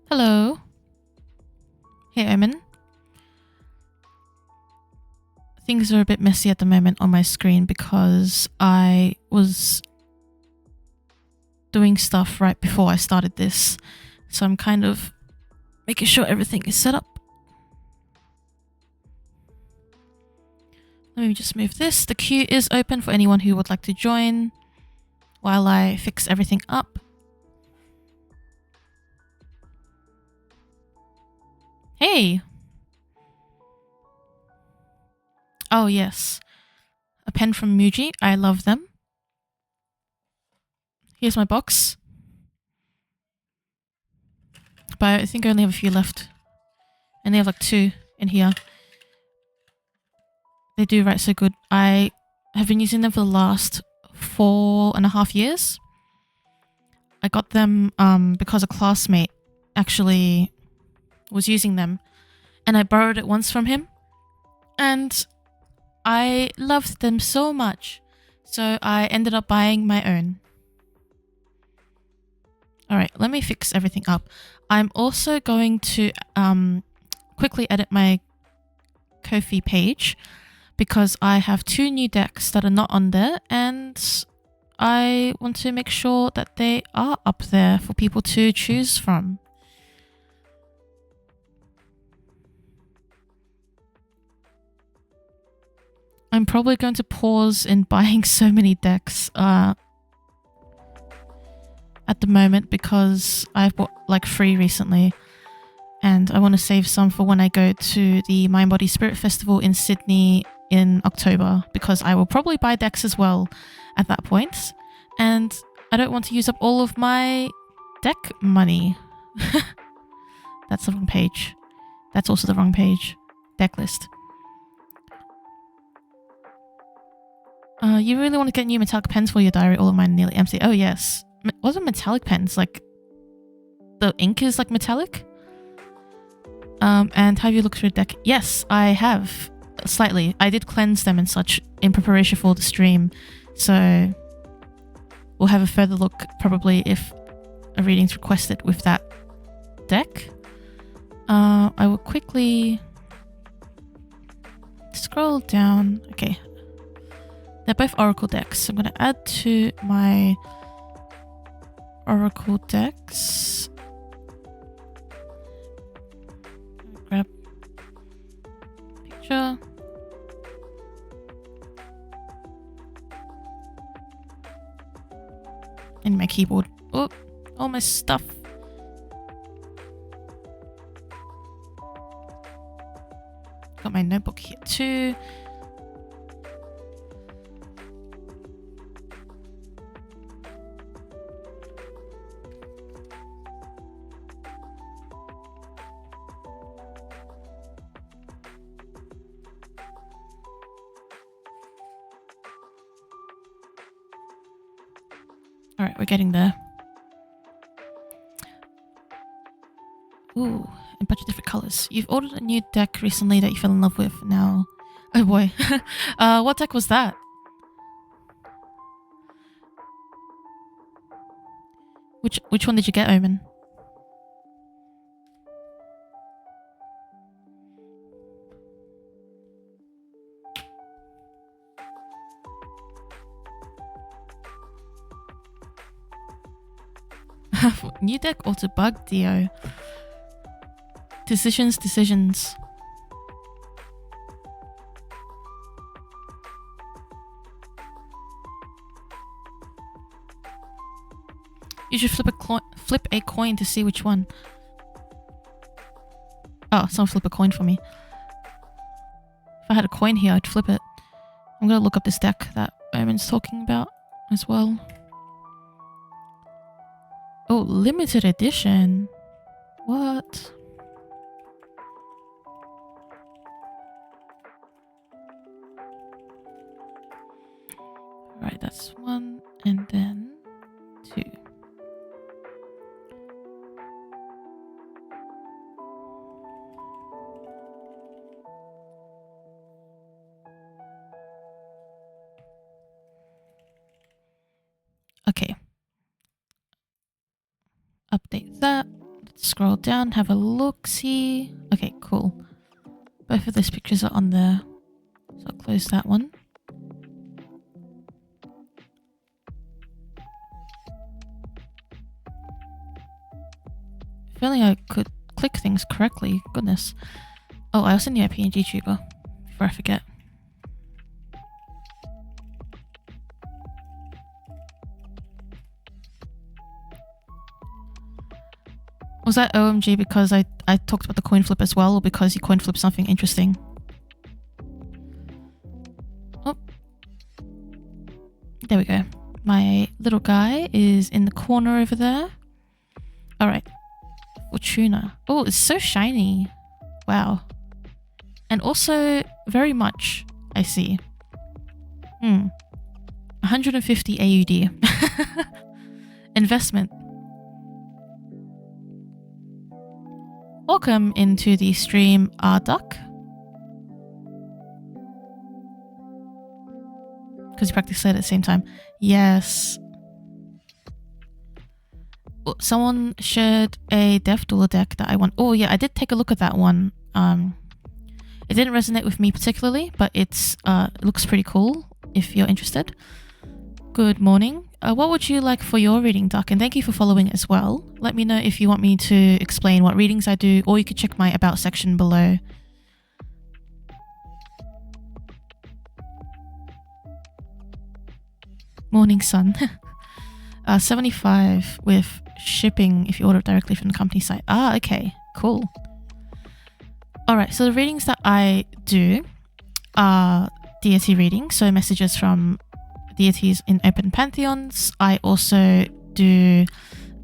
Hello. Hey, Omen. Things are a bit messy at the moment on my screen because I was doing stuff right before I started this. So I'm kind of making sure everything is set up. Let me just move this. The queue is open for anyone who would like to join while I fix everything up. Hey! Oh, yes. A pen from Muji. I love them. Here's my box. But I think I only have a few left. And they have like 2 in here. They do write so good. I have been using them for the last 4.5 years. I got them because a classmate actually was using them. And I borrowed it once from him. And I loved them so much. So I ended up buying my own. Alright, let me fix everything up. I'm also going to quickly edit my Ko-fi page because I have 2 new decks that are not on there and I want to make sure that they are up there for people to choose from. I'm probably going to pause in buying so many decks at the moment because I've bought like 3 recently and I want to save some for when I go to the Mind Body Spirit Festival in Sydney in October because I will probably buy decks as well at that point and I don't want to use up all of my deck money. That's the wrong page. That's also the wrong page. Deck list. You really want to get new metallic pens for your diary? All of mine are nearly empty. Oh yes. What are metallic pens? Like the ink is like metallic? And have you looked through a deck? Yes, I have. Slightly. I did cleanse them and such in preparation for the stream. So we'll have a further look probably if a reading's requested with that deck. I will quickly scroll down. Okay. They're both Oracle decks. So I'm going to add to my Oracle decks. Grab picture. And my keyboard. Oh, all my stuff. Got my notebook here too. Alright, we're getting there. Ooh, a bunch of different colors. You've ordered a new deck recently that you fell in love with now. Oh boy. What deck was that? Which one did you get, Omen? New deck or to bug Dio? Decisions. You should flip a coin to see which one. Oh, someone flip a coin for me. If I had a coin here, I'd flip it. I'm gonna look up this deck that Omen's talking about as well. Oh, limited edition. What? Alright, that's 1 and then 2. Okay. Update that. scroll down, have a look-see. Okay, cool. Both of those pictures are on there. So I'll close that one. If only I could click things correctly. Goodness. Oh, I also need a PNG tuber before I forget. Was that OMG because I talked about the coin flip as well, or because you coin flip something interesting? Oh. There we go. My little guy is in the corner over there. Alright. Fortuna. Oh, it's so shiny. Wow. And also, very much, I see. 150 AUD. Investment. Welcome into the stream, Duck. Because you practically said it at the same time. Yes. Someone shared a Death Doula deck that I want. Oh yeah, I did take a look at that one. It didn't resonate with me particularly, but it looks pretty cool if you're interested. Good morning. What would you like for your reading, Duck? And thank you for following as well. Let me know if you want me to explain what readings I do, or you could check my About section below. Morning sun. 75 with shipping if you order directly from the company site. Ah, okay. Cool. Alright, so the readings that I do are deity readings, so messages from deities in open pantheons. I also do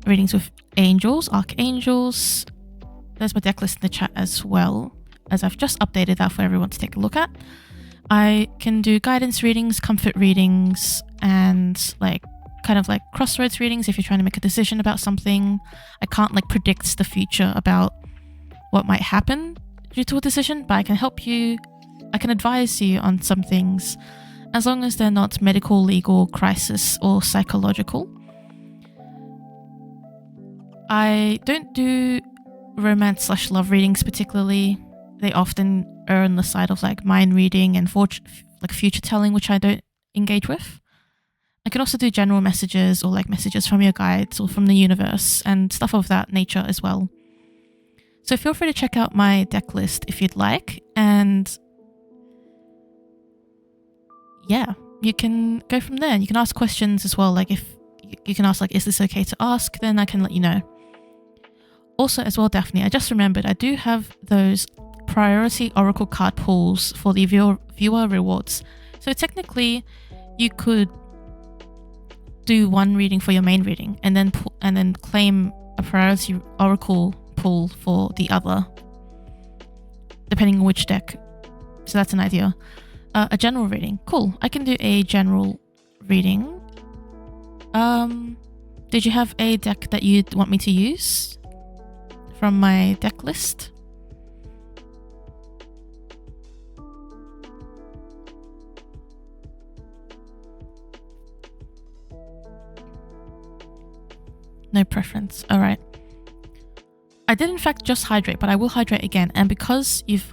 readings with angels, archangels. There's my deck list in the chat as well, as I've just updated that for everyone to take a look at. I can do guidance readings, comfort readings, and kind of like crossroads readings if you're trying to make a decision about something. I can't predict the future about what might happen due to a decision, but I can help you. I can advise you on some things, as long as they're not medical, legal, crisis, or psychological. I don't do romance/love readings particularly. They often err on the side of mind reading and future telling, which I don't engage with. I can also do general messages or messages from your guides or from the universe and stuff of that nature as well. So feel free to check out my deck list if you'd like, and yeah, you can go from there. You can ask questions as well, if you can ask is this okay to ask, then I can let you know. Also as well, Daphne, I just remembered I do have those priority oracle card pulls for the viewer rewards. So technically you could do one reading for your main reading and then claim a priority oracle pull for the other, depending on which deck. So that's an idea. A general reading. Cool. I can do a general reading. Did you have a deck that you'd want me to use from my deck list? No preference. All right. I did in fact just hydrate, but I will hydrate again. And because you've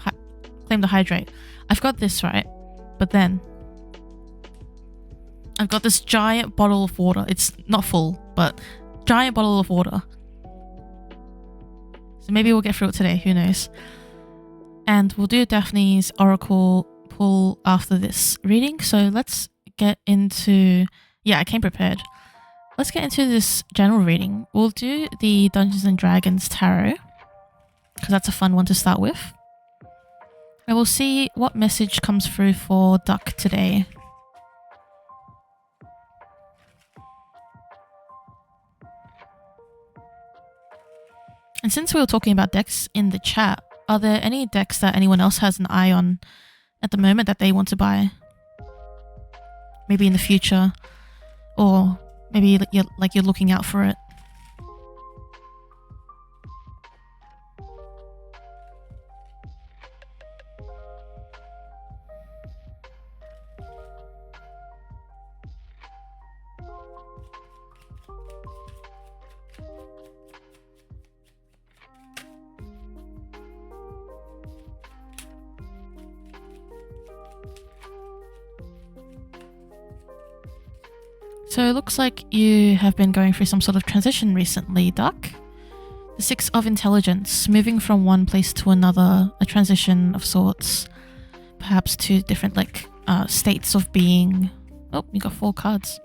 claimed to hydrate, I've got this, right? But then I've got this giant bottle of water. It's not full, but giant bottle of water. So maybe we'll get through it today. Who knows? And we'll do Daphne's oracle pull after this reading. So let's get into... Yeah, I came prepared. Let's get into this general reading. We'll do the Dungeons and Dragons Tarot, because that's a fun one to start with. And we'll see what message comes through for Duck today. And since we were talking about decks in the chat, are there any decks that anyone else has an eye on at the moment that they want to buy? Maybe in the future, or maybe you're looking out for it. So it looks like you have been going through some sort of transition recently, Duck. The 6 of Intelligence, moving from one place to another, a transition of sorts, perhaps to different states of being. Oh, you got 4 cards.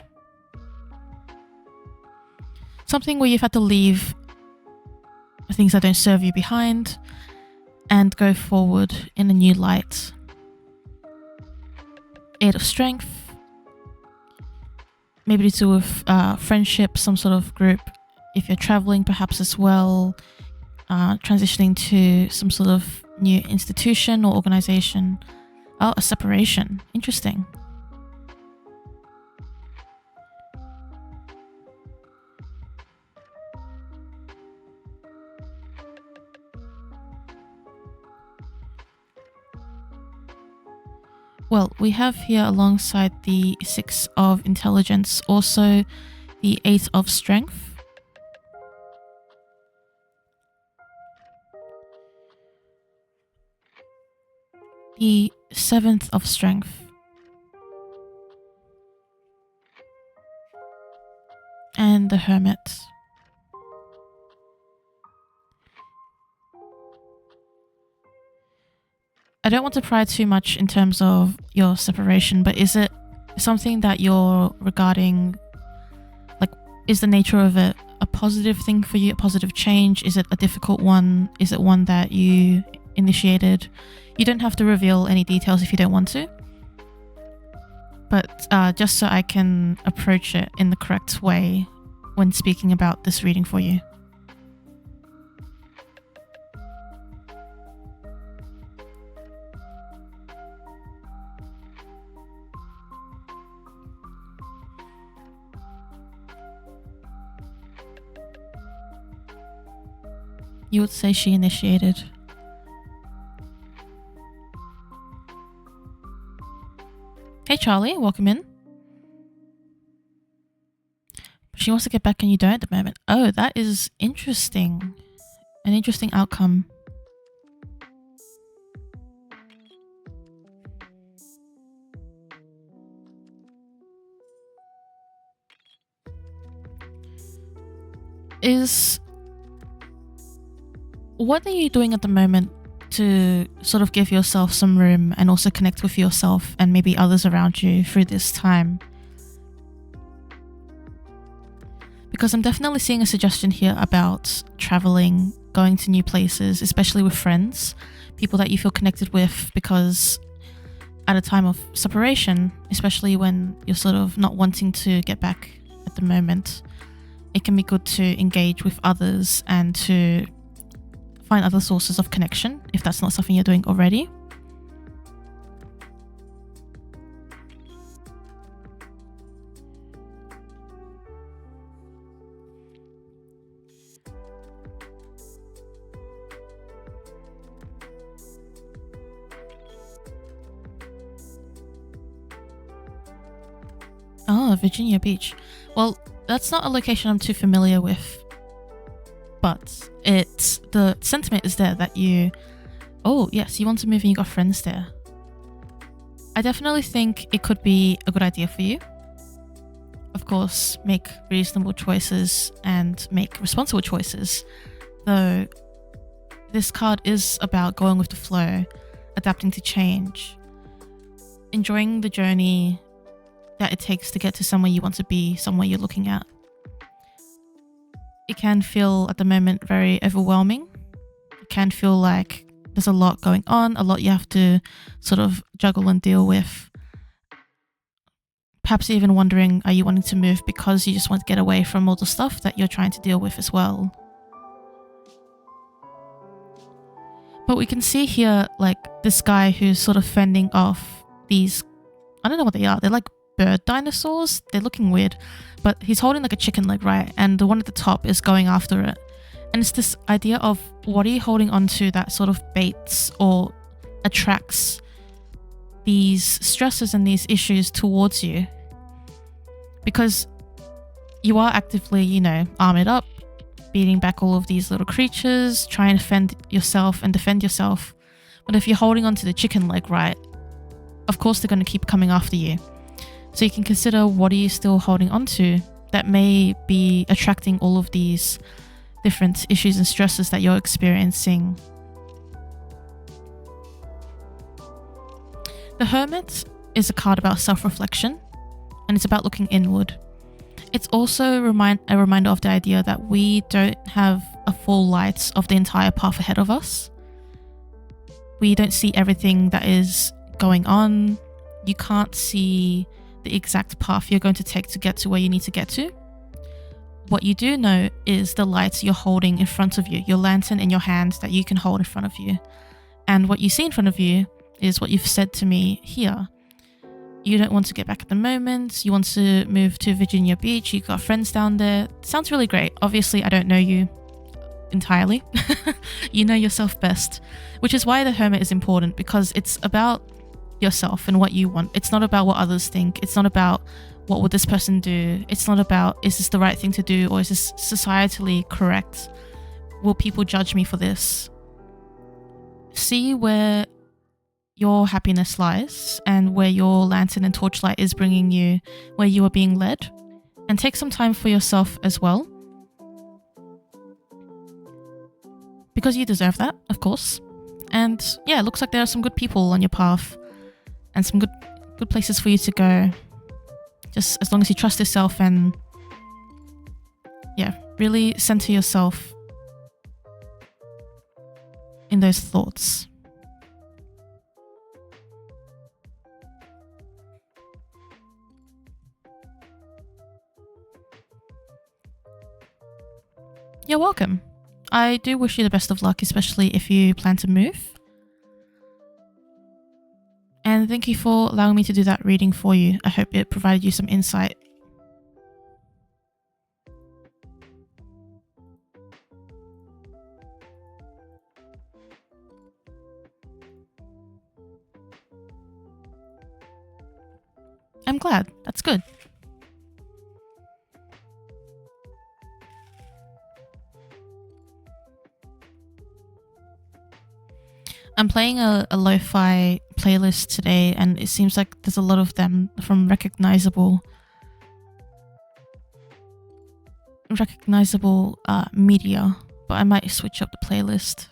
Something where you've had to leave things that don't serve you behind and go forward in a new light. 8 of Strength. Maybe to do with friendship, some sort of group. If you're traveling, perhaps as well, transitioning to some sort of new institution or organization. Oh, a separation. Interesting. Well, we have here alongside the 6 of Intelligence also the 8 of Strength. The 7th of Strength. And the Hermit. I don't want to pry too much in terms of your separation, but is it something that you're regarding, is the nature of it a positive thing for you, a positive change? Is it a difficult one? Is it one that you initiated? You don't have to reveal any details if you don't want to, but just so I can approach it in the correct way when speaking about this reading for you. You would say she initiated. Hey Charlie, welcome in. She wants to get back and you don't at the moment. Oh, that is interesting. An interesting outcome. What are you doing at the moment to sort of give yourself some room and also connect with yourself and maybe others around you through this time? Because I'm definitely seeing a suggestion here about traveling, going to new places, especially with friends, people that you feel connected with, because at a time of separation, especially when you're sort of not wanting to get back at the moment, it can be good to engage with others and to find other sources of connection if that's not something you're doing already. Oh, Virginia Beach. Well, that's not a location I'm too familiar with, but the sentiment is there that you want to move and you got friends there. I definitely think it could be a good idea for you. Of course, make reasonable choices and make responsible choices, though this card is about going with the flow, adapting to change, enjoying the journey that it takes to get to somewhere you want to be, somewhere you're looking at. It can feel at the moment very overwhelming. It can feel like there's a lot going on, a lot you have to sort of juggle and deal with. Perhaps even wondering, are you wanting to move because you just want to get away from all the stuff that you're trying to deal with as well? But we can see here, this guy who's sort of fending off these, I don't know what they are. They're like bird dinosaurs. They're looking weird, but he's holding like a chicken leg, right? And the one at the top is going after it. And it's this idea of, what are you holding onto that sort of baits or attracts these stresses and these issues towards you? Because you are actively, armored up, beating back all of these little creatures, trying to defend yourself. But if you're holding onto the chicken leg, right, of course they're going to keep coming after you. So you can consider, what are you still holding on to that may be attracting all of these different issues and stresses that you're experiencing. The Hermit is a card about self-reflection, and it's about looking inward. It's also a reminder of the idea that we don't have a full light of the entire path ahead of us. We don't see everything that is going on. You can't see the exact path you're going to take to get to where you need to get to. What you do know is the lights you're holding in front of you, your lantern in your hand that you can hold in front of you. And what you see in front of you is what you've said to me here. You don't want to get back at the moment. You want to move to Virginia Beach. You've got friends down there. Sounds really great. Obviously, I don't know you entirely. You know yourself best, which is why the Hermit is important, because it's about yourself and what you want. It's not about what others think. It's not about what would this person do. It's not about, is this the right thing to do, or is this societally correct? Will people judge me for this? See where your happiness lies and where your lantern and torchlight is bringing you, where you are being led, and take some time for yourself as well, because you deserve that, of course. And yeah, it looks like there are some good people on your path and some good places for you to go, just as long as you trust yourself and yeah, really center yourself in those thoughts. You're welcome. I do wish you the best of luck, especially if you plan to move. And thank you for allowing me to do that reading for you. I hope it provided you some insight. I'm glad. That's good. I'm playing a lo-fi playlist today, and it seems like there's a lot of them from recognizable media, but I might switch up the playlist.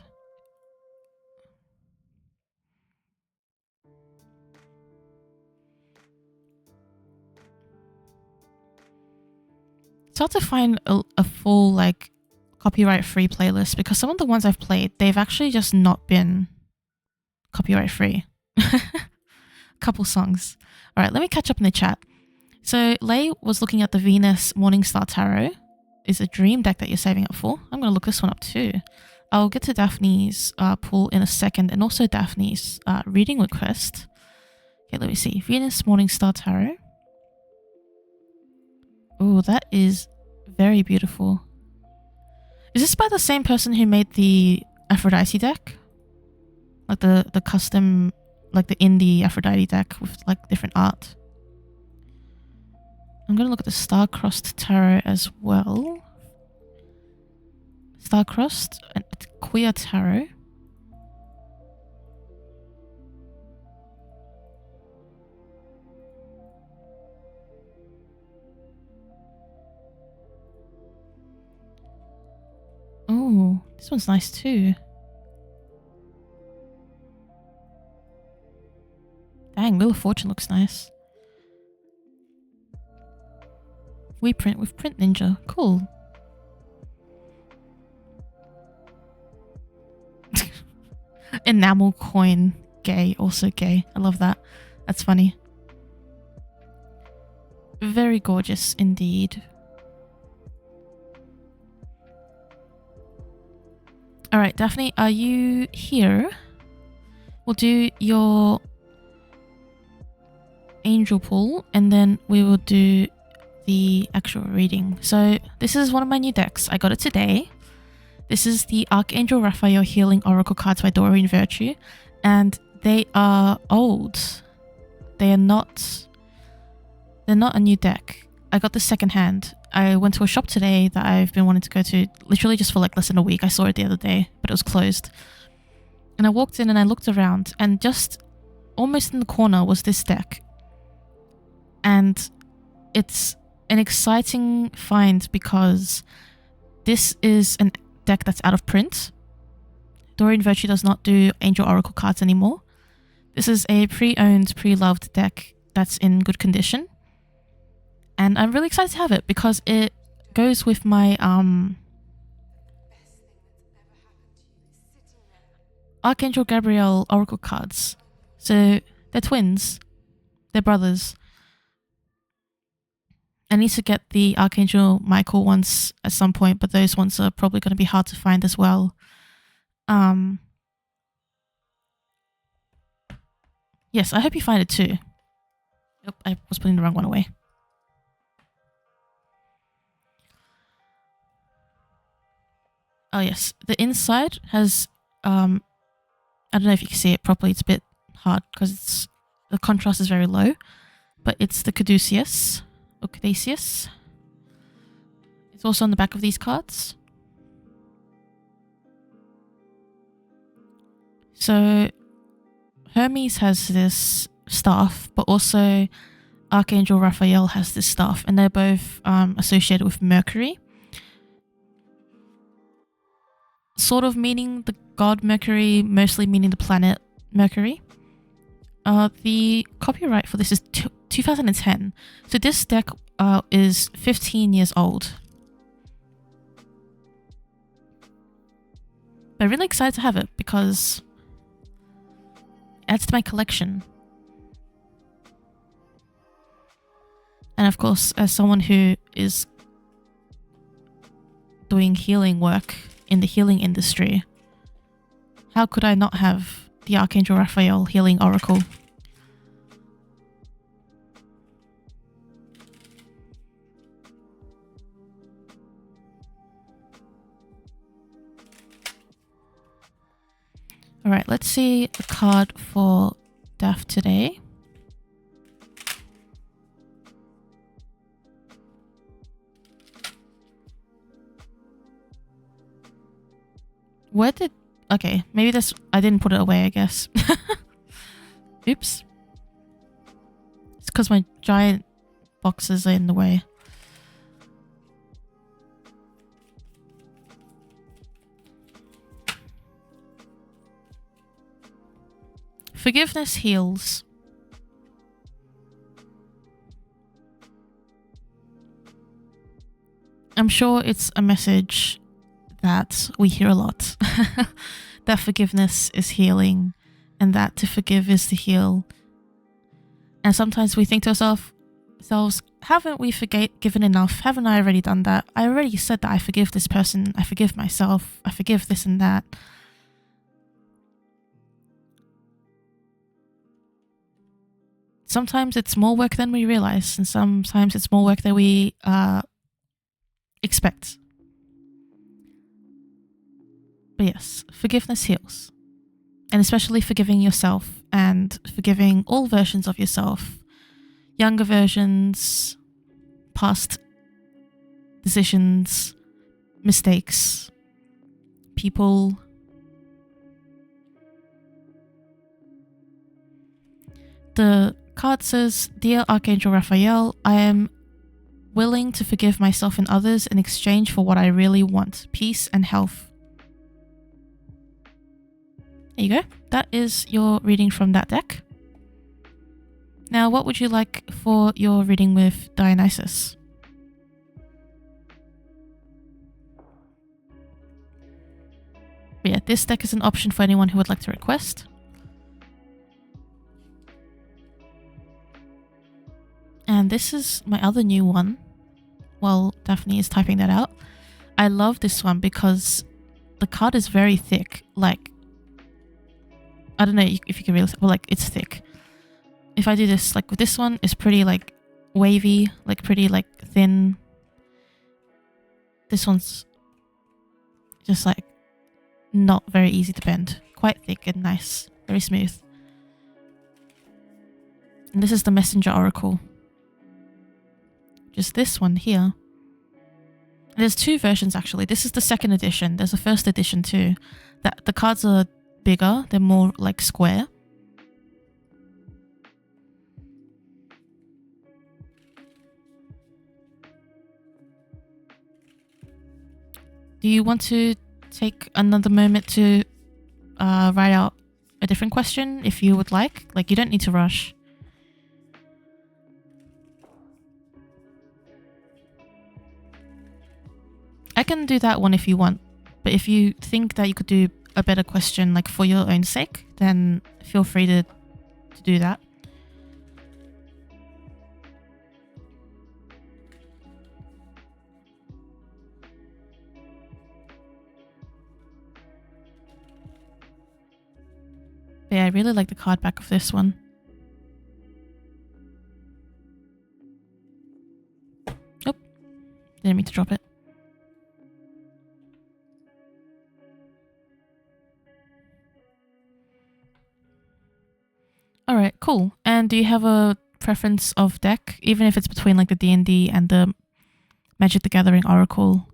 It's hard to find a full like copyright-free playlist, because some of the ones I've played, they've actually just not been copyright free. Couple songs. All right, let me catch up in the chat. So Lay was looking at the Venus Morningstar Tarot. Is a dream deck that you're saving up for. I'm going to look this one up too. I'll get to Daphne's pull in a second, and also Daphne's reading request. Okay, let me see. Venus Morningstar Tarot. Oh, that is very beautiful. Is this by the same person who made the Aphrodite deck? Like the custom, like the indie Aphrodite deck with like different art. I'm going to look at the Star-Crossed Tarot as well. Star-Crossed and Queer Tarot. Oh, this one's nice too. Dang, Wheel of Fortune looks nice. We print with Print Ninja. Cool. Enamel coin. Gay. Also gay. I love that. That's funny. Very gorgeous indeed. Alright, Daphne, are you here? We'll do your angel pull, and then we will do the actual reading. So this is one of my new decks. I got it today. This is the Archangel Raphael Healing Oracle cards by Doreen Virtue, and they are old. They're not a new deck. I got this secondhand. I went to a shop today that I've been wanting to go to literally just for like less than a week. I saw it the other day, but it was closed. And I walked in and I looked around, and just almost in the corner was this deck. And it's an exciting find because this is a deck that's out of print. Doreen Virtue does not do Angel Oracle cards anymore. This is a pre-owned, pre-loved deck that's in good condition. And I'm really excited to have it because it goes with my Archangel Gabriel Oracle cards. So they're twins. They're brothers. I need to get the Archangel Michael ones at some point, but those ones are probably going to be hard to find as well. Yes, I hope you find it too. Yep, I was putting the wrong one away. Oh yes, the inside has, I don't know if you can see it properly, it's a bit hard because the contrast is very low, but it's the Caduceus, or Caduceus. It's also on the back of these cards. So Hermes has this staff, but also Archangel Raphael has this staff, and they're both associated with Mercury. Sort of meaning the god Mercury, mostly meaning the planet Mercury. The copyright for this is 2010. So this deck is 15 years old. I'm really excited to have it because it adds to my collection. And of course, as someone who is doing healing work in the healing industry, how could I not have the Archangel Raphael Healing Oracle? Alright, let's see the card for Daft today. Where did... Okay, maybe this... I didn't put it away, I guess. Oops. It's because my giant boxes are in the way. Forgiveness heals. I'm sure it's a message that we hear a lot. That forgiveness is healing, and that to forgive is to heal. And sometimes we think to ourselves, haven't we forgiven enough? Haven't I already done that? I already said that I forgive this person, I forgive myself, I forgive this and that. Sometimes it's more work than we realize, and sometimes it's more work than we expect. But yes, forgiveness heals. And especially forgiving yourself and forgiving all versions of yourself. Younger versions, past decisions, mistakes, people. The card says, Dear Archangel Raphael, I am willing to forgive myself and others in exchange for what I really want, peace and health. There you go. That is your reading from that deck. Now, what would you like for your reading with Dionysus? But yeah, this deck is an option for anyone who would like to request. And this is my other new one, while Daphne is typing that out. I love this one because the card is very thick. Like, I don't know if you can really... Well, like, it's thick. If I do this, like, with this one, it's pretty, like, wavy. Like, pretty, like, thin. This one's just, like, not very easy to bend. Quite thick and nice. Very smooth. And this is the Messenger Oracle. Just this one here. And there's two versions, actually. This is the second edition. There's a first edition, too. The cards are bigger, they're more like square. do you want to take another moment to write out a different question if you would like? Like, you don't need to rush. I can do that one if you want, but if you think that you could do a better question, like for your own sake, then feel free to do that. But yeah, I really like the card back of this one. Oh, didn't mean to drop it. Alright, cool. And do you have a preference of deck? Even if it's between like the D&D and the Magic the Gathering Oracle.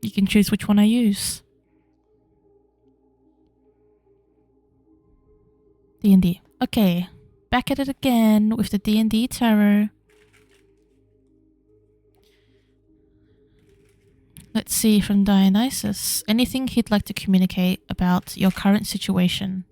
You can choose which one I use. D&D. Okay, back at it again with the D&D Tarot. Let's see from Dionysus. Anything he'd like to communicate about your current situation?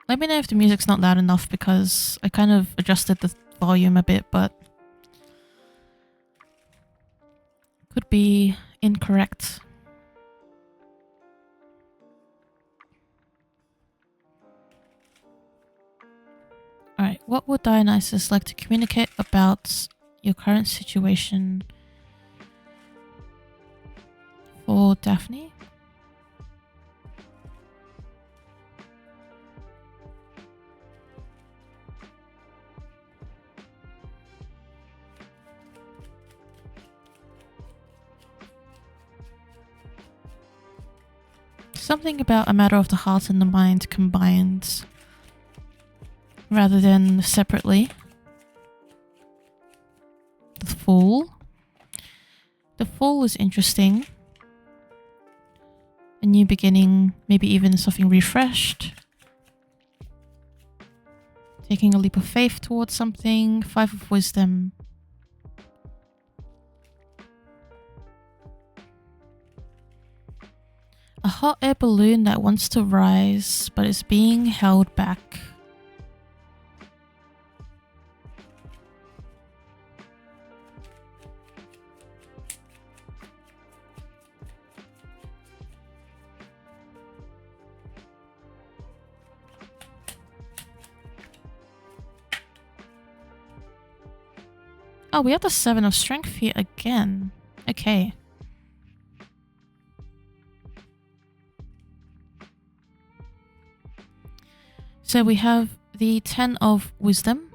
Let me know if the music's not loud enough because I kind of adjusted the volume a bit, but could be incorrect. Alright, what would Dionysus like to communicate about your current situation for Daphne? Something about a matter of the heart and the mind combined rather than separately. The Fool. The Fool is interesting. A new beginning, maybe even something refreshed. Taking a leap of faith towards something. 5 of Wisdom. A hot air balloon that wants to rise, but is being held back. Oh, we have the 7 of Strength here again. Okay. So we have the 10 of Wisdom,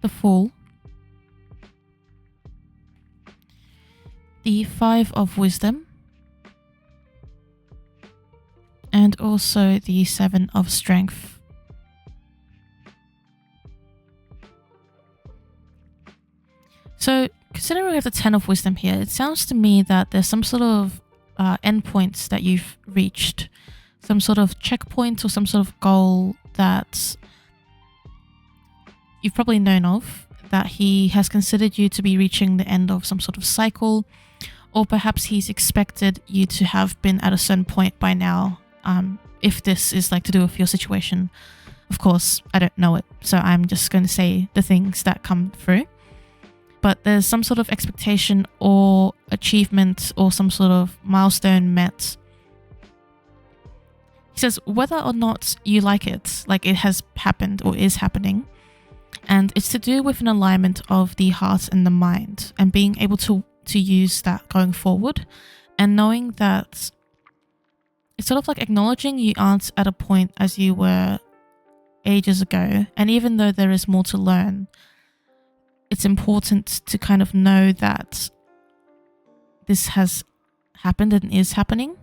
the Fool, the 5 of Wisdom, and also the 7 of Strength. So considering we have the 10 of Wisdom here, it sounds to me that there's some sort of endpoints that you've reached, some sort of checkpoint or some sort of goal that you've probably known of, that he has considered you to be reaching the end of some sort of cycle, or perhaps he's expected you to have been at a certain point by now, if this is like to do with your situation. Of course, I don't know it, so I'm just going to say the things that come through. But there's some sort of expectation or achievement or some sort of milestone met. He says whether or not you like it, like it has happened or is happening, and it's to do with an alignment of the heart and the mind and being able to use that going forward, and knowing that it's sort of like acknowledging you aren't at a point as you were ages ago, and even though there is more to learn, it's important to kind of know that this has happened and is happening.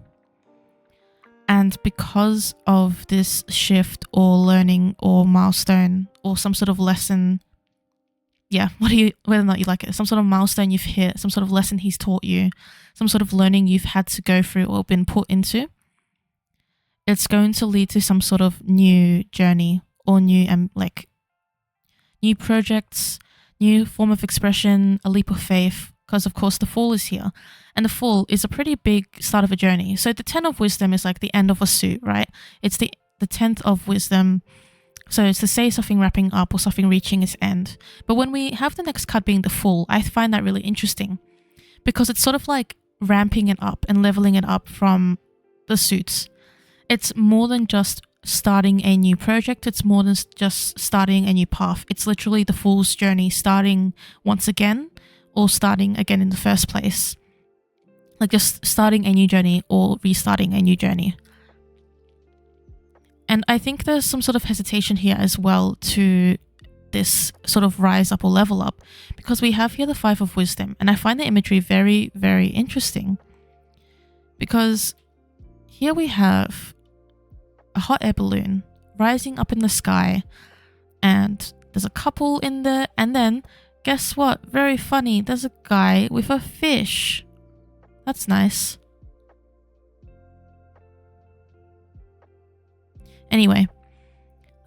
And because of this shift or learning or milestone or some sort of lesson, whether or not you like it, some sort of milestone you've hit, some sort of lesson he's taught you, some sort of learning you've had to go through or been put into, it's going to lead to some sort of new journey or new projects, new form of expression, a leap of faith, because of course the Fool is here. And the Fool is a pretty big start of a journey. So the 10 of Wisdom is like the end of a suit, right? It's the 10th of Wisdom. So it's to say something wrapping up or something reaching its end. But when we have the next card being the Fool, I find that really interesting because it's sort of like ramping it up and leveling it up from the suits. It's more than just starting a new project. It's more than just starting a new path. It's literally the Fool's journey, starting once again or starting again in the first place. Like just starting a new journey or restarting a new journey. And I think there's some sort of hesitation here as well to this sort of rise up or level up, because we have here the 5 of Wisdom, and I find the imagery very, very interesting because here we have a hot air balloon rising up in the sky, and there's a couple in there, and then guess what? Very funny, there's a guy with a fish. That's nice. Anyway,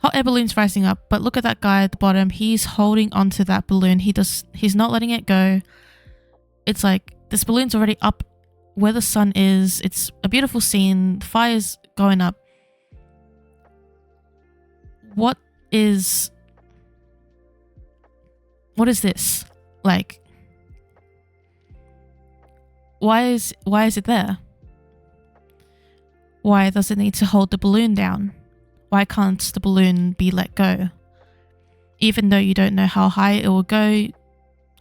hot air balloon's rising up, but look at that guy at the bottom. He's holding onto that balloon. He's not letting it go. It's like this balloon's already up where the sun is. It's a beautiful scene. The fire's going up. What is this? Like, why is it there? Why does it need to hold the balloon down? Why can't the balloon be let go? Even though you don't know how high it will go,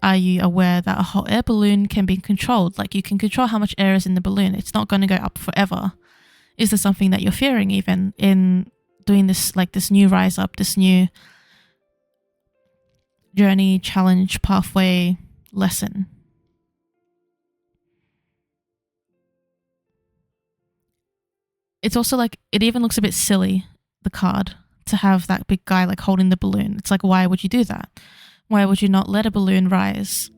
are you aware that a hot air balloon can be controlled? Like, you can control how much air is in the balloon. It's not going to go up forever. Is there something that you're fearing even in doing this, like this new rise up, this new journey, challenge, pathway, lesson? It's also like, it even looks a bit silly, the card, to have that big guy like holding the balloon. It's like, why would you do that? Why would you not let a balloon rise?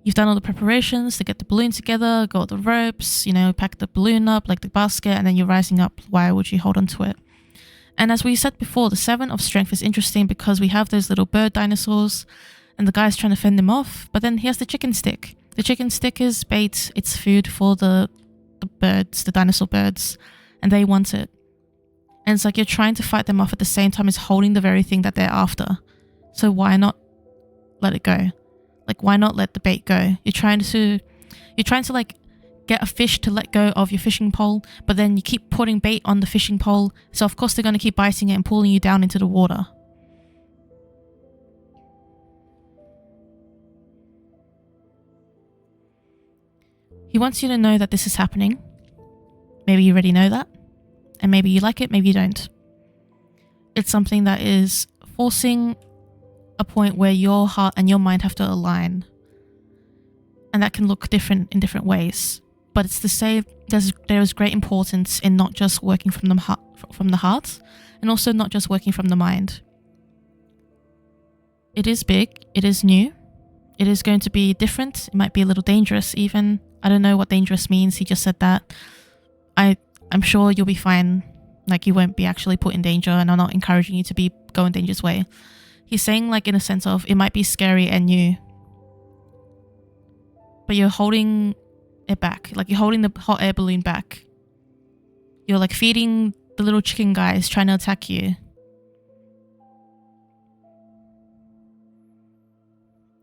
You've done all the preparations to get the balloon together, got the ropes, pack the balloon up like the basket, and then you're rising up. Why would you hold on to it? And as we said before, the 7 of Strength is interesting because we have those little bird dinosaurs and the guy's trying to fend them off, but then he has the chicken stick. The chicken stick is bait. It's food for the birds, the dinosaur birds, and they want it. And it's like you're trying to fight them off at the same time as holding the very thing that they're after. So why not let it go? Like, why not let the bait go? You're trying to like get a fish to let go of your fishing pole, but then you keep putting bait on the fishing pole, so of course they're going to keep biting it and pulling you down into the water. He wants you to know that this is happening. Maybe you already know that, and maybe you like it, maybe you don't. It's something that is forcing a point where your heart and your mind have to align, and that can look different in different ways. But it's to say there is great importance in not just working from the heart, and also not just working from the mind. It is big, it is new, it is going to be different, it might be a little dangerous even. I don't know what dangerous means, he just said that. I'm sure you'll be fine, like you won't be actually put in danger, and I'm not encouraging you to go in danger's way. He's saying like in a sense of it might be scary and new, but you're holding it back, like you're holding the hot air balloon back. You're like feeding the little chicken guys trying to attack you.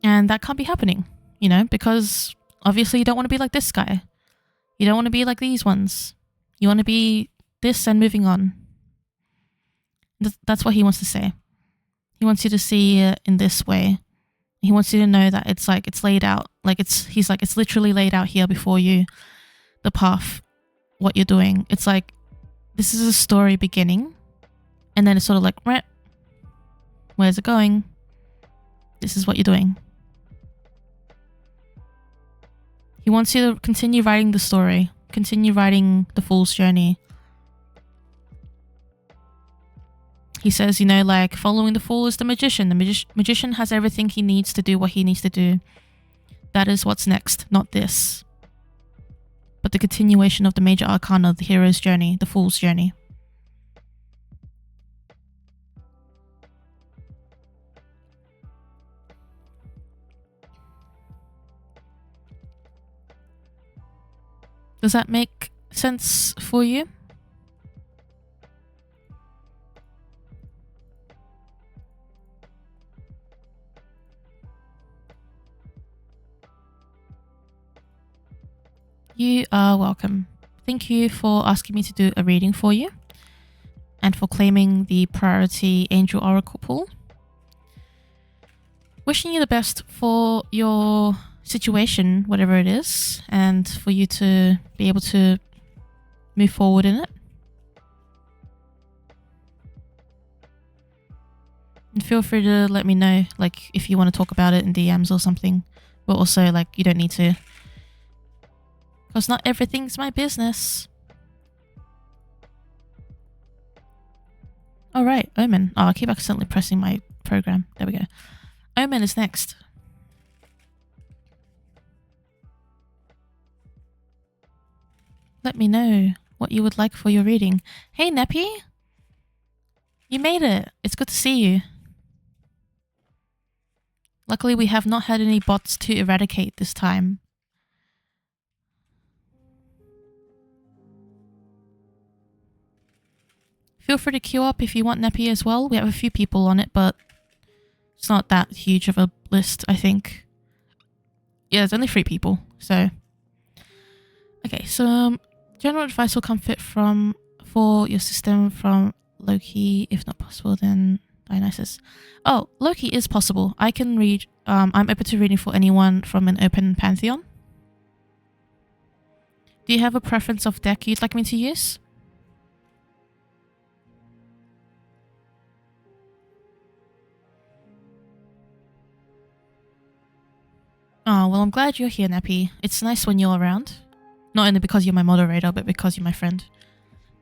And that can't be happening, because obviously you don't want to be like this guy. You don't want to be like these ones. You want to be this and moving on. That's what he wants to say. He wants you to see it in this way. He wants you to know that it's like it's laid out. He's like, it's literally laid out here before you. The path, what you're doing. It's like, this is a story beginning, And then it's sort of like, "Meh, where's it going? This is what you're doing." He wants you to continue writing the story. Continue writing the Fool's Journey. He says, you know, like, following the Fool is the magician. The magician has everything he needs to do what he needs to do. That is what's next, not this. But the continuation of the major arcana, the hero's journey, the Fool's journey. Does that make sense for you? You are welcome. Thank you for asking me to do a reading for you and for claiming the priority angel oracle pool. Wishing you the best for your situation, whatever it is, and for you to be able to move forward in it. And feel free to let me know, like, if you want to talk about it in DMs or something. But also, like, you don't need to. Because not everything's my business. Alright, Omen. Oh, I keep accidentally pressing my program. There we go. Omen is next. Let me know what you would like for your reading. Hey, Neppy! You made it! It's good to see you. Luckily, we have not had any bots to eradicate this time. Feel free to queue up if you want Neppy as well. We have a few people on it, but it's not that huge of a list, I think. Yeah, there's only 3 people, so... Okay, so general advice will come fit for your system from Loki. If not possible, then Dionysus. Oh, Loki is possible. I can read... I'm open to reading for anyone from an open pantheon. Do you have a preference of deck you'd like me to use? Oh, well, I'm glad you're here, Nappy. It's nice when you're around. Not only because you're my moderator, but because you're my friend.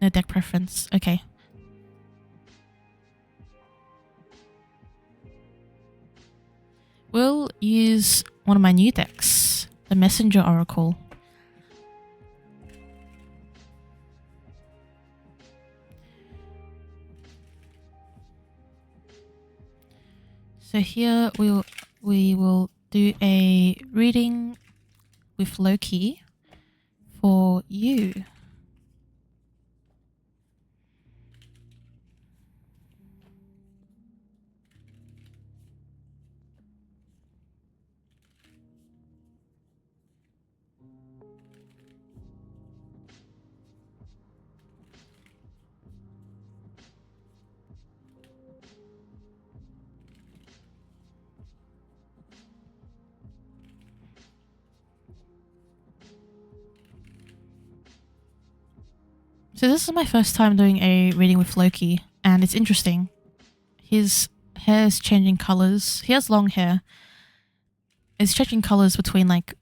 No deck preference. Okay. We'll use one of my new decks, the Messenger Oracle. So here we will do a reading with Loki for you. So this is my first time doing a reading with Loki, and it's interesting. His hair is changing colors. He has long hair. It's changing colors between like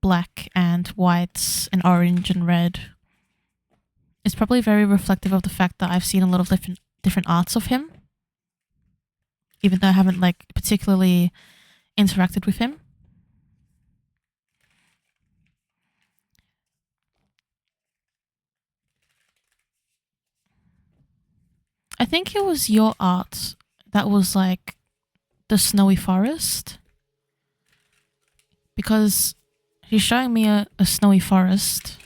black and white and orange and red. It's probably very reflective of the fact that I've seen a lot of different arts of him, even though I haven't like particularly interacted with him. I think it was your art that was like the snowy forest, because he's showing me a snowy forest.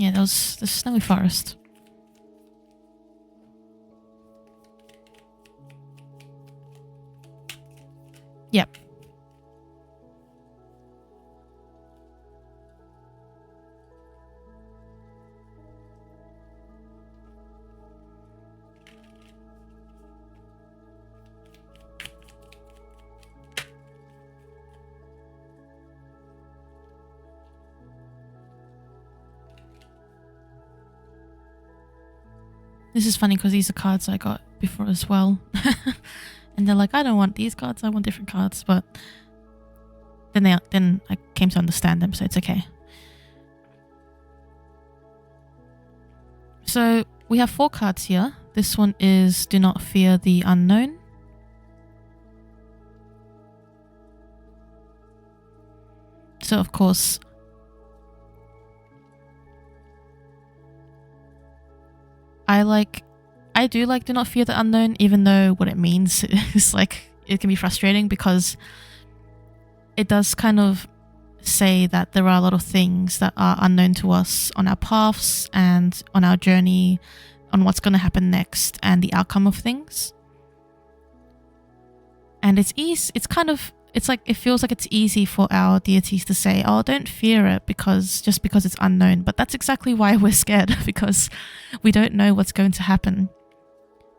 Yeah, that was the snowy forest. Yep. This is funny because these are cards I got before as well. And they're like, I don't want these cards, I want different cards. But then I came to understand them, so it's okay. So we have 4 cards here. This one is Do Not Fear the Unknown. So of course, I do like Do Not Fear the Unknown, even though what it means is like, it can be frustrating because it does kind of say that there are a lot of things that are unknown to us on our paths and on our journey, on what's going to happen next and the outcome of things. And it feels like it's easy for our deities to say, oh, don't fear it just because it's unknown. But that's exactly why we're scared, because we don't know what's going to happen.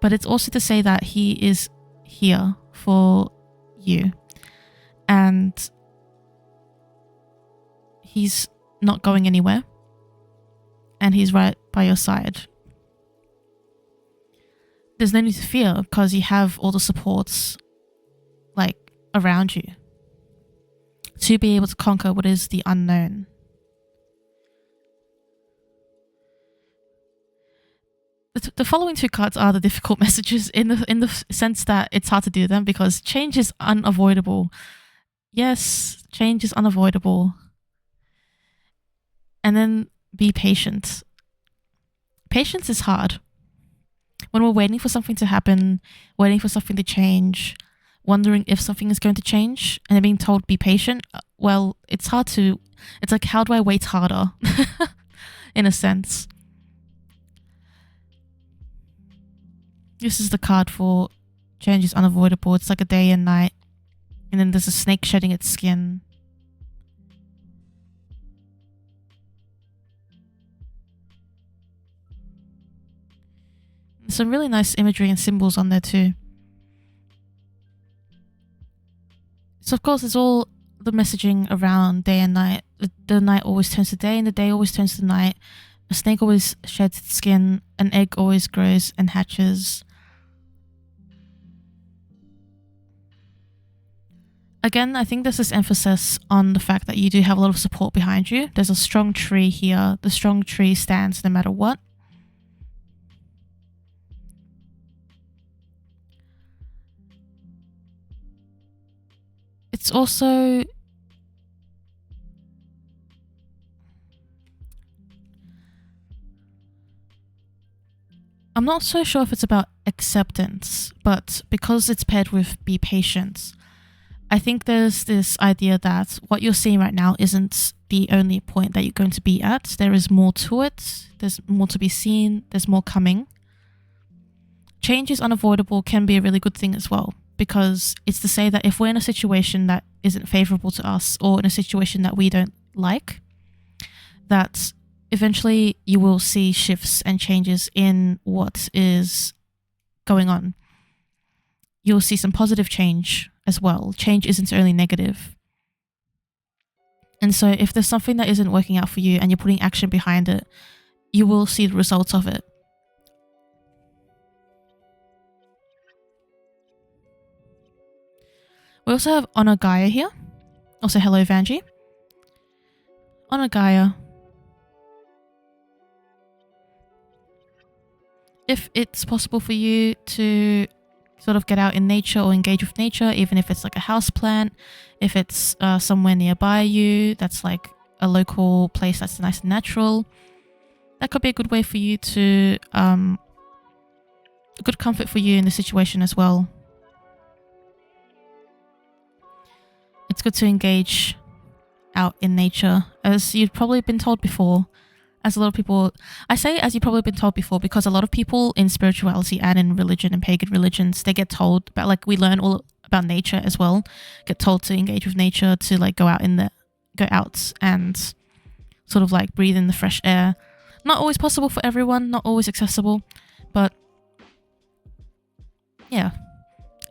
But it's also to say that he is here for you. And he's not going anywhere. And he's right by your side. There's no need to fear because you have all the supports around you to be able to conquer what is the unknown. The following 2 cards are the difficult messages in the sense that it's hard to do them because change is unavoidable. Yes, change is unavoidable. And then be patient. Patience is hard. When we're waiting for something to happen, waiting for something to change, wondering if something is going to change, and then being told be patient, well, it's like, how do I wait harder? In a sense. This is the card for change is unavoidable. It's like a day and night. And then there's a snake shedding its skin. Some really nice imagery and symbols on there too. So of course, it's all the messaging around day and night. The night always turns to day and the day always turns to night. A snake always sheds its skin. An egg always grows and hatches. Again, I think there's this emphasis on the fact that you do have a lot of support behind you. There's a strong tree here. The strong tree stands no matter what. It's also I'm not so sure if it's about acceptance, but because it's paired with be patient, I think there's this idea that what you're seeing right now isn't the only point that you're going to be at. There is more to it. There's more to be seen. There's more coming. Change is unavoidable can be a really good thing as well, because it's to say that if we're in a situation that isn't favorable to us or in a situation that we don't like, that eventually you will see shifts and changes in what is going on. You'll see some positive change as well. Change isn't only negative. And so if there's something that isn't working out for you and you're putting action behind it, you will see the results of it. We also have Honor Gaia here. Also, hello, Vanji. Honor Gaia. If it's possible for you to sort of get out in nature or engage with nature, even if it's like a house plant, if it's somewhere nearby you, that's like a local place that's nice and natural, that could be a good way for you to, a good comfort for you in the situation as well. It's good to engage out in nature, as you've probably been told before. As a lot of people, I say as you've probably been told before, because a lot of people in spirituality and in religion and pagan religions, they get told about, like, we learn all about nature as well, get told to engage with nature, to like go out and sort of like breathe in the fresh air. Not always possible for everyone, not always accessible, but yeah,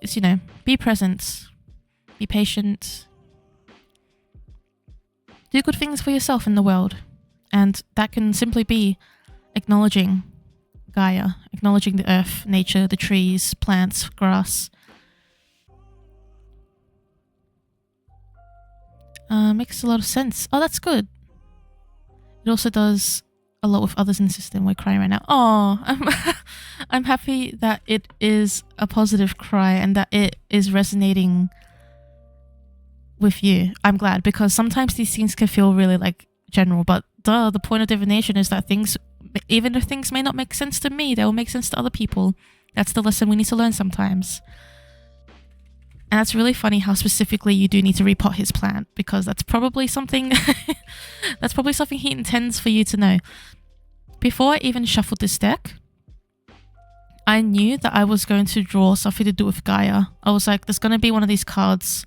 it's, you know, be present, be patient, do good things for yourself in the world. And that can simply be acknowledging Gaia, acknowledging the earth, nature, the trees, plants, grass. Makes a lot of sense. Oh, that's good. It also does a lot with others in the system. We're crying right now. Oh, I'm happy that it is a positive cry and that it is resonating with you. I'm glad, because sometimes these things can feel really like general, but the point of divination is that things, even if things may not make sense to me, they will make sense to other people. That's the lesson we need to learn sometimes. And that's really funny how specifically you do need to repot his plant, because that's probably something that's probably something he intends for you to know. Before I even shuffled this deck, I knew that I was going to draw something to do with Gaia. I was like, there's going to be one of these cards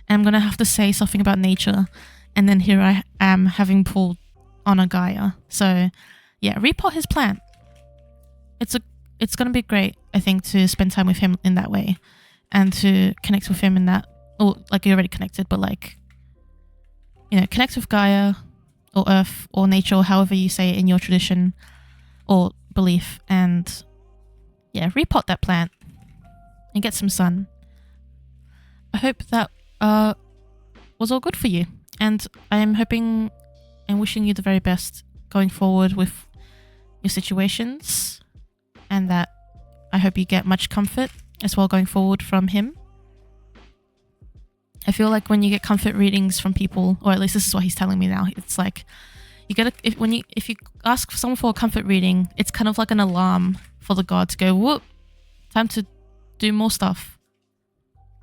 and I'm going to have to say something about nature. And then here I am having pulled on a Gaia. So yeah, repot his plant. It's going to be great, I think, to spend time with him in that way. And to connect with him in that, or like you're already connected, but like, you know, connect with Gaia or Earth or nature, or however you say it in your tradition or belief, and yeah, repot that plant and get some sun. I hope that was all good for you, and I am hoping and wishing you the very best going forward with your situations, and that I hope you get much comfort as well going forward from him. I feel like when you get comfort readings from people, or at least this is what he's telling me now, it's like you get if you ask someone for a comfort reading, it's kind of like an alarm for the god to go, whoop, time to do more stuff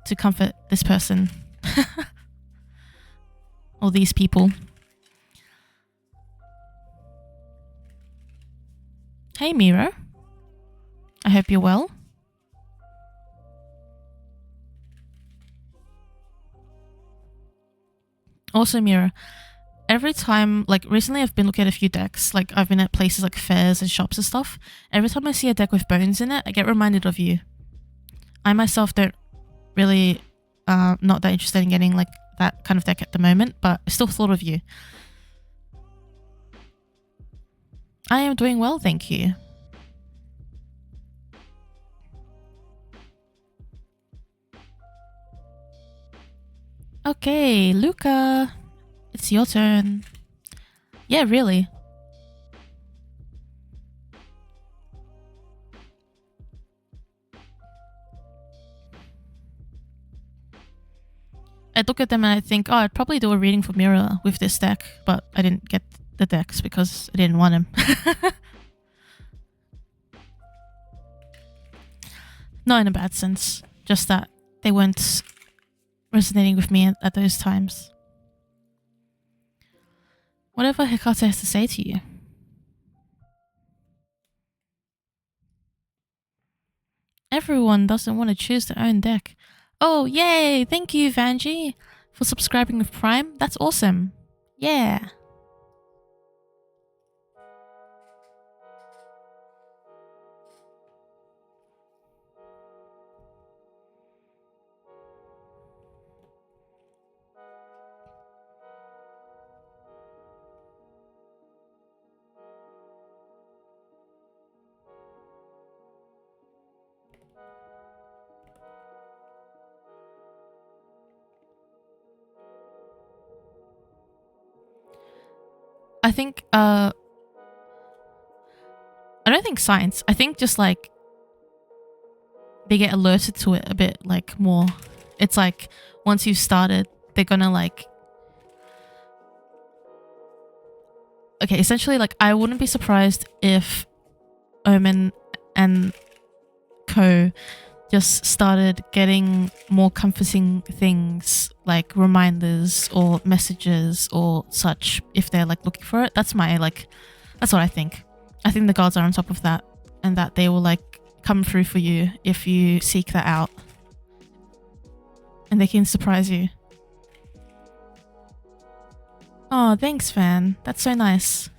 to comfort this person or these people. Hey Miro, I hope you're well. Also, Mira, every time, like recently I've been looking at a few decks, like I've been at places like fairs and shops and stuff. Every time I see a deck with bones in it, I get reminded of you. I myself don't really, not that interested in getting like that kind of deck at the moment, but I still thought of you. I am doing well, thank you. Okay, Luca, it's your turn. Yeah, really. I look at them and I think, oh, I'd probably do a reading for Mira with this deck, but I didn't get the decks because I didn't want him. Not in a bad sense, just that they weren't resonating with me at those times. Whatever Hecate has to say to you. Everyone doesn't want to choose their own deck. Oh, yay! Thank you, Vanji, for subscribing with Prime. That's awesome. Yeah. I think, I don't think science. I think just like they get alerted to it a bit like more. It's like once you've started, they're gonna like, okay, essentially like I wouldn't be surprised if Omen and Co just started getting more comforting things like reminders or messages or such if they're like looking for it. That's my like, that's what I think. I think the gods are on top of that and that they will like come through for you if you seek that out, and they can surprise you. Oh, thanks, Van. That's so nice.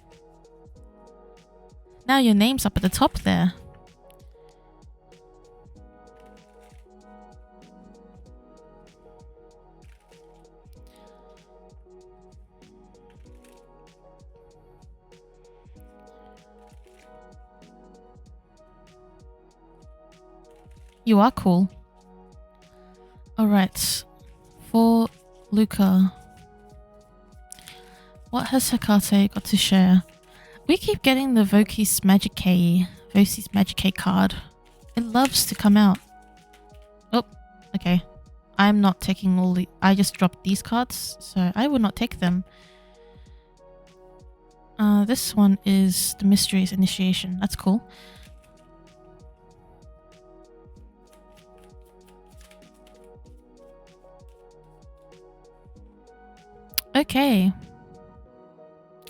Now your name's up at the top there. You are cool. Alright. For Luca, what has Hecate got to share? We keep getting the Vocis Magicae card. It loves to come out. Oh, okay. I'm not taking all the... I just dropped these cards, so I will not take them. This one is the Mysteries Initiation. That's cool. Okay.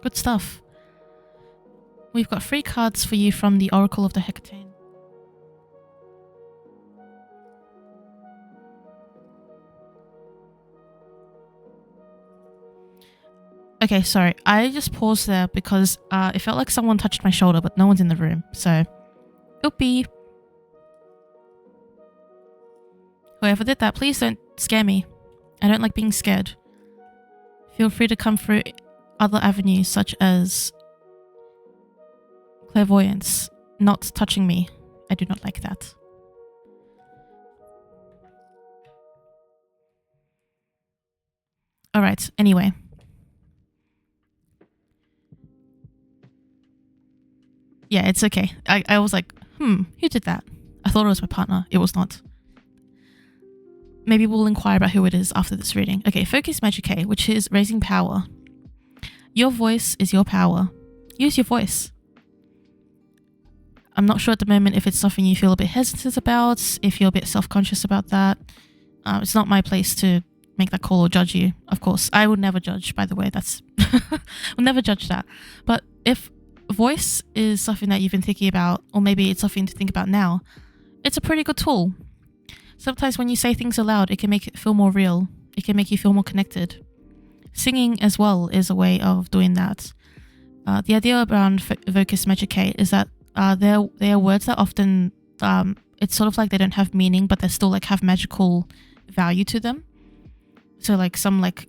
Good stuff. We've got 3 cards for you from the Oracle of the Hecate. Okay, sorry. I just paused there because it felt like someone touched my shoulder, but no one's in the room, so... Oopie! Whoever did that, please don't scare me. I don't like being scared. Feel free to come through other avenues such as clairvoyance, not touching me. I do not like that. Alright, anyway. Yeah, it's okay. I was like, who did that? I thought it was my partner. It was not. Maybe we'll inquire about who it is after this reading. Okay, Focus Magicae, which is raising power. Your voice is your power. Use your voice. I'm not sure at the moment if it's something you feel a bit hesitant about, if you're a bit self-conscious about that. It's not my place to make that call or judge you, of course. I would never judge, by the way. That's... We'll never judge that. But if voice is something that you've been thinking about, or maybe it's something to think about now, it's a pretty good tool. Sometimes when you say things aloud, it can make it feel more real. It can make you feel more connected. Singing as well is a way of doing that. The idea around Vocus Magicae is that they are words that often, it's sort of like they don't have meaning, but they still like have magical value to them. So like some like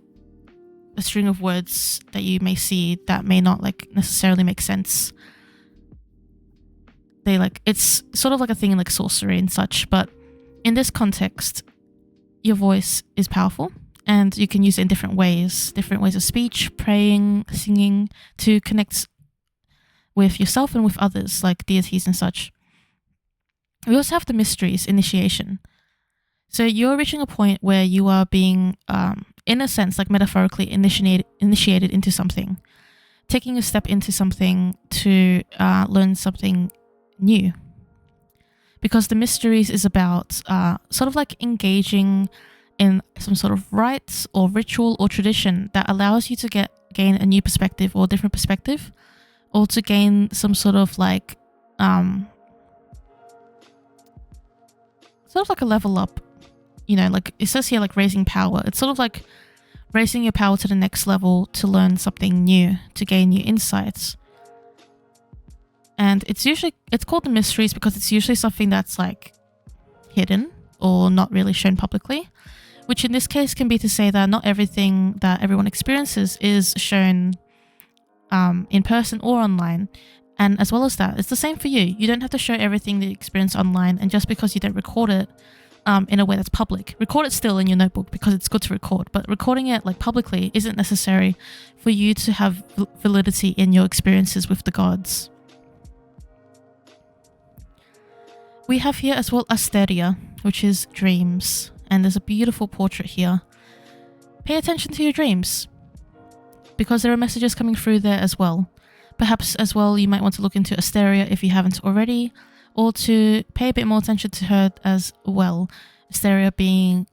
a string of words that you may see that may not like necessarily make sense. They like, it's sort of like a thing in like sorcery and such, but in this context, your voice is powerful and you can use it in different ways of speech, praying, singing, to connect with yourself and with others, like deities and such. We also have the Mysteries Initiation. So you're reaching a point where you are being, in a sense, like metaphorically initiated into something. Taking a step into something to learn something new. Because the Mysteries is about sort of like engaging in some sort of rite or ritual or tradition that allows you to gain a new perspective or a different perspective, or to gain some sort of like a level up, you know, like it says here like raising power. It's sort of like raising your power to the next level to learn something new, to gain new insights. And it's called the Mysteries because it's usually something that's like hidden or not really shown publicly, which in this case can be to say that not everything that everyone experiences is shown in person or online. And as well as that, it's the same for you. You don't have to show everything that you experience online, and just because you don't record it in a way that's public, record it still in your notebook because it's good to record, but recording it like publicly isn't necessary for you to have validity in your experiences with the gods. We have here as well Asteria, which is dreams, and there's a beautiful portrait here. Pay attention to your dreams, because there are messages coming through there as well. Perhaps as well you might want to look into Asteria if you haven't already, or to pay a bit more attention to her as well. Asteria being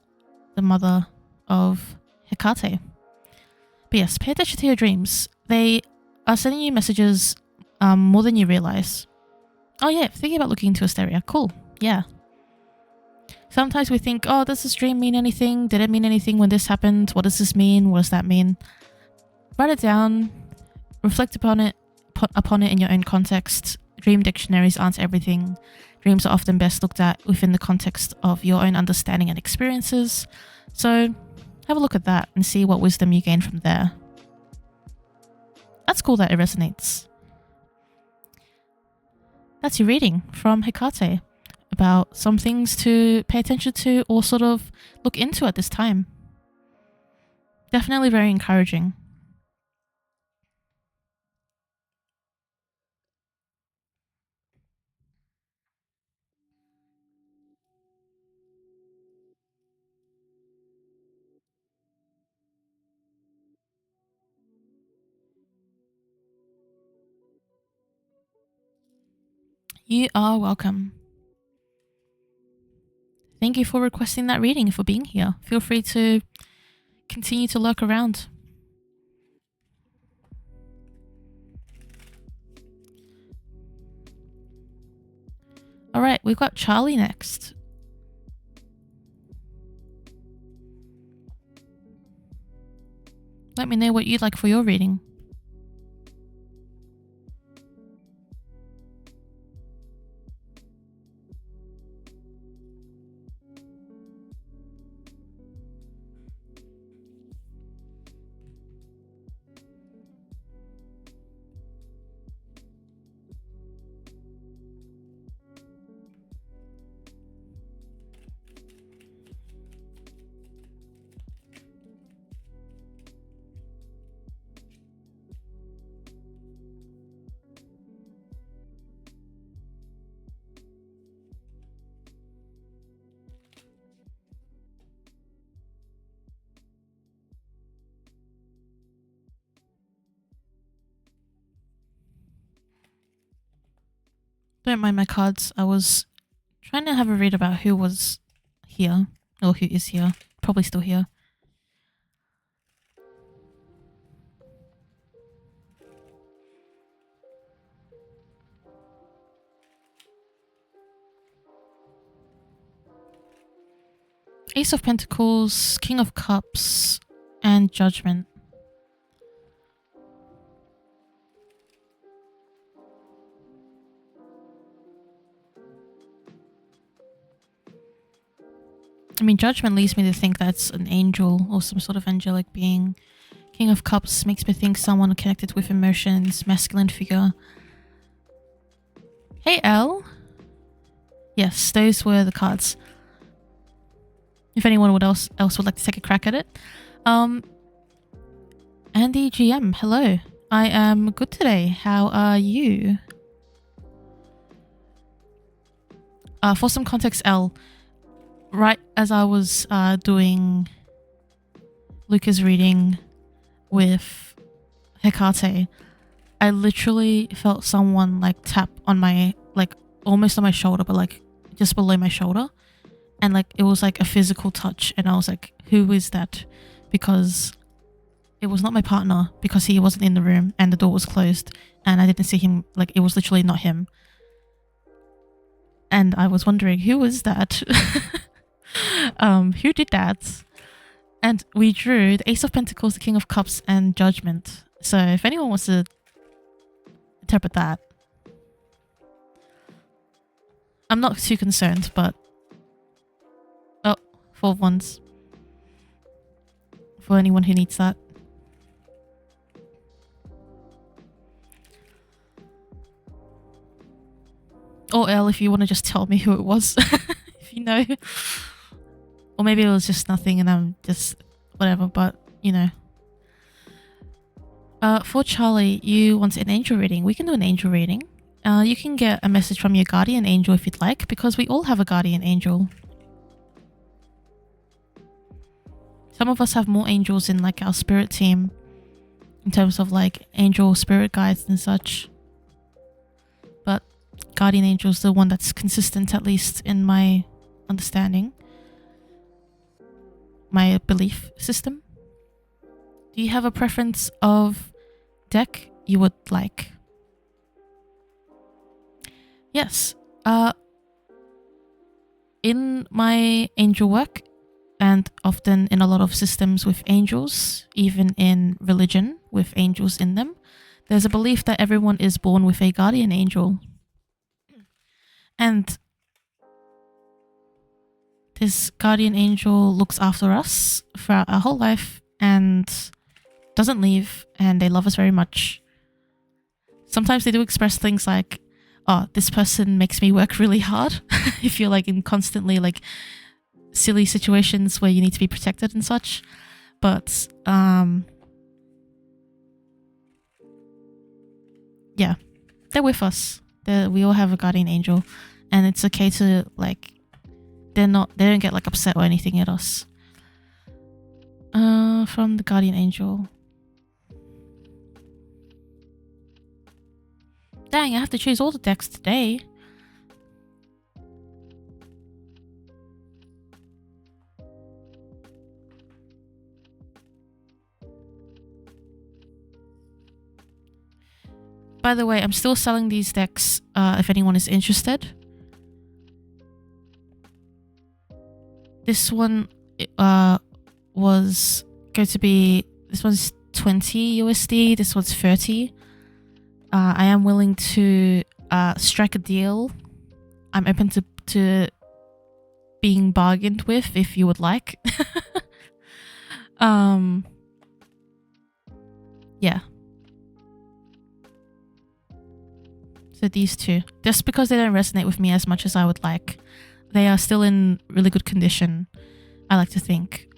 the mother of Hecate. But yes, pay attention to your dreams. They are sending you messages more than you realize. Oh yeah, thinking about looking into Asteria. Cool. Yeah. Sometimes we think, oh, does this dream mean anything? Did it mean anything when this happened? What does this mean? What does that mean? Write it down. Reflect upon it in your own context. Dream dictionaries aren't everything. Dreams are often best looked at within the context of your own understanding and experiences. So have a look at that and see what wisdom you gain from there. That's cool that it resonates. That's your reading from Hecate. about some things to pay attention to or sort of look into at this time. Definitely very encouraging. You are welcome. Thank you for requesting that reading and for being here. Feel free to continue to lurk around. Alright, we've got Charlie next. Let me know what you'd like for your reading. Don't mind my cards. I was trying to have a read about who was here, or who is here. Probably still here. Ace of Pentacles, King of Cups, and Judgment. I mean, Judgment leads me to think that's an angel or some sort of angelic being. King of Cups makes me think someone connected with emotions, masculine figure. Hey, Elle. Yes, those were the cards. If anyone else would like to take a crack at it. Andy GM, hello. I am good today. How are you? For some context, Elle, right as I was doing Luca's reading with Hecate, I literally felt someone like tap on my, like almost on my shoulder, but like just below my shoulder. And like it was like a physical touch, and I was like, who is that? Because it was not my partner, because he wasn't in the room and the door was closed and I didn't see him. Like it was literally not him. And I was wondering, who was that? Who did that? And we drew the Ace of Pentacles, the King of Cups, and Judgment. So if anyone wants to interpret that, I'm not too concerned, but... Oh, 4 of Wands. For anyone who needs that. Or Elle, if you want to just tell me who it was. If you know. Or maybe it was just nothing and I'm just... whatever, but, you know. For Charlie, you want an angel reading. We can do an angel reading. You can get a message from your guardian angel if you'd like, because we all have a guardian angel. Some of us have more angels in like our spirit team, in terms of like angel spirit guides and such. But guardian angel is the one that's consistent, at least in my understanding, my belief system. Do you have a preference of deck you would like? Yes. In my angel work, and often in a lot of systems with angels, even in religion with angels in them, there's a belief that everyone is born with a guardian angel. And this guardian angel looks after us throughout our whole life and doesn't leave, and they love us very much. Sometimes they do express things like, oh, this person makes me work really hard. If you're like in constantly like silly situations where you need to be protected and such. But yeah, they're with us. We all have a guardian angel, and it's okay to like, they don't get like upset or anything at us. From the guardian angel. Dang, I have to choose all the decks today. By the way, I'm still selling these decks if anyone is interested. This one was going to be, this one's 20 USD, this one's 30. I am willing to strike a deal. I'm open to being bargained with if you would like. Yeah. So these two, just because they don't resonate with me as much as I would like, they are still in really good condition, I like to think.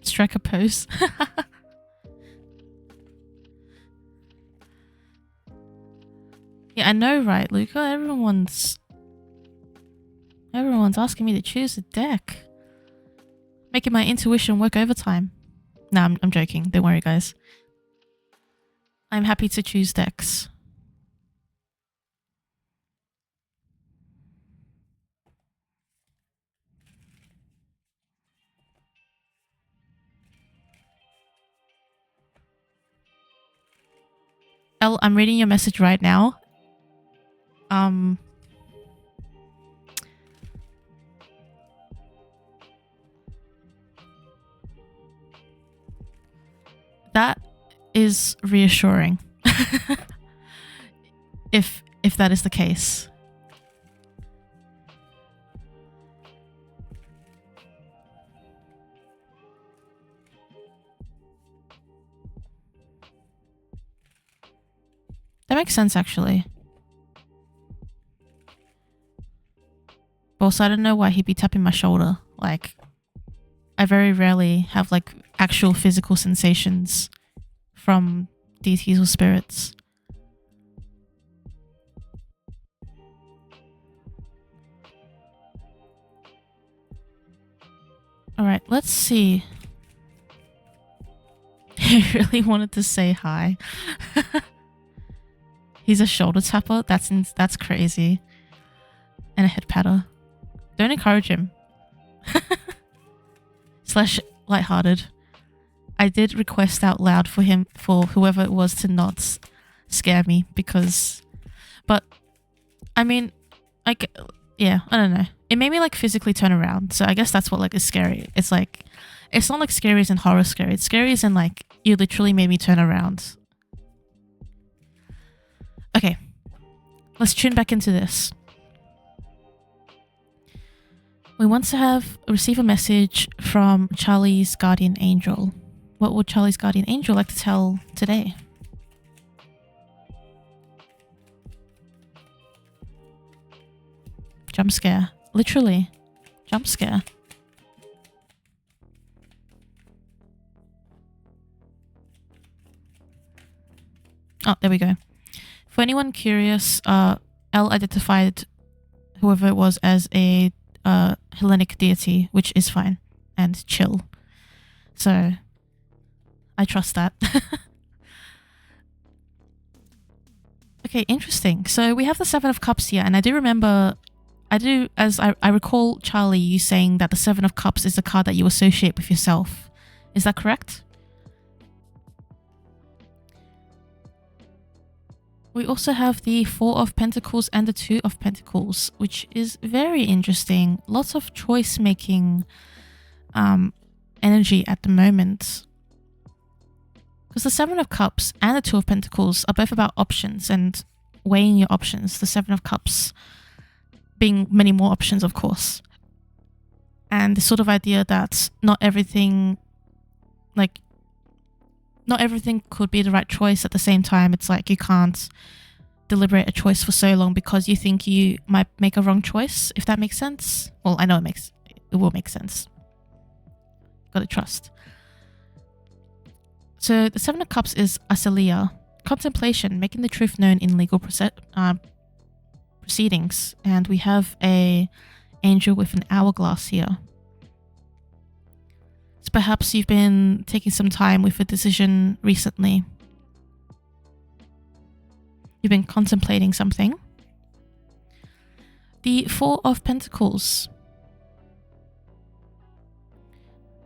Strike a pose. Yeah, I know, right, Luca? Everyone's asking me to choose a deck. Making my intuition work overtime. Nah, I'm joking. Don't worry, guys. I'm happy to choose decks. Elle, I'm reading your message right now. That is reassuring. if that is the case. That makes sense, actually. Also, I don't know why he'd be tapping my shoulder. Like, I very rarely have like actual physical sensations from deities or spirits. Alright, let's see. He really wanted to say hi. He's a shoulder tapper? That's crazy. And a head patter. Don't encourage him. / lighthearted. I did request out loud for him, for whoever it was, to not scare me because... But, I mean, like, yeah, I don't know. It made me like physically turn around. So I guess that's what like is scary. It's like, it's not like scary as in horror scary. It's scary as in like, you literally made me turn around. Okay, let's tune back into this. We want to receive a message from Charlie's guardian angel. What would Charlie's guardian angel like to tell today? Jump scare. Literally. Jump scare. Oh, there we go. For anyone curious, Elle identified whoever it was as a Hellenic deity, which is fine and chill. So, I trust that. Okay, interesting. So we have the Seven of Cups here, and I recall, Charlie, you saying that the Seven of Cups is a card that you associate with yourself. Is that correct? We also have the Four of Pentacles and the Two of Pentacles, which is very interesting. Lots of choice-making energy at the moment. Because the Seven of Cups and the Two of Pentacles are both about options and weighing your options. The Seven of Cups being many more options, of course. and the sort of idea that not everything could be the right choice at the same time. It's like you can't deliberate a choice for so long because you think you might make a wrong choice, if that makes sense. Well, I know it will make sense. Gotta trust. So the Seven of Cups is Asilia, contemplation, making the truth known in legal proceedings. And we have a angel with an hourglass here. So perhaps you've been taking some time with a decision recently. You've been contemplating something. The Four of Pentacles.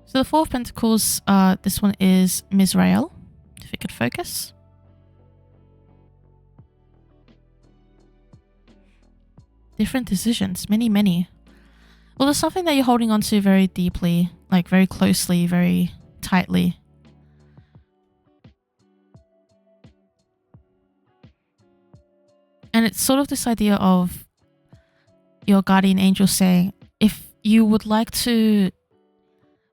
So the Four of Pentacles, this one is Mizrael, if it could focus. Different decisions, many. Well, there's something that you're holding on to very deeply, like very closely, very tightly. And it's sort of this idea of your guardian angel saying, if you would like to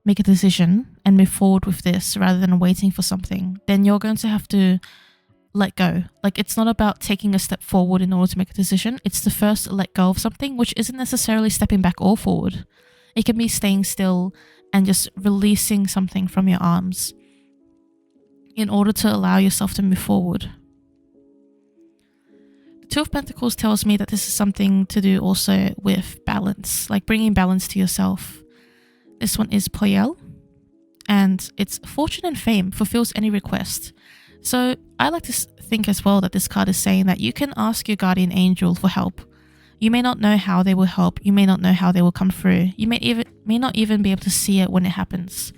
make a decision and move forward with this rather than waiting for something, then you're going to have to let go. Like, it's not about taking a step forward in order to make a decision. It's the first let go of something, which isn't necessarily stepping back or forward. It can be staying still and just releasing something from your arms in order to allow yourself to move forward. The Two of Pentacles tells me that this is something to do also with balance, like bringing balance to yourself. This one is Poyel, and it's fortune and fame, fulfills any request. So I like to think as well that this card is saying that you can ask your guardian angel for help. You may not know how they will help. You may not know how they will come through. You may not even be able to see it when it happens.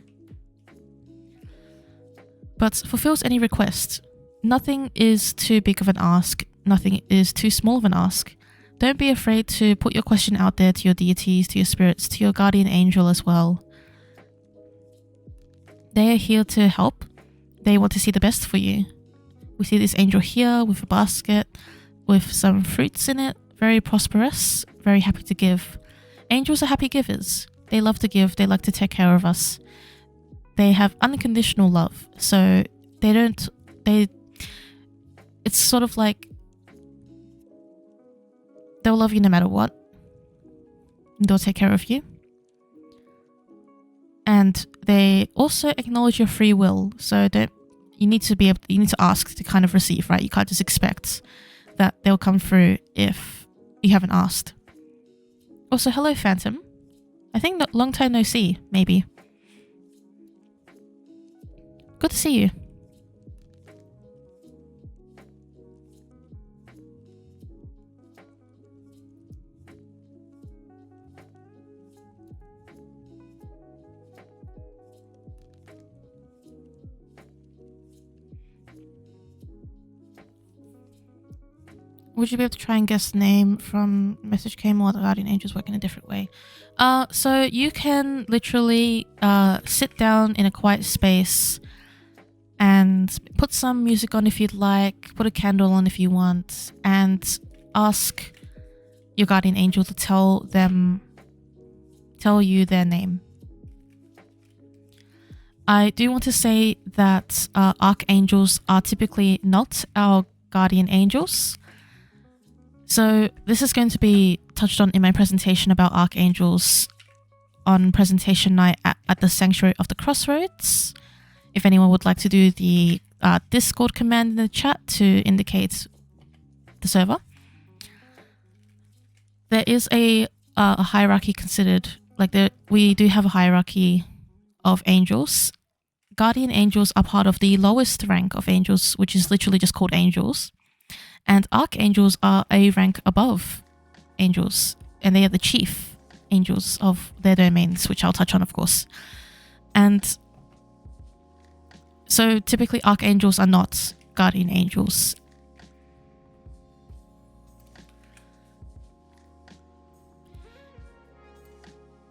But fulfills any request. Nothing is too big of an ask. Nothing is too small of an ask. Don't be afraid to put your question out there to your deities, to your spirits, to your guardian angel as well. They are here to help. They want to see the best for you. We see this angel here with a basket with some fruits in it. Very prosperous, very happy to give. Angels are happy givers. They love to give. They like to take care of us. They have unconditional love. So it's sort of like they'll love you no matter what. They'll take care of you. And they also acknowledge your free will. So you need to ask to kind of receive, right? You can't just expect that they'll come through if you haven't asked. Also, hello, Phantom. I think long time no see, maybe. Good to see you. Would you be able to try and guess the name from message came or the guardian angels work in a different way? So you can literally sit down in a quiet space and put some music on if you'd like, put a candle on if you want, and ask your guardian angel to tell you their name. I do want to say that archangels are typically not our guardian angels. So this is going to be touched on in my presentation about archangels on presentation night at the Sanctuary of the Crossroads. If anyone would like to do the Discord command in the chat to indicate the server. There is a hierarchy considered, we do have a hierarchy of angels. Guardian angels are part of the lowest rank of angels, which is literally just called angels. And archangels are a rank above angels, and they are the chief angels of their domains, which I'll touch on, of course. And so typically archangels are not guardian angels.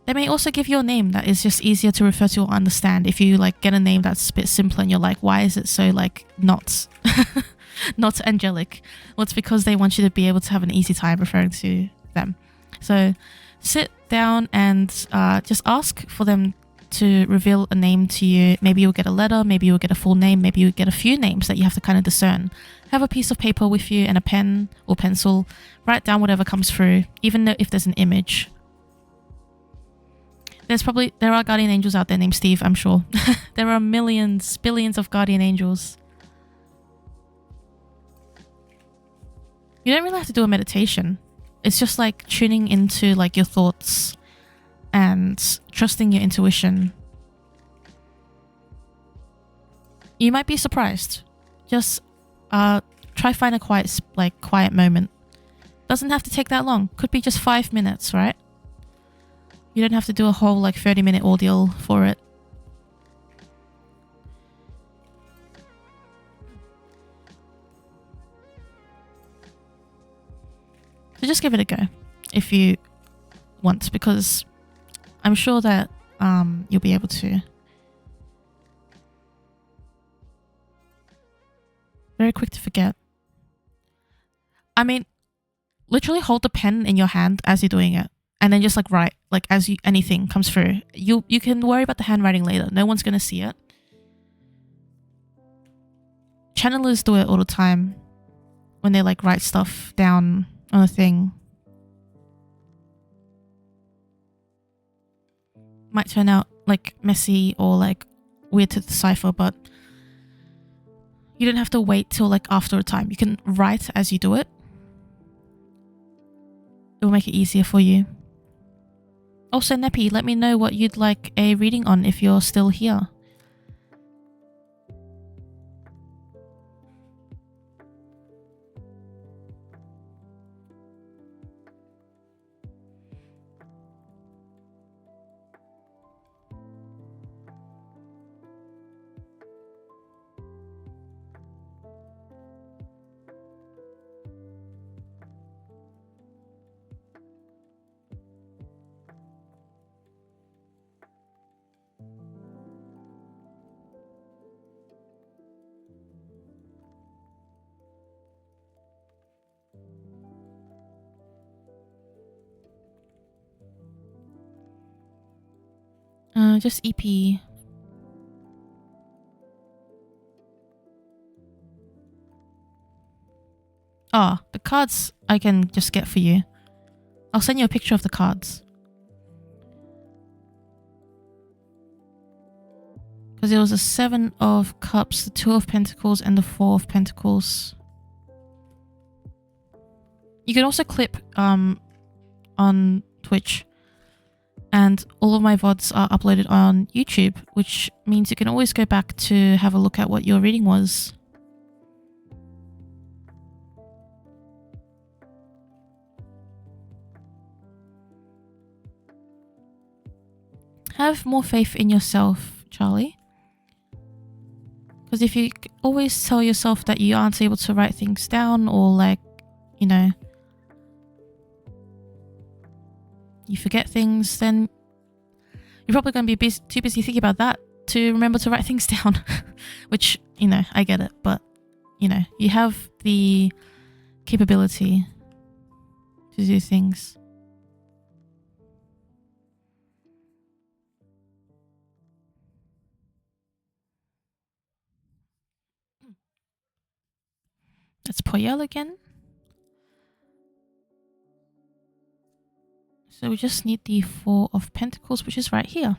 They may also give you a name that is just easier to refer to or understand. If you get a name that's a bit simpler and you're like, why is it so not not angelic? Well, it's because they want you to be able to have an easy time referring to them. So sit down and just ask for them to reveal a name to you. Maybe you'll get a letter, maybe you'll get a full name, maybe you'll get a few names that you have to kind of discern. Have a piece of paper with you and a pen or pencil. Write down whatever comes through, even if there's an image. There are guardian angels out there named Steve, I'm sure. There are millions, billions of guardian angels. You don't really have to do a meditation. It's just like tuning into like your thoughts and trusting your intuition. You might be surprised. Just try find a quiet moment. Doesn't have to take that long. Could be just 5 minutes, right? You don't have to do a whole 30-minute ordeal for it. So just give it a go if you want, because I'm sure that you'll be able to. Very quick to forget. I mean, literally hold the pen in your hand as you're doing it. And then just write, as anything comes through. You can worry about the handwriting later. No one's going to see it. Channelers do it all the time when they write stuff down on a thing. Might turn out messy or weird to decipher, but you don't have to wait till after a time. You can write as you do it. It will make it easier for you. Also, Neppy, let me know what you'd like a reading on if you're still here. Just EP. Ah, the cards I can just get for you. I'll send you a picture of the cards. Because there was a 7 of Cups, the 2 of Pentacles, and the 4 of Pentacles. You can also clip on Twitch. And all of my VODs are uploaded on YouTube, which means you can always go back to have a look at what your reading was. Have more faith in yourself, Charlie. Because if you always tell yourself that you aren't able to write things down or you forget things, then you're probably going to be too busy thinking about that to remember to write things down. Which, I get it. But, you have the capability to do things. That's Poyel again. So we just need the 4 of Pentacles, which is right here.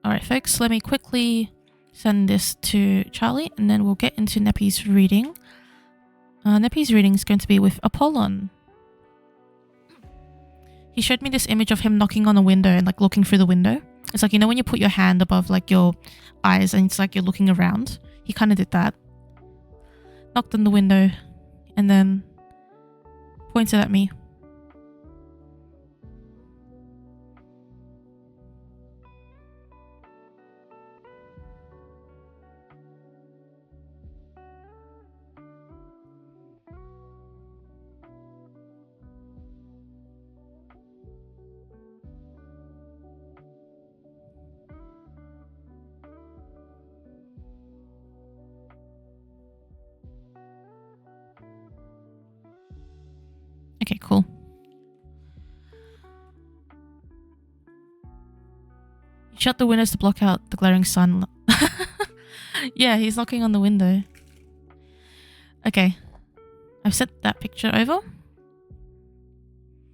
Alright folks, let me quickly send this to Charlie and then we'll get into Neppy's reading. Neppy's reading is going to be with Apollon. He showed me this image of him knocking on a window and looking through the window. It's when you put your hand above your eyes and it's you're looking around. He kind of did that. Knocked on the window and then pointed at me. Okay, cool. You shut the windows to block out the glaring sun. Yeah, he's knocking on the window. Okay. I've set that picture over.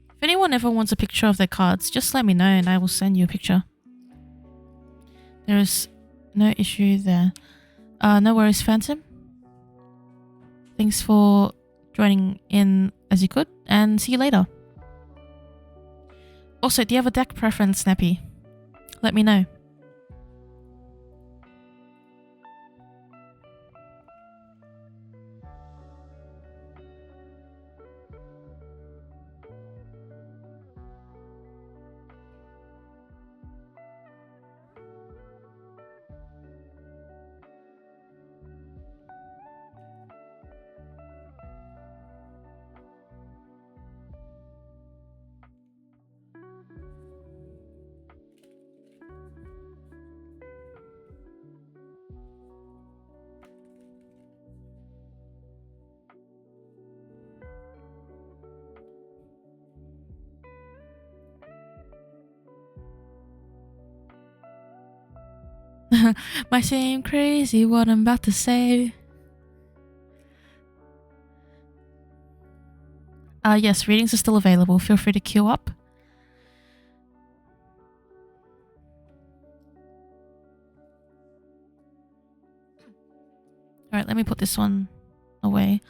If anyone ever wants a picture of their cards, just let me know and I will send you a picture. There is no issue there. No worries, Phantom. Thanks for joining in as you could, and see you later. Also, do you have a deck preference, Snappy? Let me know. Might seem crazy what I'm about to say. Yes, readings are still available. Feel free to queue up. Alright, let me put this one away.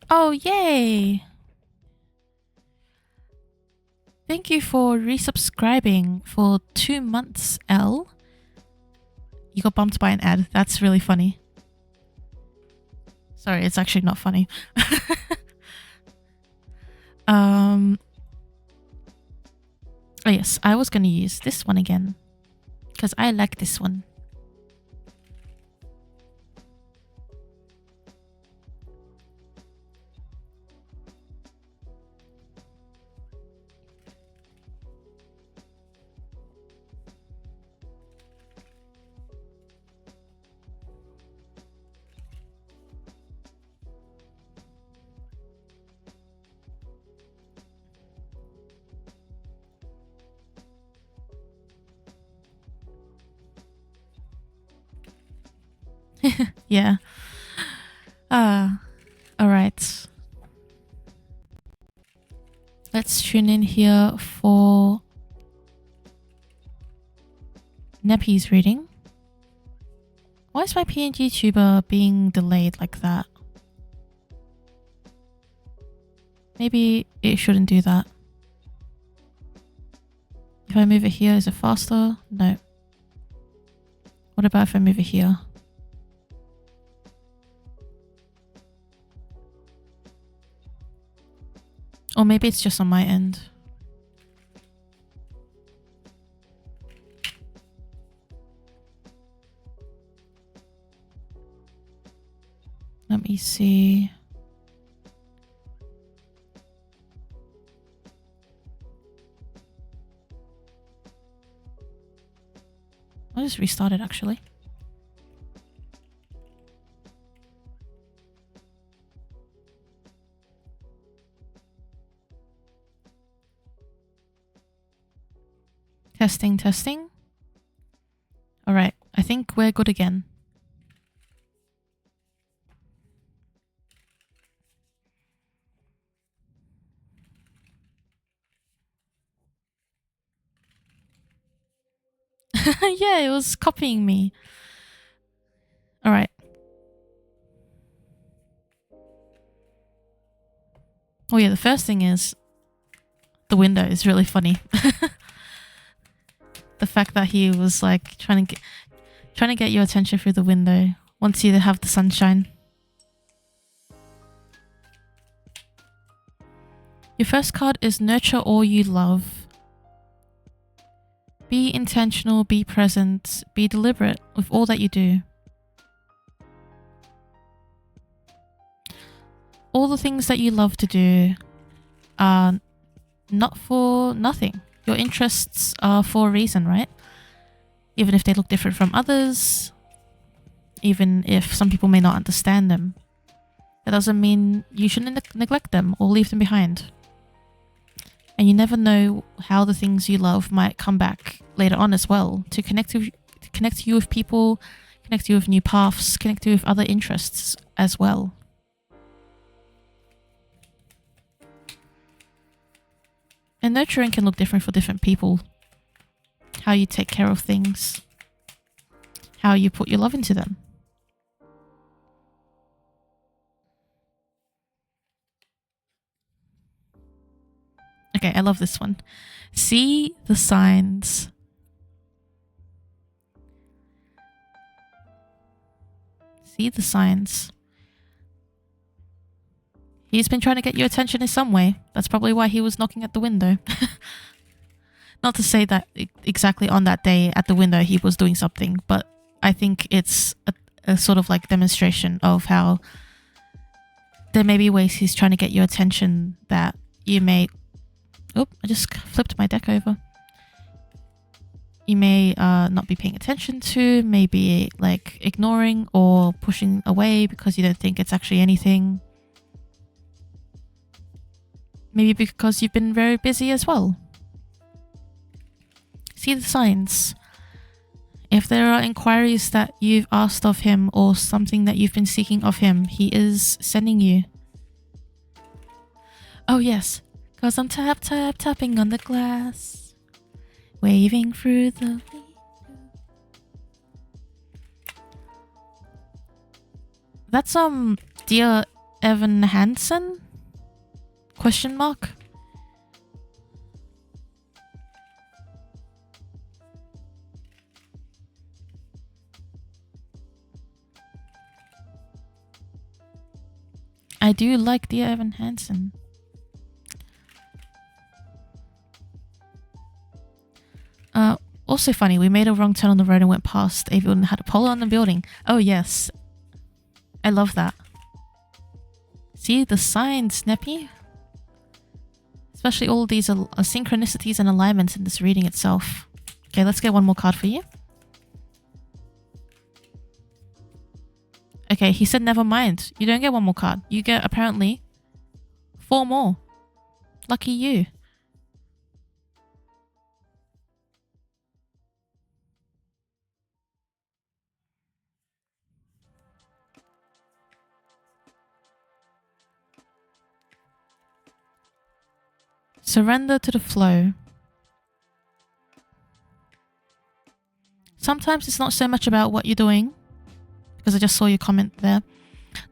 Oh, yay! Thank you for resubscribing for 2 months, L. You got bumped by an ad. That's really funny. Sorry, it's actually not funny. Oh yes, I was gonna use this one again. Because I like this one. Yeah. Alright. Let's tune in here for Neppy's reading. Why is my PNG tuber being delayed like that? Maybe it shouldn't do that. If I move it here, is it faster? No. What about if I move it here? Or maybe it's just on my end. Let me see. I'll just restart it actually. Testing, testing. Alright, I think we're good again. Yeah, it was copying me. Alright. Oh yeah, the first thing is the window is really funny. The fact that he was like trying to get your attention through the window, wants you to have the sunshine. Your first card is Nurture All You Love. Be intentional, be present, be deliberate with all that you do. all the things that you love to do are not for nothing. Your interests are for a reason, right? Even if they look different from others, even if some people may not understand them, that doesn't mean you shouldn't neglect them or leave them behind. And you never know how the things you love might come back later on as well, to connect you with people, connect you with new paths, connect you with other interests as well. And nurturing can look different for different people. How you take care of things, how you put your love into them. Okay, I love this one. See the signs. See the signs. He's been trying to get your attention in some way. That's probably why he was knocking at the window. Not to say that exactly on that day at the window he was doing something, but I think it's a sort of like demonstration of how there may be ways he's trying to get your attention that you may... Oh, I just flipped my deck over. You may not be paying attention to, maybe like ignoring or pushing away because you don't think it's actually anything. Maybe because you've been very busy as well. See the signs. If there are inquiries that you've asked of him or something that you've been seeking of him, he is sending you. Oh yes, cause I'm tapping on the glass, waving through the window. That's dear Evan Hansen? Question mark? I do like dear Evan Hansen. Also funny, we made a wrong turn on the road and went past a building that had a pole on the building. Oh yes. I love that. See the signs, Snappy? Especially all these synchronicities and alignments in this reading itself. Okay, let's get one more card for you. Okay, he said never mind. You don't get one more card. You get, apparently, 4 more. Lucky you. Surrender to the flow. Sometimes it's not so much about what you're doing, because I just saw your comment there.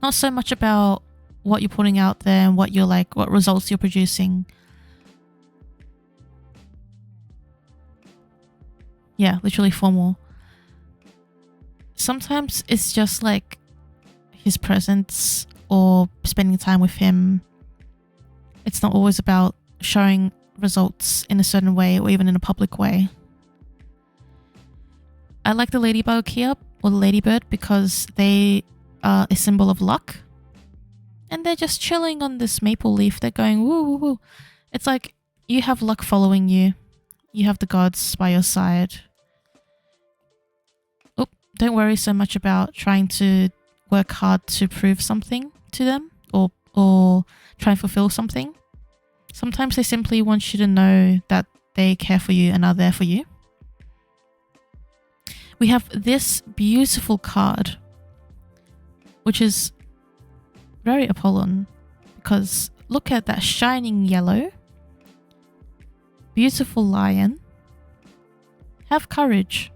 Not so much about what you're putting out there and what you're like, what results you're producing. Yeah, literally 4 more. Sometimes it's just like his presence or spending time with him. It's not always about showing results in a certain way or even in a public way. I like the ladybug here, or the ladybird, because they are a symbol of luck. And they're just chilling on this maple leaf. They're going woo woo woo. It's like you have luck following you. You have the gods by your side. Oh, don't worry so much about trying to work hard to prove something to them or try and fulfill something. Sometimes they simply want you to know that they care for you and are there for you. We have this beautiful card, which is very Apollon, because look at that shining yellow. Beautiful lion. Have courage.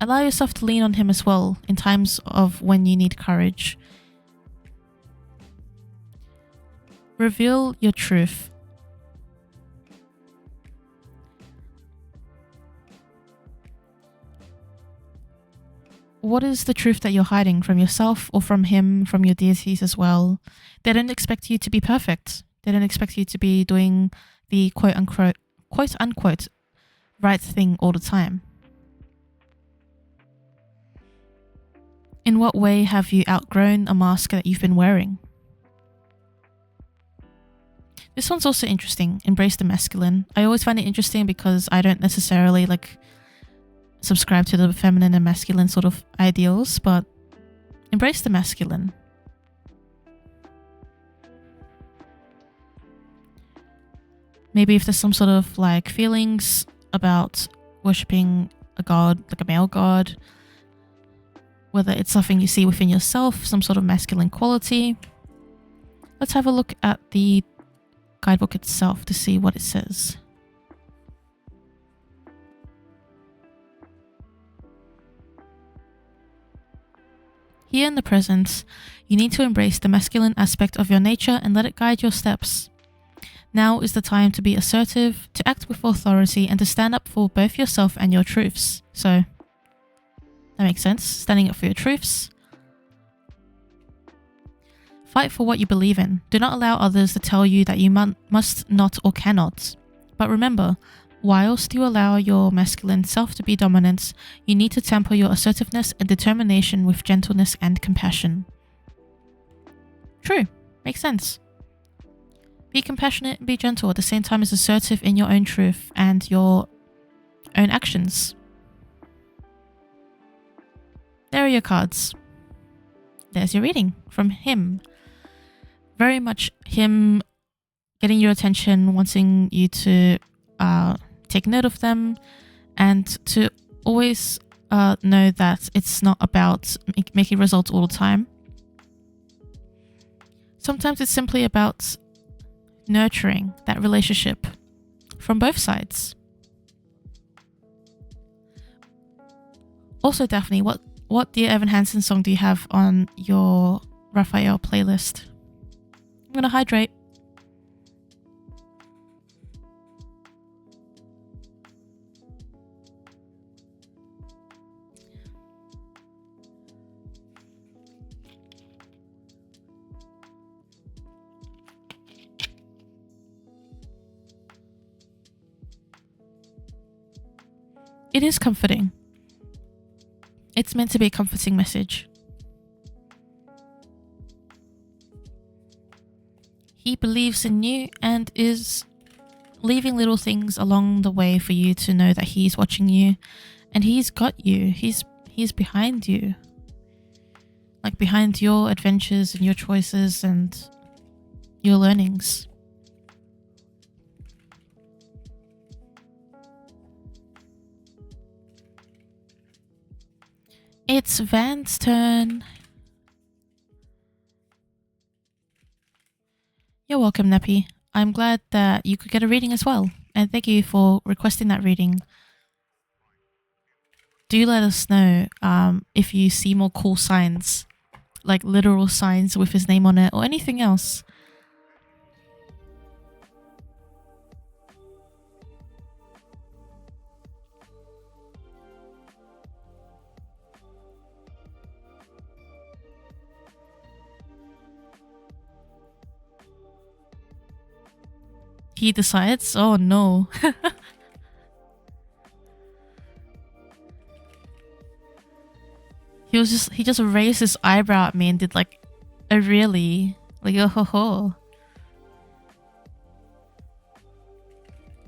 Allow yourself to lean on him as well in times of when you need courage. Reveal your truth. What is the truth that you're hiding from yourself or from him, from your deities as well? They don't expect you to be perfect. They don't expect you to be doing the quote unquote right thing all the time. In what way have you outgrown a mask that you've been wearing? This one's also interesting. Embrace the masculine. I always find it interesting because I don't necessarily subscribe to the feminine and masculine sort of ideals, but embrace the masculine. Maybe if there's some sort of feelings about worshipping a god, like a male god, whether it's something you see within yourself, some sort of masculine quality. Let's have a look at the guidebook itself to see what it says. Here in the present, you need to embrace the masculine aspect of your nature and let it guide your steps. Now is the time to be assertive, to act with authority, and to stand up for both yourself and your truths. So, that makes sense. Standing up for your truths. Fight for what you believe in. Do not allow others to tell you that you must not or cannot. But remember, whilst you allow your masculine self to be dominant, you need to temper your assertiveness and determination with gentleness and compassion. True. Makes sense. Be compassionate and be gentle at the same time as assertive in your own truth and your own actions. There are your cards. There's your reading from him. Very much him getting your attention, wanting you to take note of them, and to always know that it's not about making results all the time. Sometimes it's simply about nurturing that relationship from both sides. Also, Daphne, what Dear Evan Hansen song do you have on your Raphael playlist? I'm gonna hydrate. It is comforting. It's meant to be a comforting message. He believes in you and is leaving little things along the way for you to know that he's watching you and he's got you. He's behind you. Like behind your adventures and your choices and your learnings. It's Van's turn. You're welcome, Neppy. I'm glad that you could get a reading as well. And thank you for requesting that reading. Do let us know if you see more cool signs, like literal signs with his name on it or anything else. He decides? Oh no. He just raised his eyebrow at me and did like a really oh ho ho.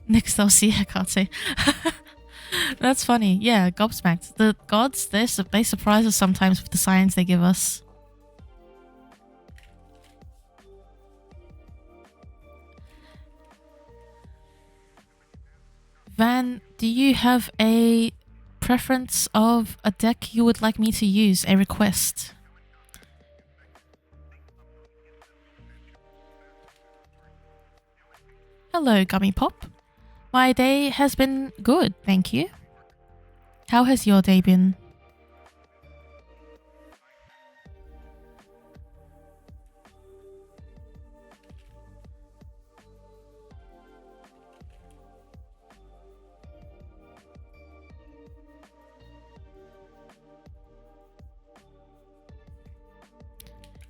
Next I'll see, I can't say. That's funny. Yeah, gobsmacked. The gods, they surprise us sometimes with the signs they give us. Van, do you have a preference of a deck you would like me to use? A request? Hello, Gummy Pop. My day has been good, thank you. How has your day been?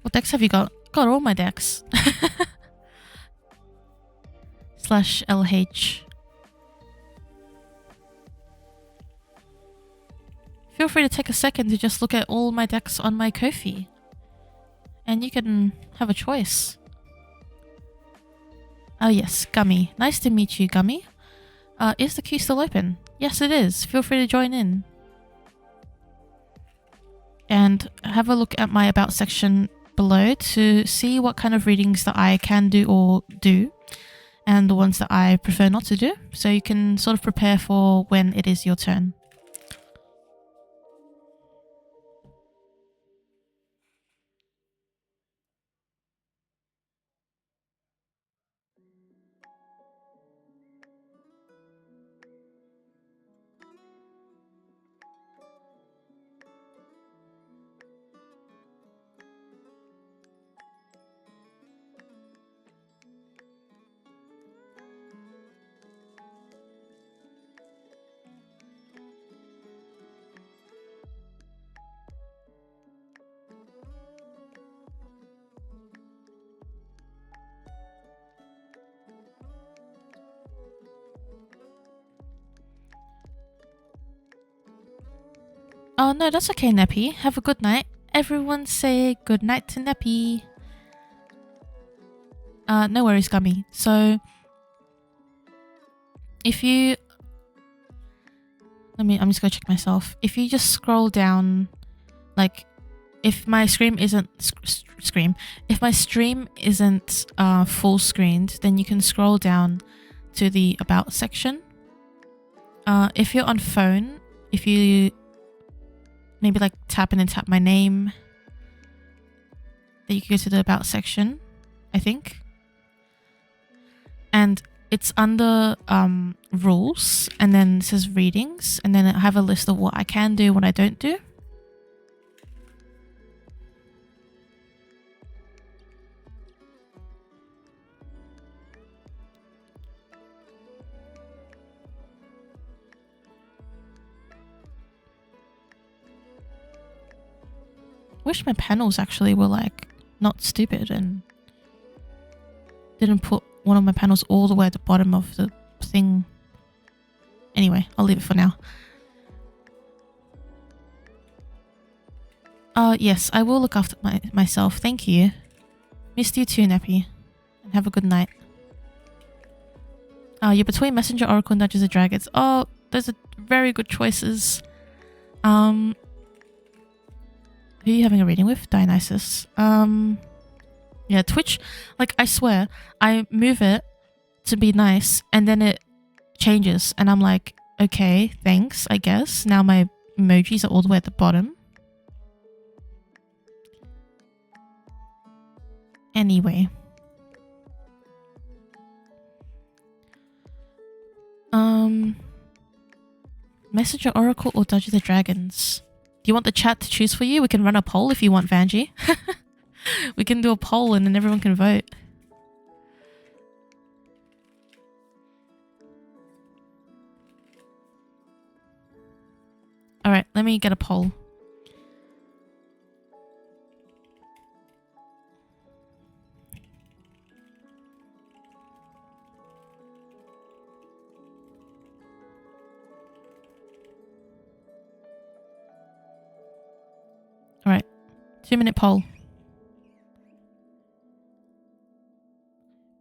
What decks have you got? Got all my decks. /LH. feel free to take a second to just look at all my decks on my Ko-fi. And you can have a choice. Oh yes, Gummy. Nice to meet you, Gummy. Is the queue still open? Yes, it is. Feel free to join in. And have a look at my About section below to see what kind of readings that I can do or do, and the ones that I prefer not to do, so you can sort of prepare for when it is your turn. Oh no, that's okay, Neppy. Have a good night. Everyone say good night to Neppy. No worries, Gummy. So, if you... I'm just gonna check myself. If you just scroll down, like, if my stream isn't... If my stream isn't full screened, then you can scroll down to the About section. If you're on phone, if you... maybe like tap in and tap my name, then you can go to the About section, I think. And it's under rules, and then it says readings, and then I have a list of what I can do, what I don't do. Wish my panels actually were like not stupid and didn't put one of my panels all the way at the bottom of the thing. Anyway, I'll leave it for now. Yes, I will look after myself. Thank you. Missed you too, Neppy. And have a good night. You're between Messenger, Oracle, and Dungeons and Dragons. Oh, those are very good choices. Who are you having a reading with? Dionysus. Yeah, Twitch, like, I swear, I move it to be nice, and then it changes, and I'm like, okay, thanks, I guess. Now my emojis are all the way at the bottom. Anyway. Messenger, Oracle, or Dungeons and Dragons? Do you want the chat to choose for you? We can run a poll if you want, Vanjie. We can do a poll and then everyone can vote. Alright, let me get a poll. Alright, 2-minute poll.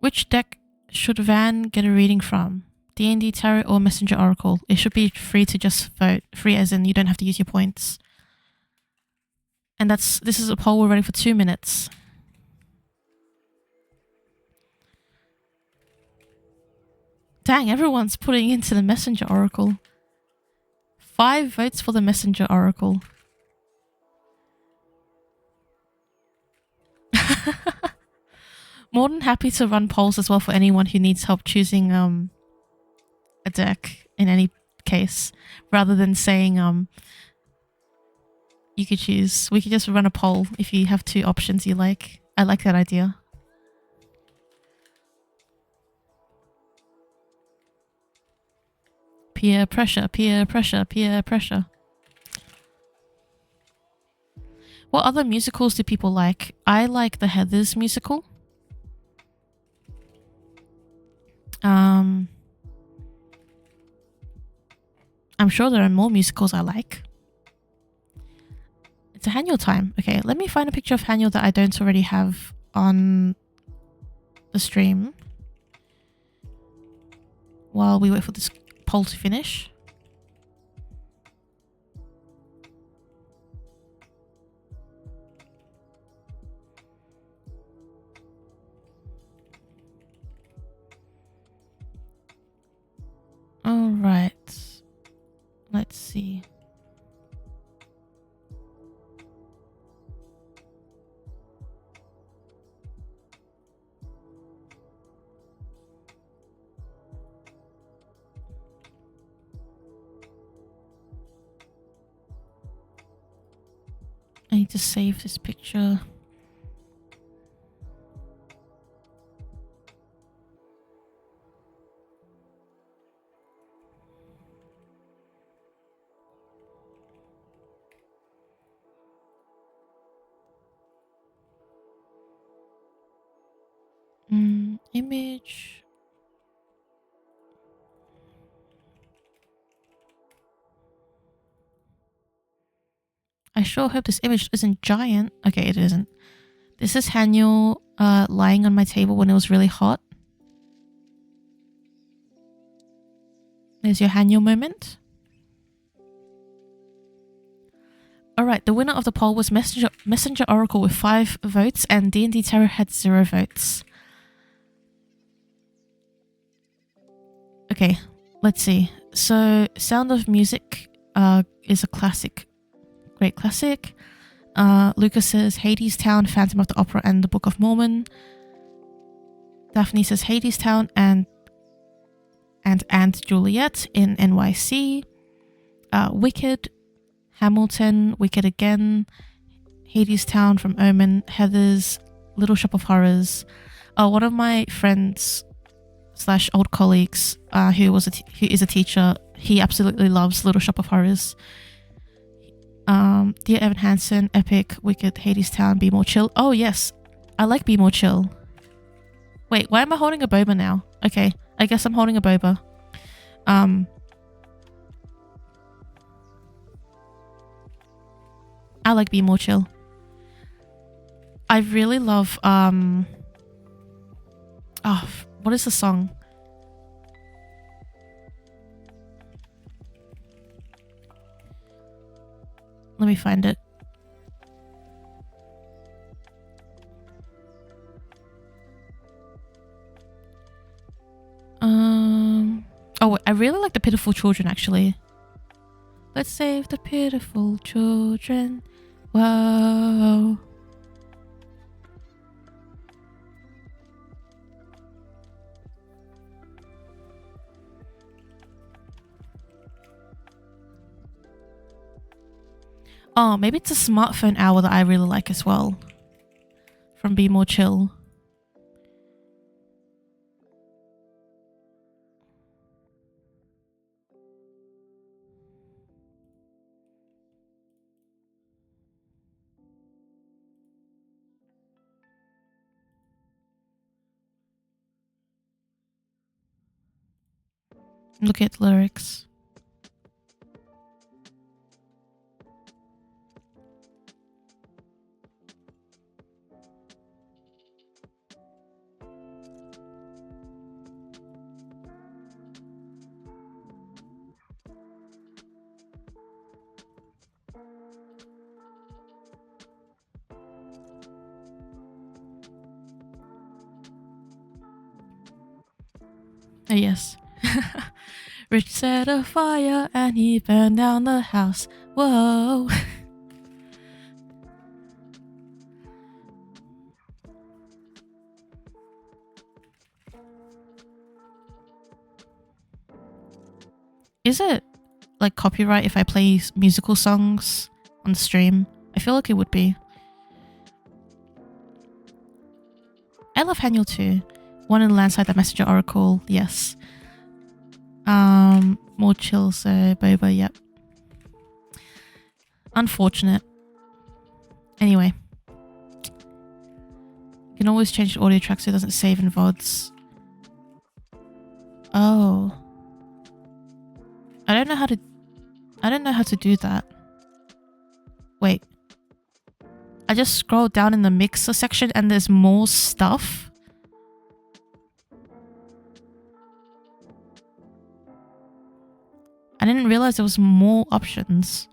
Which deck should Van get a reading from? D&D Tarot or Messenger Oracle? It should be free to just vote. Free as in you don't have to use your points. And this is a poll we're running for 2 minutes. Dang, everyone's putting into the Messenger Oracle. 5 votes for the Messenger Oracle. More than happy to run polls as well for anyone who needs help choosing a deck in any case, rather than saying you could choose. We could just run a poll if you have 2 options you like. I like that idea. Peer pressure, peer pressure, peer pressure. What other musicals do people like? I like the Heathers musical. I'm sure there are more musicals I like. Haniel time. Okay, let me find a picture of Haniel that I don't already have on the stream while we wait for this poll to finish. All right. Let's see. I need to save this picture. Image. I sure hope this image isn't giant. Okay, it isn't. This is Haniel lying on my table when it was really hot. There's your Haniel moment. Alright, the winner of the poll was Messenger Oracle with 5 votes and D&D Tarot had 0 votes. Okay, let's see. So, Sound of Music is a classic. Great classic. Lucas says Hades Town, Phantom of the Opera and the Book of Mormon. Daphne says Hades Town and Juliet in NYC. Wicked, Hamilton, Wicked Again, Hades Town from Omen, Heather's, Little Shop of Horrors. One of my friends / old colleagues who is a teacher, he absolutely loves Little Shop of Horrors. Dear Evan Hansen, Epic, Wicked, Hades Town, Be More Chill. Oh yes, I like Be More Chill. Wait, why am I holding a boba now? Okay, I guess I'm holding a boba. I like Be More Chill. I really love what is the song? Let me find it. Oh, I really like the Pitiful Children actually. Let's save the pitiful children. Whoa. Oh, maybe it's a smartphone hour that I really like as well. From Be More Chill. Look at lyrics. Oh, yes. Rich set a fire and he burned down the house. Whoa. Is it like copyright if I play musical songs on the stream? I feel like it would be. I love Haniel too. One in Landside, the Messenger Oracle, yes. More chill, so Boba, yep. Unfortunate. Anyway. You can always change the audio track so it doesn't save in VODs. Oh. I don't know how to do that. Wait. I just scrolled down in the mixer section and there's more stuff. I didn't realize there was more options.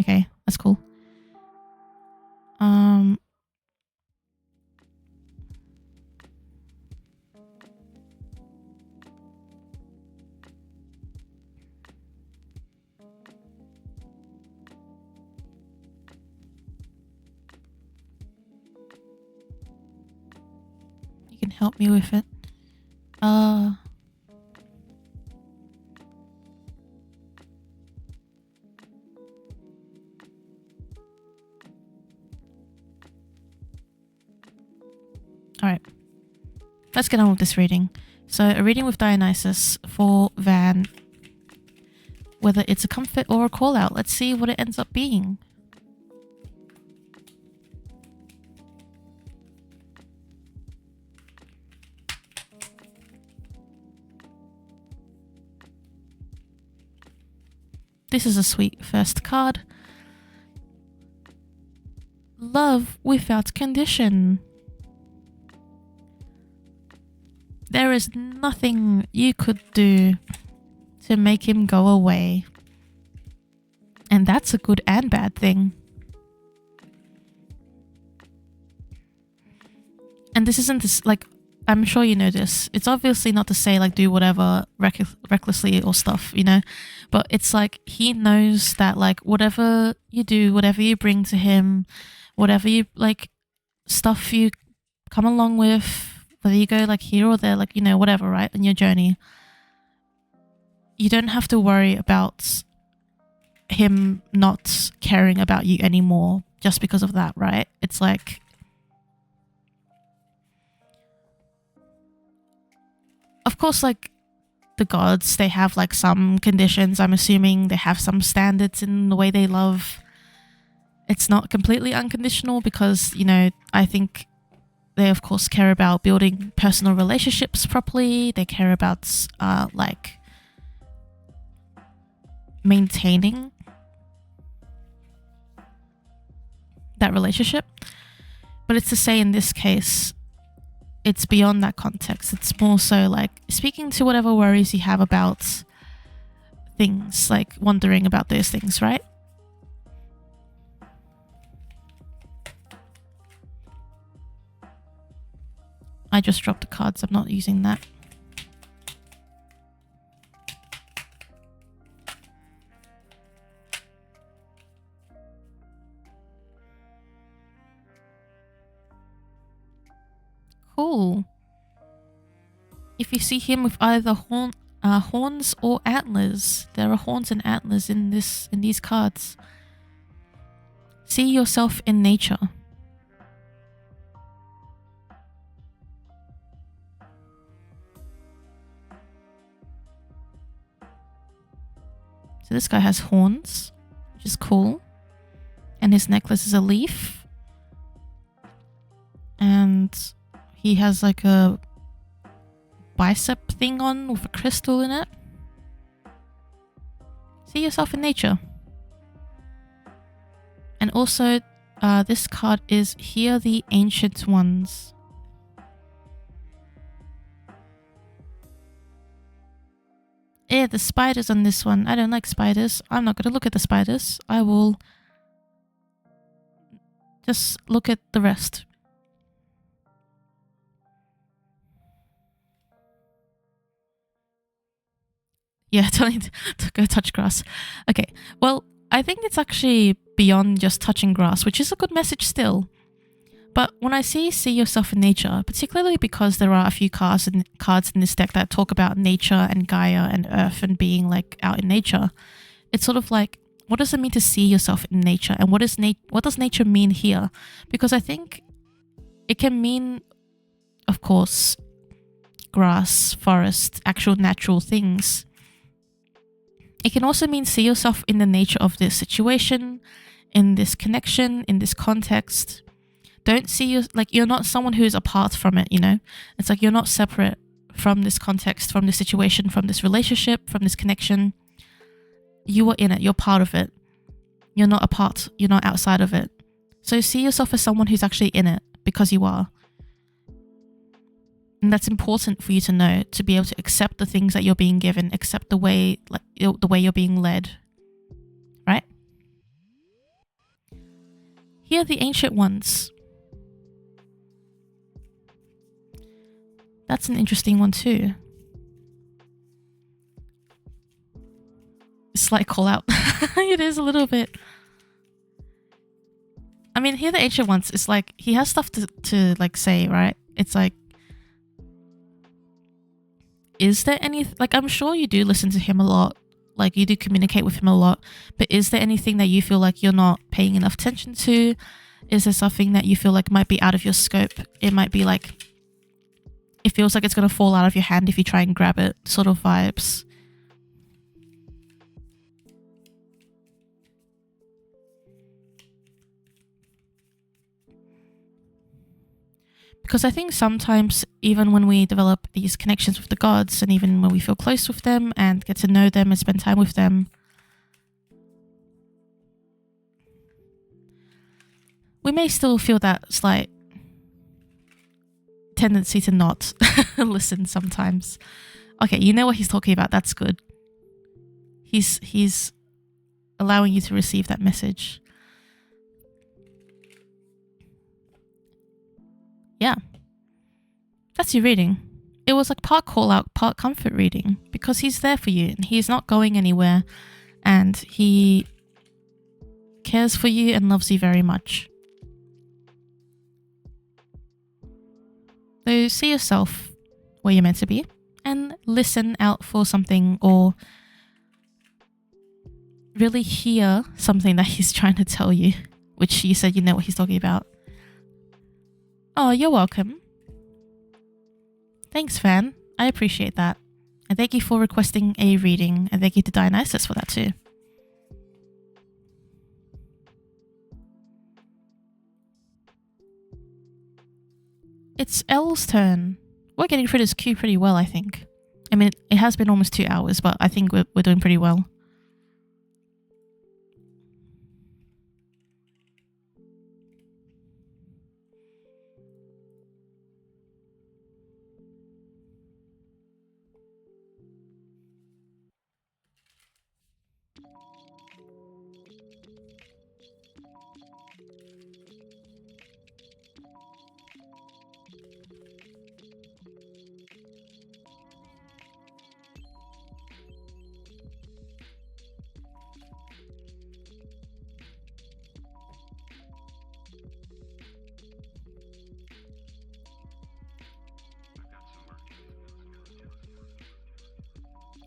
Okay, that's cool. You can help me with it. Alright, let's get on with this reading. So, a reading with Dionysus for Van. Whether it's a comfort or a call out, let's see what it ends up being. This is a sweet first card. Love without condition. There is nothing you could do to make him go away. And that's a good and bad thing. And this isn't this, like, I'm sure you know this. It's obviously not to say, like, do whatever recklessly or stuff, you know? But it's like, he knows that, like, whatever you do, whatever you bring to him, whatever you, like, stuff you come along with, whether you go, like, here or there, like, you know, whatever, right, on your journey, you don't have to worry about him not caring about you anymore just because of that, right? It's like, of course, like, the gods, they have, like, some conditions. I'm assuming they have some standards in the way they love. It's not completely unconditional because, you know, I think they, of course, care about building personal relationships properly. They care about, like, maintaining that relationship. But it's to say in this case, it's beyond that context. It's more so like speaking to whatever worries you have about things, like wondering about those things, right? I just dropped the cards. I'm not using that. Cool. If you see him with either horns or antlers, there are horns and antlers in these cards. See yourself in nature. So this guy has horns, which is cool, and his necklace is a leaf, and he has like a bicep thing on with a crystal in it. See yourself in nature. And also, this card is Hear the Ancient Ones. Yeah, the spiders on this one. I don't like spiders. I'm not going to look at the spiders. I will just look at the rest. Yeah, telling to go touch grass. Okay, well, I think it's actually beyond just touching grass, which is a good message still. But when I see yourself in nature, particularly because there are a few cards in this deck that talk about nature and Gaia and Earth and being like out in nature, it's sort of like, what does it mean to see yourself in nature? And what does nature mean here? Because I think it can mean, of course, grass, forest, actual natural things. It can also mean see yourself in the nature of this situation, in this connection, in this context. Don't see you like you're not someone who's apart from it, you know? It's like you're not separate from this context, from this situation, from this relationship, from this connection. You are in it. You're part of it. You're not apart. You're not outside of it. So see yourself as someone who's actually in it, because you are. And that's important for you to know, to be able to accept the things that you're being given, accept the way you're being led. Right? Here are the ancient ones. That's an interesting one too. Slight call out. It is a little bit. I mean, here the ancient ones, it's like he has stuff to like say, right? It's like, is there any, like, I'm sure you do listen to him a lot, like you do communicate with him a lot, but is there anything that you feel like you're not paying enough attention to? Is there something that you feel like might be out of your scope? It might be like, it feels like it's going to fall out of your hand if you try and grab it, sort of vibes. Because I think sometimes, even when we develop these connections with the gods, and even when we feel close with them and get to know them and spend time with them, we may still feel that slight tendency to not listen sometimes. Okay, you know what he's talking about. That's good. He's allowing you to receive that message. Yeah. That's your reading. It was like part call out, part comfort reading, because he's there for you and he's not going anywhere and he cares for you and loves you very much. So see yourself where you're meant to be and listen out for something, or really hear something that he's trying to tell you, which you said you know what he's talking about. Oh, you're welcome. Thanks, fan. I appreciate that. And thank you for requesting a reading, and thank you to Dionysus for that too. It's Elle's turn. We're getting through this queue pretty well, I think. I mean, it has been almost 2 hours, but I think we're doing pretty well.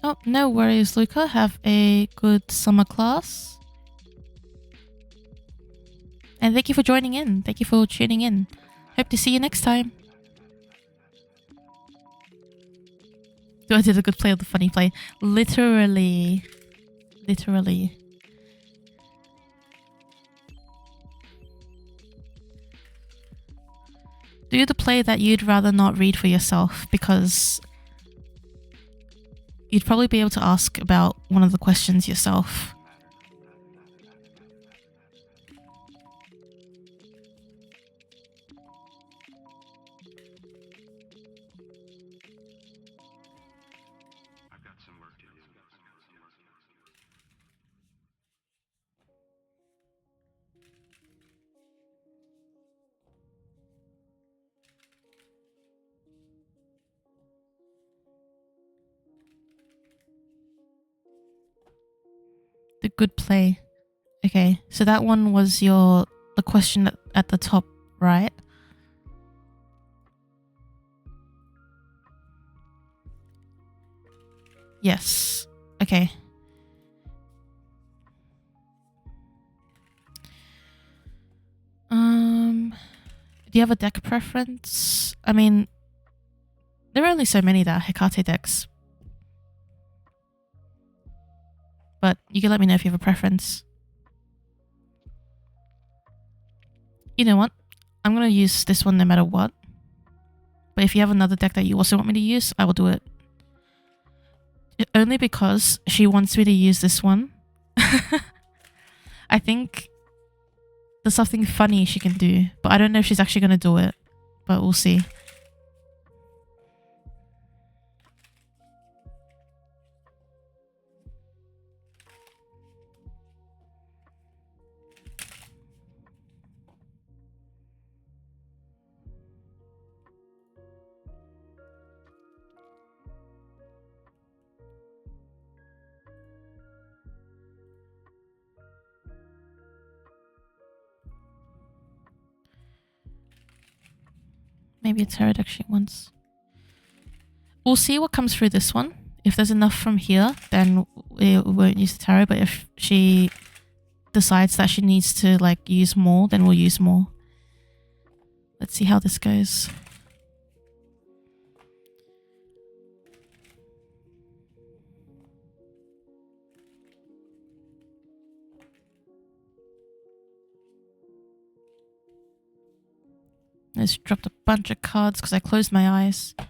Oh, no worries, Luca. Have a good summer class. And thank you for joining in. Thank you for tuning in. Hope to see you next time. I did a good play of the funny play. Literally. Literally. Do the play that you'd rather not read for yourself, because you'd probably be able to ask about one of the questions yourself. The good play. Okay, so that one was the question at the top, right? Yes. Okay. Do you have a deck preference? I mean, there are only so many that are Hecate decks. But you can let me know if you have a preference. You know what? I'm going to use this one no matter what. But if you have another deck that you also want me to use, I will do it. Only because she wants me to use this one. I think there's something funny she can do, but I don't know if she's actually going to do it, but we'll see. Maybe a tarot deck she wants. We'll see what comes through this one. If there's enough from here, then we won't use the tarot. But if she decides that she needs to like use more, then we'll use more. Let's see how this goes. I just dropped a bunch of cards because I closed my eyes. I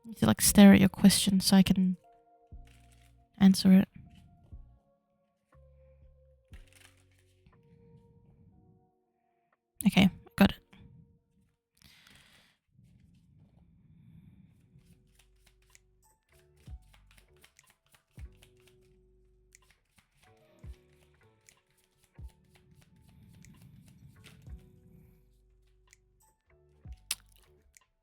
need to like stare at your question so I can answer it. Okay, got it.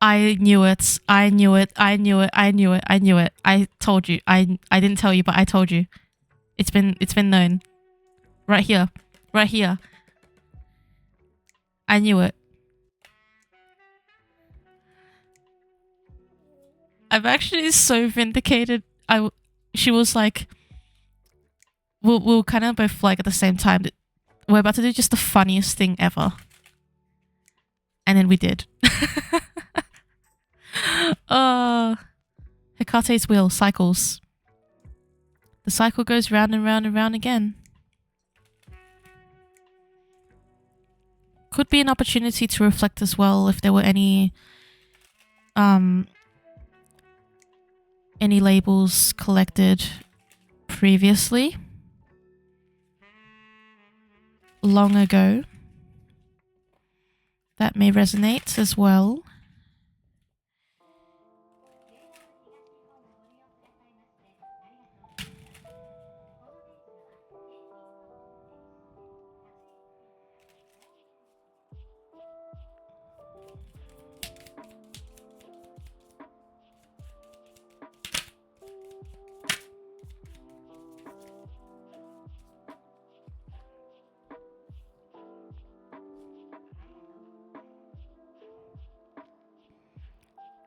I knew it. I knew it. I knew it. I knew it. I knew it. I told you. I didn't tell you, but I told you. It's been known. Right here. Right here. I knew it. I'm actually so vindicated. She was like, we'll kind of both like at the same time. We're about to do just the funniest thing ever. And then we did. Hecate's wheel cycles. The cycle goes round and round and round again. Could be an opportunity to reflect as well if there were any labels collected previously, long ago, that may resonate as well.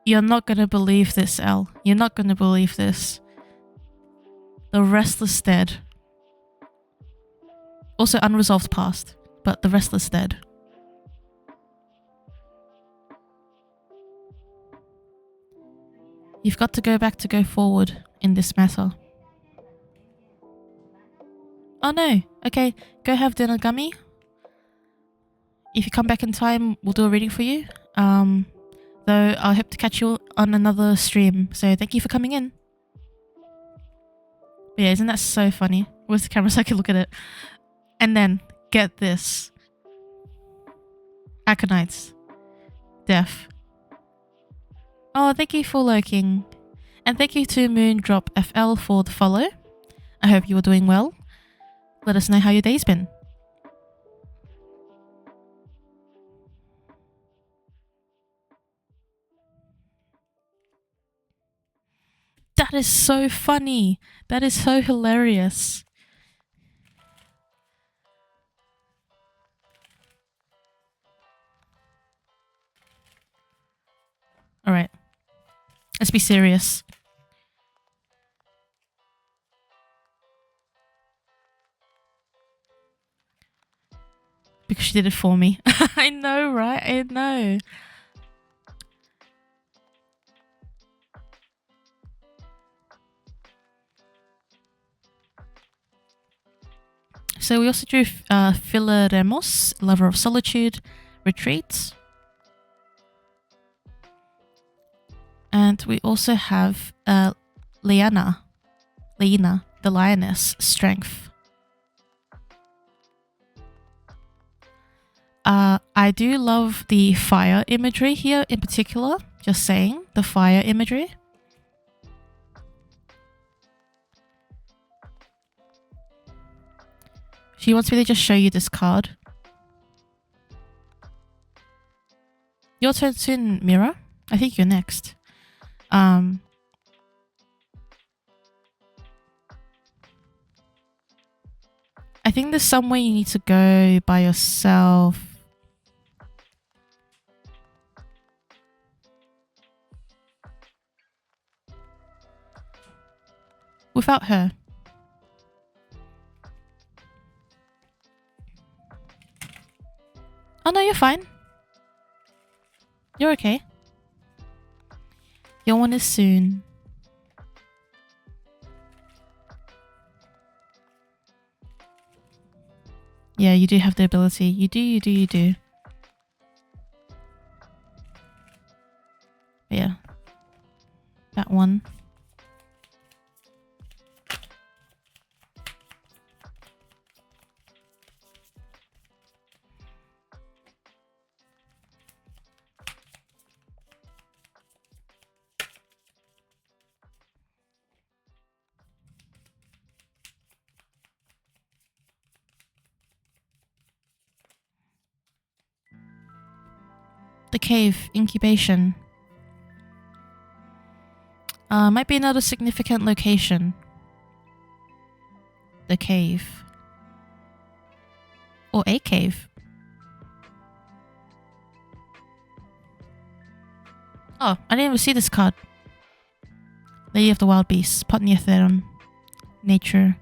You're not gonna believe this, Elle. You're not gonna believe this. The Restless Dead. Also unresolved past, but the Restless Dead. You've got to go back to go forward in this matter. Oh no. Okay, go have dinner, Gummy. If you come back in time, we'll do a reading for you. Though I hope to catch you on another stream. So thank you for coming in. But yeah, isn't that so funny? Where's the camera so I can look at it? And then, get this. Aconites. Death. Oh, thank you for lurking. And thank you to Moondrop FL for the follow. I hope you are doing well. Let us know how your day's been. That is so funny. That is so hilarious. Alright. Let's be serious. Because she did it for me. I know, right? I know. So we also drew Philaremos, Lover of Solitude, Retreat. And we also have Lena, the Lioness, Strength. I do love the fire imagery here in particular. Just saying, the fire imagery. She wants me to just show you this card. Your turn soon, Mira. I think you're next. I think there's somewhere you need to go by yourself. Without her. Oh no, you're fine. You're okay. Your one is soon. Yeah, you do have the ability. You do. Yeah. That one. The cave, incubation. Might be another significant location. The cave. Or a cave. Oh, I didn't even see this card. Lady of the Wild Beasts, Potniatheron. Nature.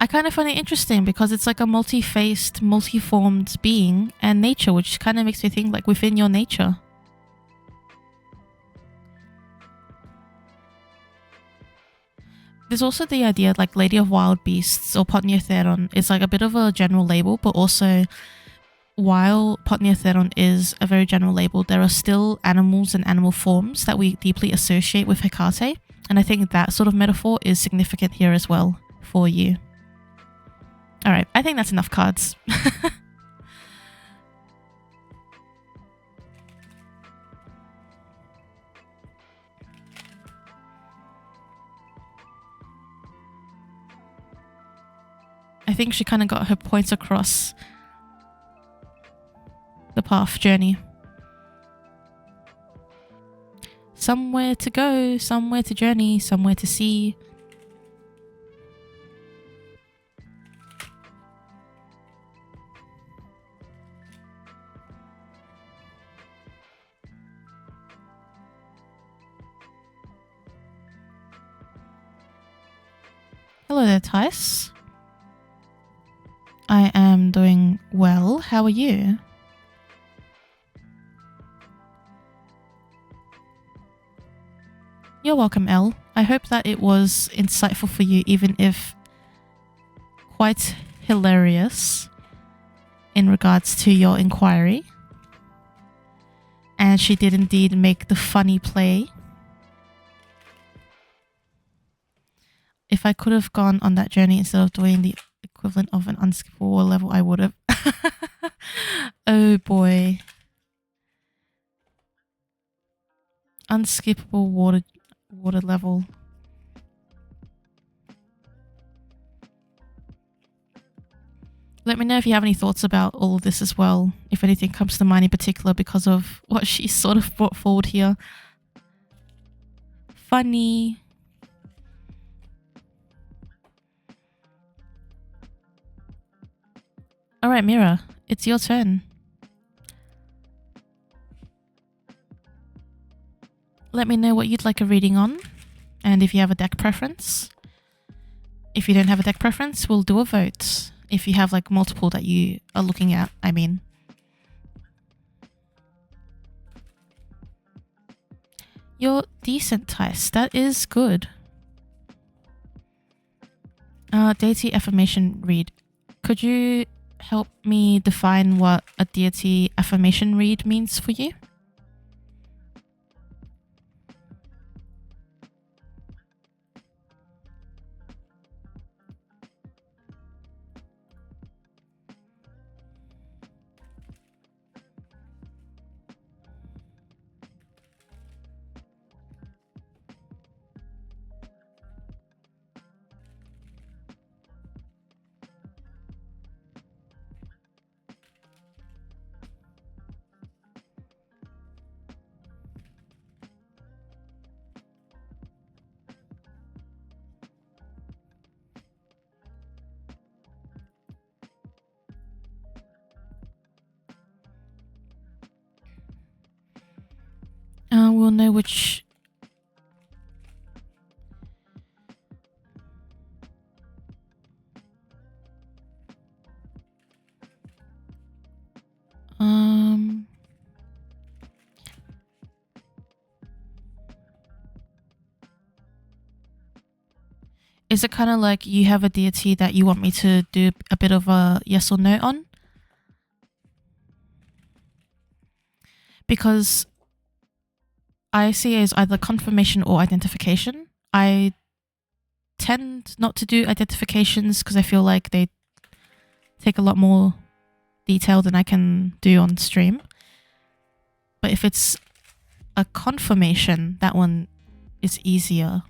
I kind of find it interesting because it's like a multi-faced, multi-formed being and nature, which kind of makes me think like within your nature. There's also the idea like Lady of Wild Beasts or Potniatheron is like a bit of a general label, but also while Potniatheron is a very general label, there are still animals and animal forms that we deeply associate with Hecate, and I think that sort of metaphor is significant here as well for you. Alright, I think that's enough cards. I think she kind of got her points across the path journey. Somewhere to go, somewhere to journey, somewhere to see. Hello there, Tice. I am doing well. How are you? You're welcome, Elle. I hope that it was insightful for you, even if quite hilarious in regards to your inquiry. And she did indeed make the funny play. If I could have gone on that journey instead of doing the equivalent of an unskippable level, I would have. Oh boy. Unskippable water level. Let me know if you have any thoughts about all of this as well, if anything comes to mind in particular because of what she sort of brought forward here. Funny. Alright, Mira, it's your turn. Let me know what you'd like a reading on, and if you have a deck preference. If you don't have a deck preference, we'll do a vote. If you have like multiple that you are looking at, I mean. You're decent, Tice. That is good. Deity affirmation read. Could you help me define what a deity affirmation read means for you? We'll know which... Is it kind of like you have a deity that you want me to do a bit of a yes or no on? Because I see it as either confirmation or identification. I tend not to do identifications because I feel like they take a lot more detail than I can do on stream. But if it's a confirmation, that one is easier.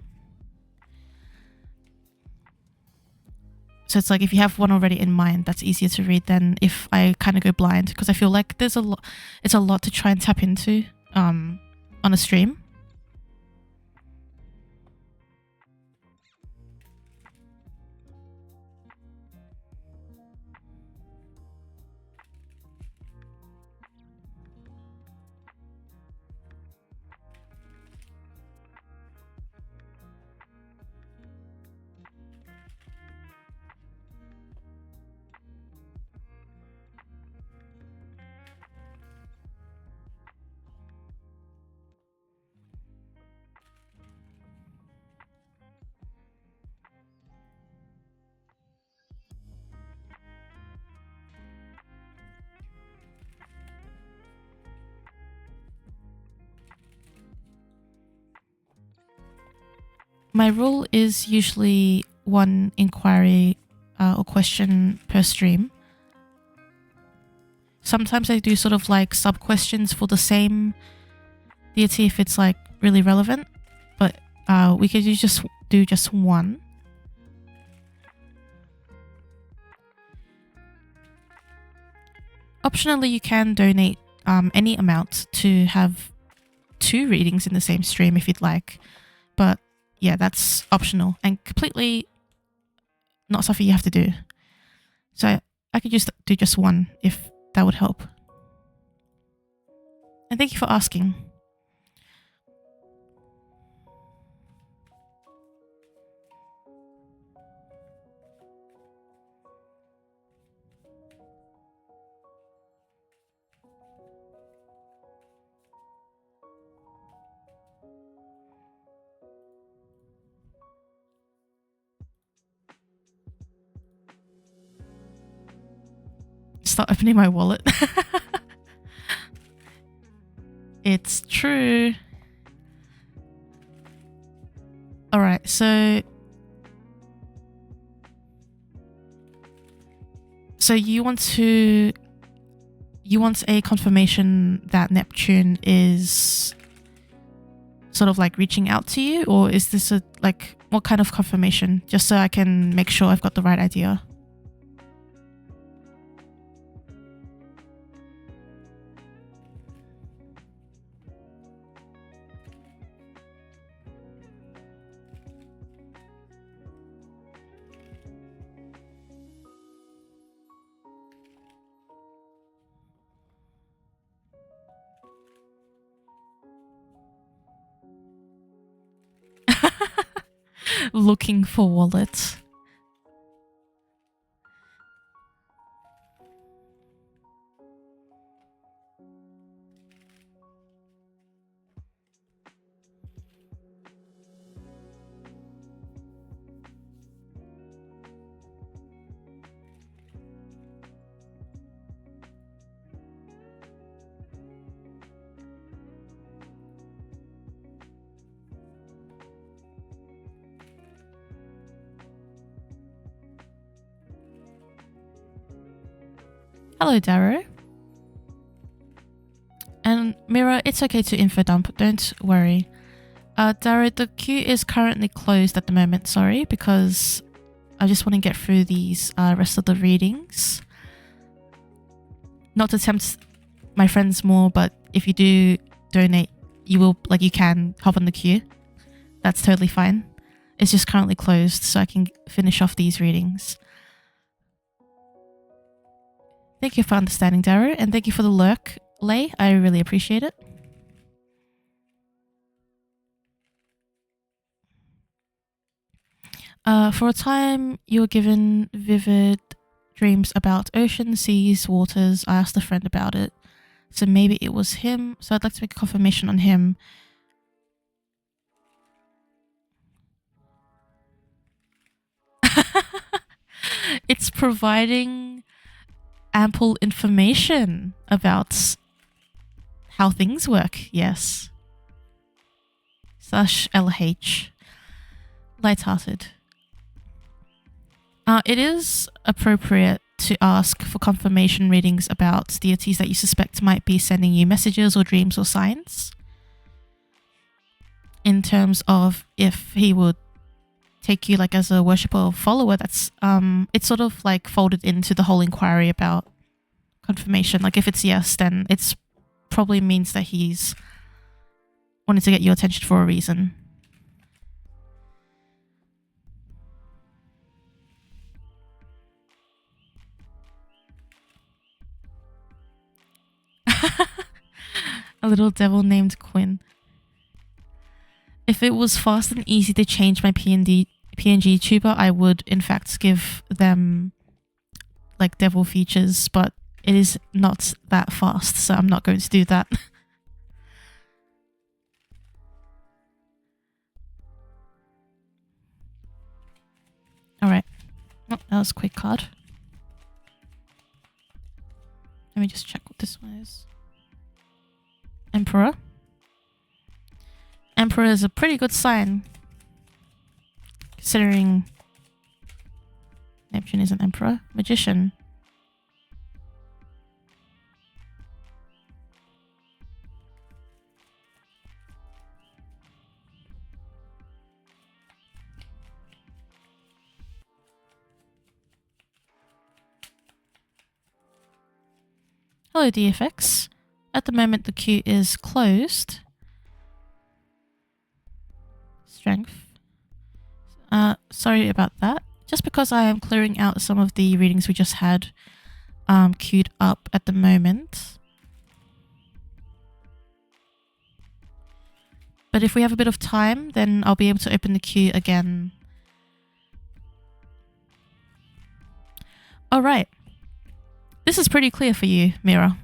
So it's like if you have one already in mind, that's easier to read than if I kind of go blind, because I feel like there's it's a lot to try and tap into on a stream. My rule is usually one inquiry or question per stream. Sometimes I do sort of like sub questions for the same deity if it's like really relevant, but we could do just one. Optionally, you can donate any amount to have 2 readings in the same stream if you'd like, but yeah, that's optional and completely not something you have to do. So I could just do just one if that would help. And thank you for asking. Start opening my wallet. It's true. Alright, so you want a confirmation that Neptune is sort of like reaching out to you, or is this what kind of confirmation? Just so I can make sure I've got the right idea. Looking for wallets. Hello, Darrow. And Mira, it's okay to info dump, don't worry. Darrow, the queue is currently closed at the moment, sorry, because I just want to get through these rest of the readings. Not to tempt my friends more, but if you do donate, you can hop on the queue. That's totally fine. It's just currently closed, so I can finish off these readings. Thank you for understanding, Darrow, and thank you for the lurk, Lay. I really appreciate it. For a time, you were given vivid dreams about ocean, seas, waters. I asked a friend about it, so maybe it was him. So I'd like to make a confirmation on him. It's providing ample information about how things work, yes. /LH. Lighthearted. It is appropriate to ask for confirmation readings about deities that you suspect might be sending you messages or dreams or signs. In terms of if he would take you like as a worshipper or follower, that's it's sort of like folded into the whole inquiry about confirmation. Like if it's yes, then it's probably means that he's wanted to get your attention for a reason. A little devil named Quinn. If it was fast and easy to change my PNG tuber, I would in fact give them like devil features, but it is not that fast, so I'm not going to do that. Alright. Oh, that was a quick card. Let me just check what this one is. Emperor. Emperor is a pretty good sign, considering Neptune is an emperor. Magician. Hello, DFX. At the moment, the queue is closed. Strength. Sorry about that. Just because I am clearing out some of the readings we just had queued up at the moment. But if we have a bit of time, then I'll be able to open the queue again. Alright. This is pretty clear for you, Mira.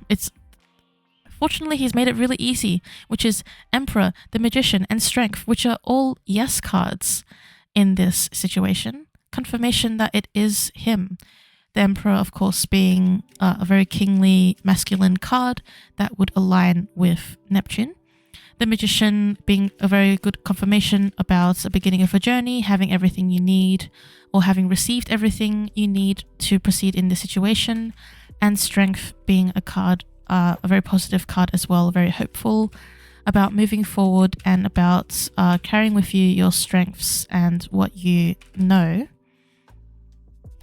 Fortunately, he's made it really easy, which is Emperor, the Magician, and Strength, which are all yes cards in this situation. Confirmation that it is him. The Emperor, of course, being a very kingly, masculine card that would align with Neptune. The Magician being a very good confirmation about the beginning of a journey, having everything you need, or having received everything you need to proceed in the situation. And Strength being a card, a very positive card as well, very hopeful about moving forward and about carrying with you your strengths and what you know.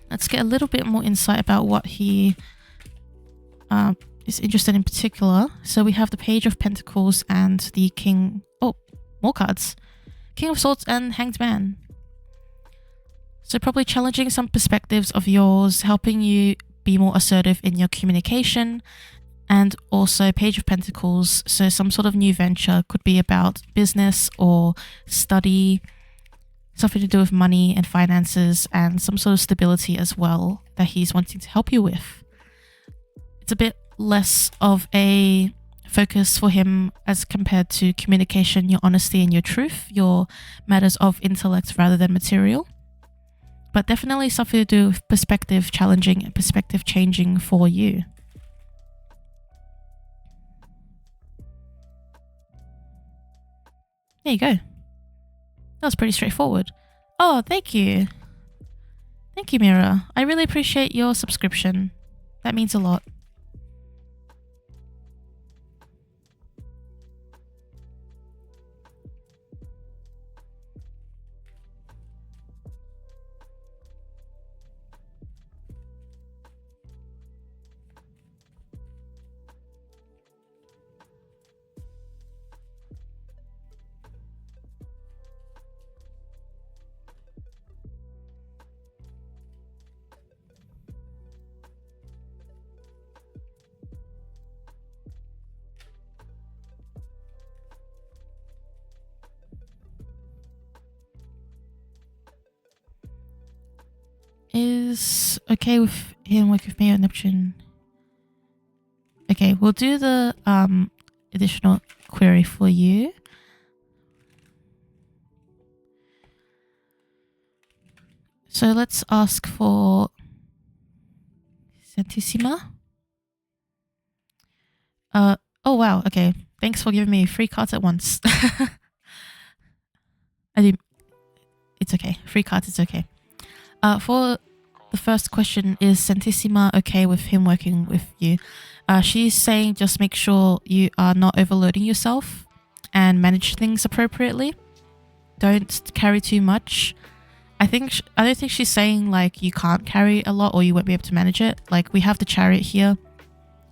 Let's get a little bit more insight about what he is interested in particular. So we have the Page of Pentacles and the King... Oh, more cards. King of Swords and Hanged Man. So probably challenging some perspectives of yours, helping you be more assertive in your communication. And also Page of Pentacles, so some sort of new venture, could be about business or study, something to do with money and finances, and some sort of stability as well that he's wanting to help you with. It's a bit less of a focus for him as compared to communication, your honesty and your truth, your matters of intellect rather than material. But definitely something to do with perspective challenging and perspective changing for you. There you go. That was pretty straightforward. Oh, thank you. Thank you, Mira. I really appreciate your subscription. That means a lot. is okay with him working with me or Neptune. Okay, we'll do the additional query for you. So let's ask for Santissima. Oh wow, okay. Thanks for giving me 3 cards at once. It's okay. 3 cards, it's okay. For the first question, is Santissima okay with him working with you? She's saying just make sure you are not overloading yourself and manage things appropriately. Don't carry too much. I don't think she's saying like you can't carry a lot or you won't be able to manage it. Like, we have the Chariot here.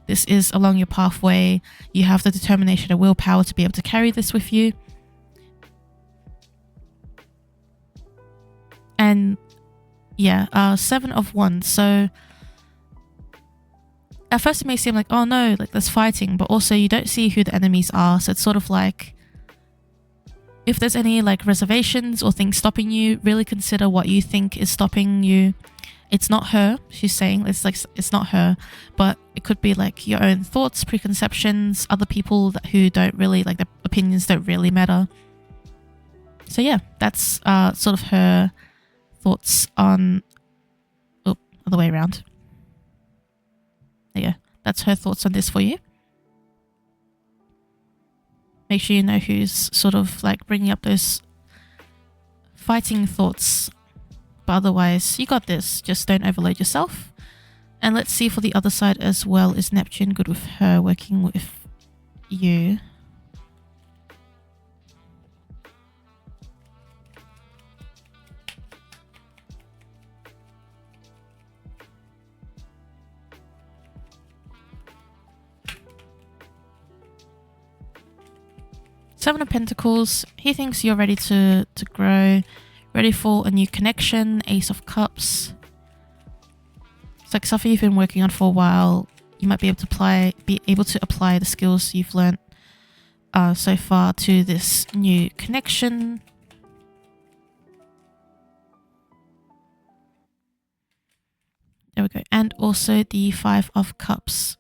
This is along your pathway. You have the determination and willpower to be able to carry this with you. And yeah, 7 of Wands. So at first it may seem like, oh no, like there's fighting, but also you don't see who the enemies are. So it's sort of like, if there's any like reservations or things stopping you, really consider what you think is stopping you. It's not her, she's saying. It's not her, but it could be like your own thoughts, preconceptions, other people who don't really, like, their opinions don't really matter. So yeah, that's sort of her thoughts on... Oh, other way around. There you go. That's her thoughts on this for you. Make sure you know who's sort of like bringing up those fighting thoughts. But otherwise, you got this. Just don't overload yourself. And let's see for the other side as well. Is Neptune good with her working with you? Seven of Pentacles. He thinks you're ready to grow, ready for a new connection. Ace of Cups. It's like something you've been working on for a while. You might be able to apply the skills you've learnt so far to this new connection. There we go. And also the 5 of Cups.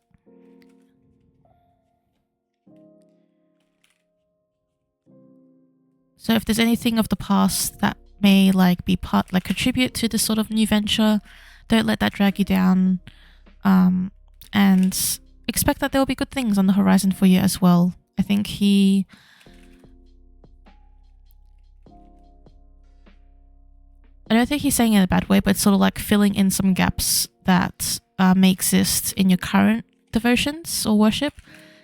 So if there's anything of the past that may contribute to this sort of new venture, don't let that drag you down, and expect that there will be good things on the horizon for you as well. I think I don't think he's saying it in a bad way, but it's sort of like filling in some gaps that may exist in your current devotions or worship.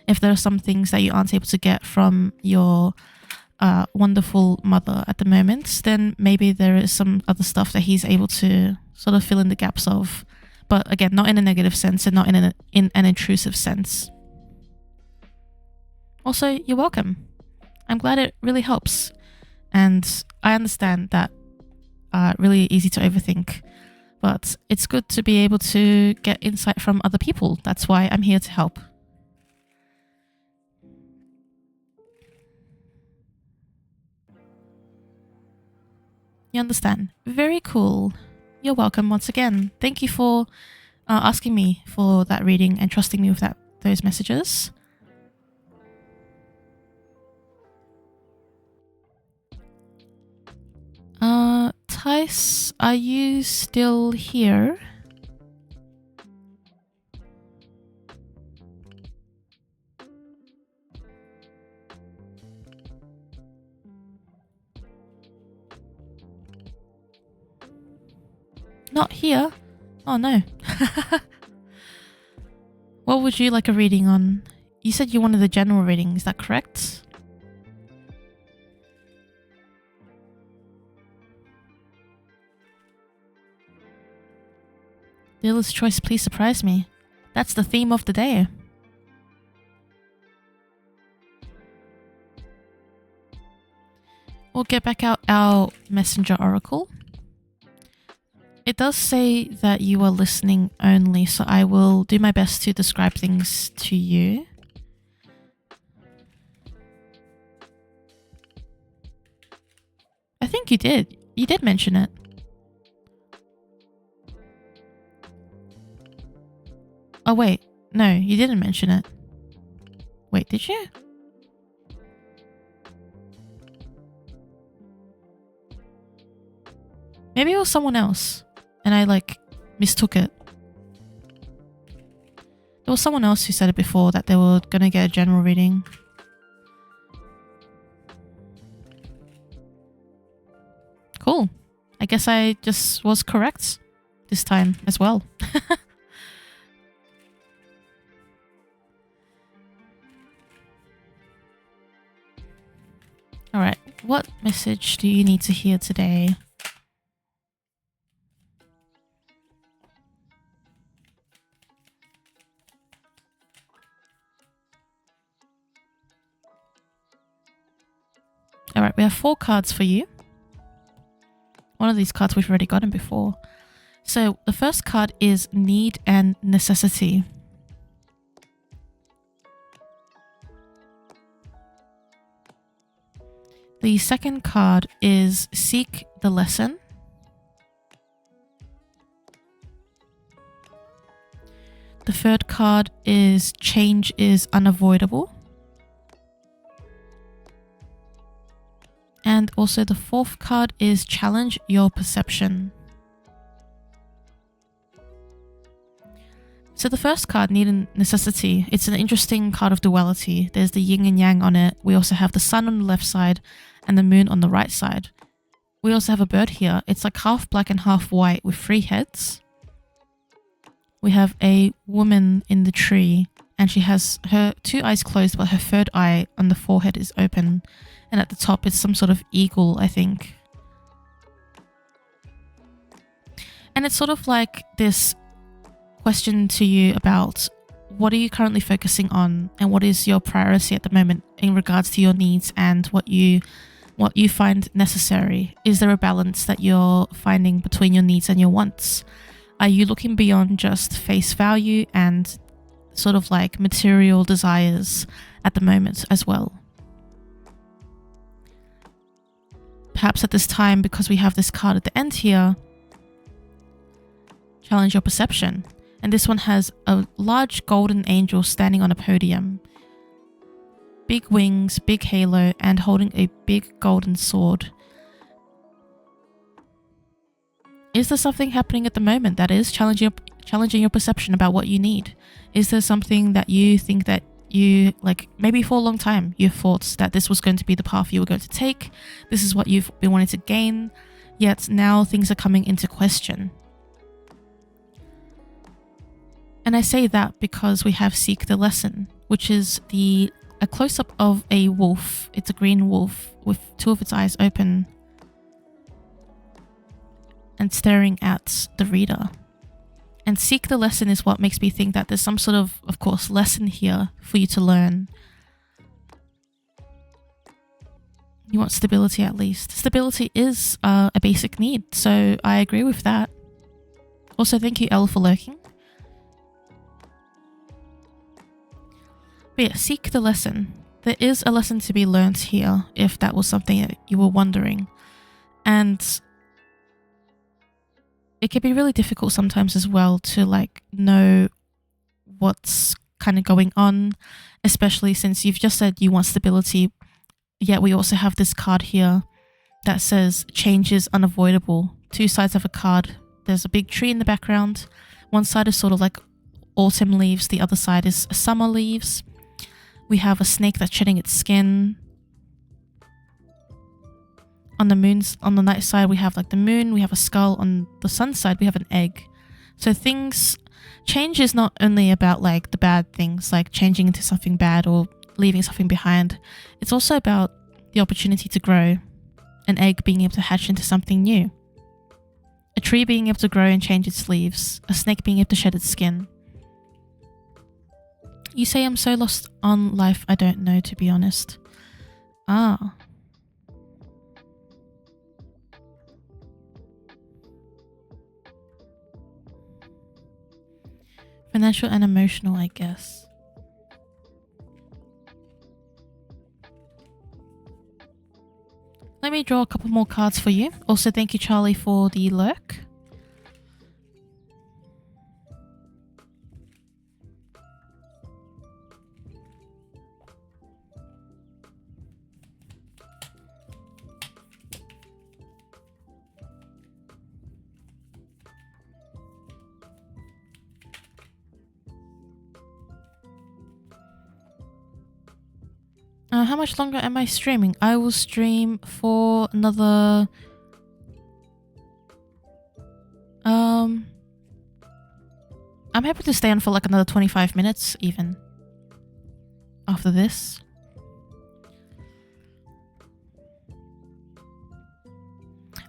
If there are some things that you aren't able to get from your wonderful mother at the moment, then maybe there is some other stuff that he's able to sort of fill in the gaps of. But again, not in a negative sense and not in an intrusive sense. Also, you're welcome. I'm glad it really helps. And I understand that really easy to overthink. But it's good to be able to get insight from other people. That's why I'm here to help. You understand? Very cool. You're welcome once again. Thank you for asking me for that reading and trusting me with those messages. Tice, are you still here? Not here? Oh no. What would you like a reading on? You said you wanted the general reading, is that correct? Dealer's choice, please surprise me. That's the theme of the day. We'll get back out our messenger oracle. It does say that you are listening only, so I will do my best to describe things to you. I think you did. You did mention it. Oh, wait. No, you didn't mention it. Wait, did you? Maybe it was someone else and I like mistook it. There was someone else who said it before that they were gonna get a general reading. Cool. I guess I just was correct this time as well. Alright, what message do you need to hear today? Alright, we have 4 cards for you. One of these cards we've already gotten before. So the first card is Need and Necessity. The second card is Seek the Lesson. The third card is Change is Unavoidable. And also the fourth card is Challenge Your Perception. So the first card, Need and Necessity, it's an interesting card of duality. There's the yin and yang on it. We also have the sun on the left side and the moon on the right side. We also have a bird here. It's like half black and half white with 3 heads. We have a woman in the tree and she has her 2 eyes closed, but her third eye on the forehead is open. And at the top is some sort of eagle, I think. And it's sort of like this question to you about what are you currently focusing on and what is your priority at the moment in regards to your needs and what you find necessary. Is there a balance that you're finding between your needs and your wants? Are you looking beyond just face value and sort of like material desires at the moment as well? Perhaps at this time, because we have this card at the end here, Challenge Your Perception. And this one has a large golden angel standing on a podium. Big wings, big halo, and holding a big golden sword. Is there something happening at the moment that is challenging your perception about what you need? Is there something that you think that you, like maybe for a long time, you thought that this was going to be the path you were going to take, this is what you've been wanting to gain, yet now things are coming into question. And I say that because we have Seek the Lesson, which is a close-up of a wolf. It's a green wolf with 2 of its eyes open and staring at the reader. And Seek the Lesson is what makes me think that there's some sort of course, lesson here for you to learn. You want stability at least. Stability is a basic need, so I agree with that. Also, thank you, Elle, for lurking. But yeah, Seek the Lesson. There is a lesson to be learnt here, if that was something that you were wondering. And it can be really difficult sometimes as well to like know what's kind of going on, especially since you've just said you want stability, yet we also have this card here that says change is unavoidable. 2 sides of a card. There's a big tree in the background. One side is sort of like autumn leaves, the other side is summer leaves. We have a snake that's shedding its skin. On the night side, we have like the moon, we have a skull. On the sun side, we have an egg. So change is not only about like the bad things, like changing into something bad or leaving something behind. It's also about the opportunity to grow. An egg being able to hatch into something new. A tree being able to grow and change its leaves. A snake being able to shed its skin. You say I'm so lost on life, I don't know, to be honest. Ah. Financial and emotional, I guess. Let me draw a couple more cards for you. Also, thank you, Charlie, for the lurk. How much longer am I streaming? I will stream for another... I'm happy to stay on for like another 25 minutes even. After this.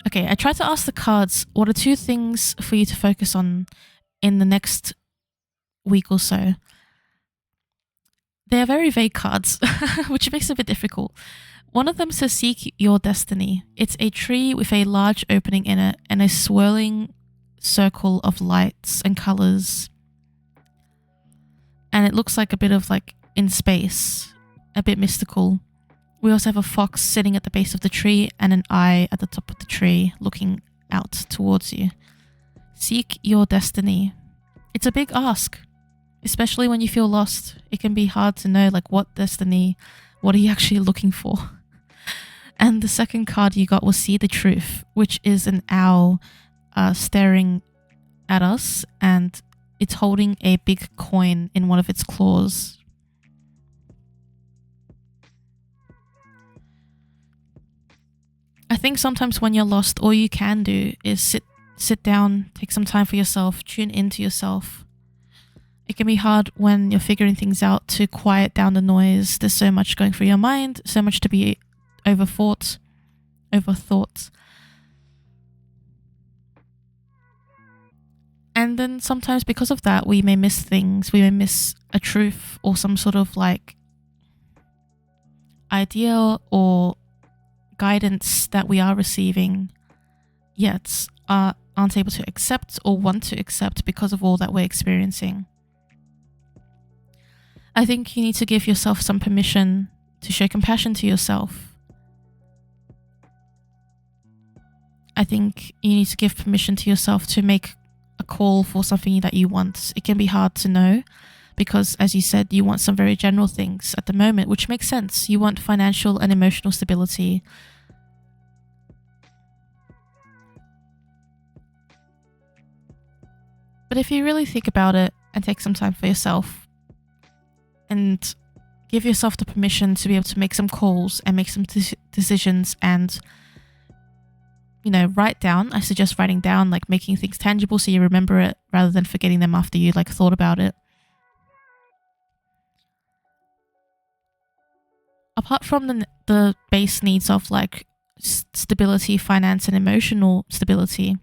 Okay, I tried to ask the cards, what are 2 things for you to focus on in the next week or so? They are very vague cards, which makes it a bit difficult. One of them says seek your destiny. It's a tree with a large opening in it and a swirling circle of lights and colors. And it looks like a bit of like in space, a bit mystical. We also have a fox sitting at the base of the tree and an eye at the top of the tree looking out towards you. Seek your destiny. It's a big ask, especially when you feel lost. It can be hard to know like what destiny, what are you actually looking for? And the second card you got was See the Truth, which is an owl staring at us, and it's holding a big coin in one of its claws. I think sometimes when you're lost, all you can do is sit down, take some time for yourself, tune into yourself. It can be hard when you're figuring things out to quiet down the noise. There's so much going through your mind, so much to be overthought. And then sometimes because of that, we may miss things. We may miss a truth or some sort of like idea or guidance that we are receiving, yet aren't able to accept or want to accept because of all that we're experiencing. I think you need to give yourself some permission to show compassion to yourself. I think you need to give permission to yourself to make a call for something that you want. It can be hard to know because, as you said, you want some very general things at the moment, which makes sense. You want financial and emotional stability. But if you really think about it and take some time for yourself and give yourself the permission to be able to make some calls and make some decisions and, you know, write down. I suggest writing down, like making things tangible so you remember it rather than forgetting them after you like thought about it. Apart from the base needs of like stability, finance, and emotional stability,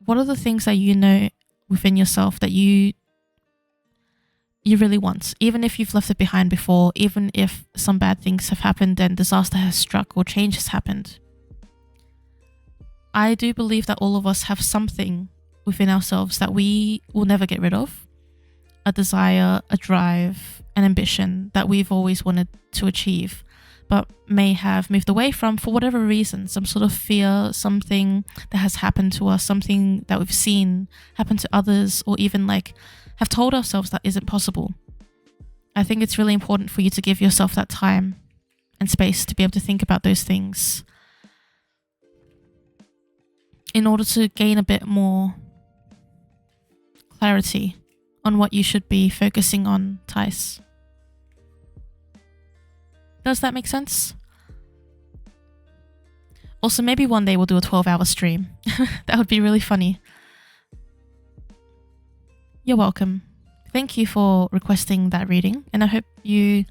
what are the things that you know within yourself that you really want, even if you've left it behind before, even if some bad things have happened and disaster has struck or change has happened? I do believe that all of us have something within ourselves that we will never get rid of. A desire, a drive, an ambition that we've always wanted to achieve, but may have moved away from for whatever reason. Some sort of fear, something that has happened to us, something that we've seen happen to others, or even like have told ourselves that isn't possible. I think it's really important for you to give yourself that time and space to be able to think about those things in order to gain a bit more clarity on what you should be focusing on, Tice. Does that make sense? Also, maybe one day we'll do a 12-hour stream. That would be really funny. You're welcome. Thank you for requesting that reading, and I hope you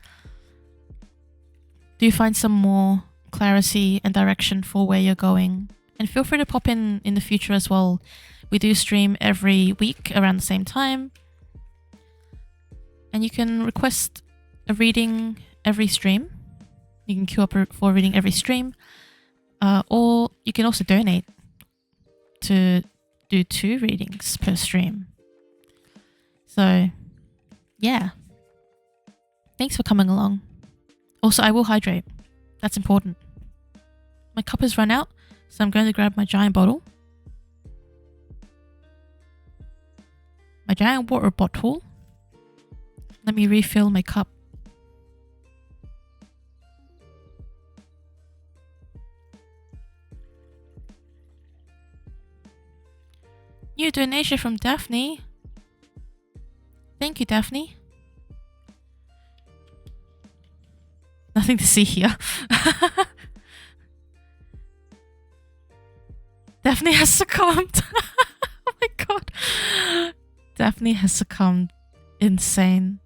do find some more clarity and direction for where you're going. And feel free to pop in the future as well. We do stream every week around the same time. And you can request a reading every stream. You can queue up for a reading every stream. Or you can also donate to do 2 readings per stream. So, yeah. Thanks for coming along. Also, I will hydrate. That's important. My cup has run out, so I'm going to grab my giant bottle. My giant water bottle. Let me refill my cup. New donation from Daphne. Thank you, Daphne. nothing to see here. Daphne has succumbed. Oh my god. Daphne has succumbed. Insane.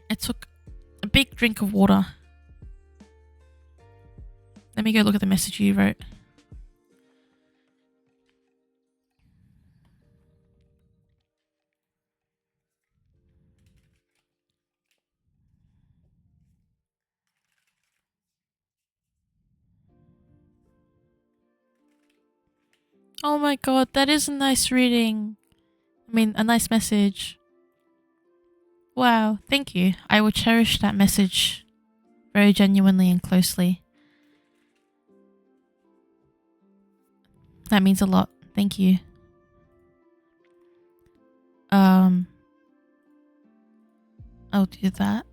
I took a big drink of water. Let me go look at the message you wrote. Oh my god, that is a nice reading. I mean, a nice message. Wow, thank you. I will cherish that message very genuinely and closely. That means a lot. Thank you. I'll do that.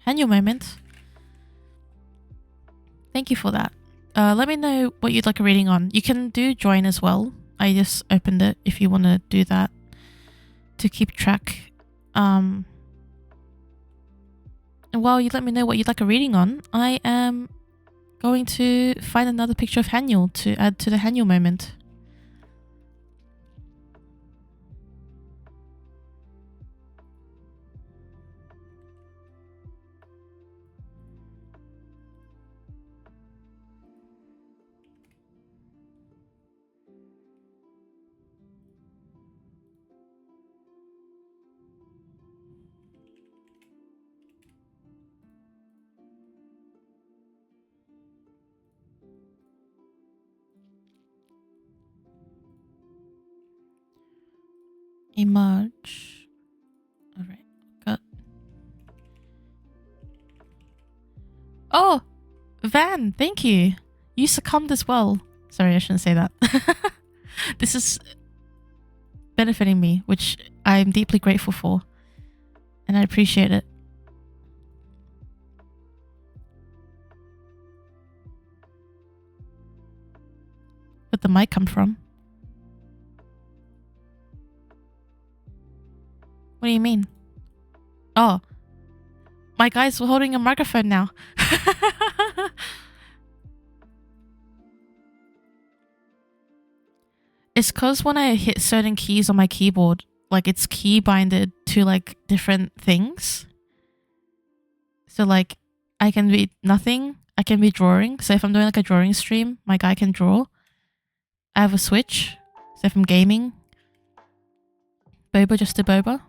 Annual moment. Thank you for that. Let me know what you'd like a reading on. You can do join as well. I just opened it if you want to do that to keep track. And while you let me know what you'd like a reading on, I am going to find another picture of Haniel to add to the Haniel moment. Emerge. Alright, got. Oh! Van, thank you. You succumbed as well. Sorry, I shouldn't say that. This is benefiting me, which I'm deeply grateful for. And I appreciate it. Where'd the mic come from? What do you mean? Oh. My guy's holding a microphone now. It's cause when I hit certain keys on my keyboard, like it's key binded to like different things. So like I can be nothing, I can be drawing. So if I'm doing like a drawing stream, my guy can draw. I have a switch. So if I'm gaming, boba just a boba.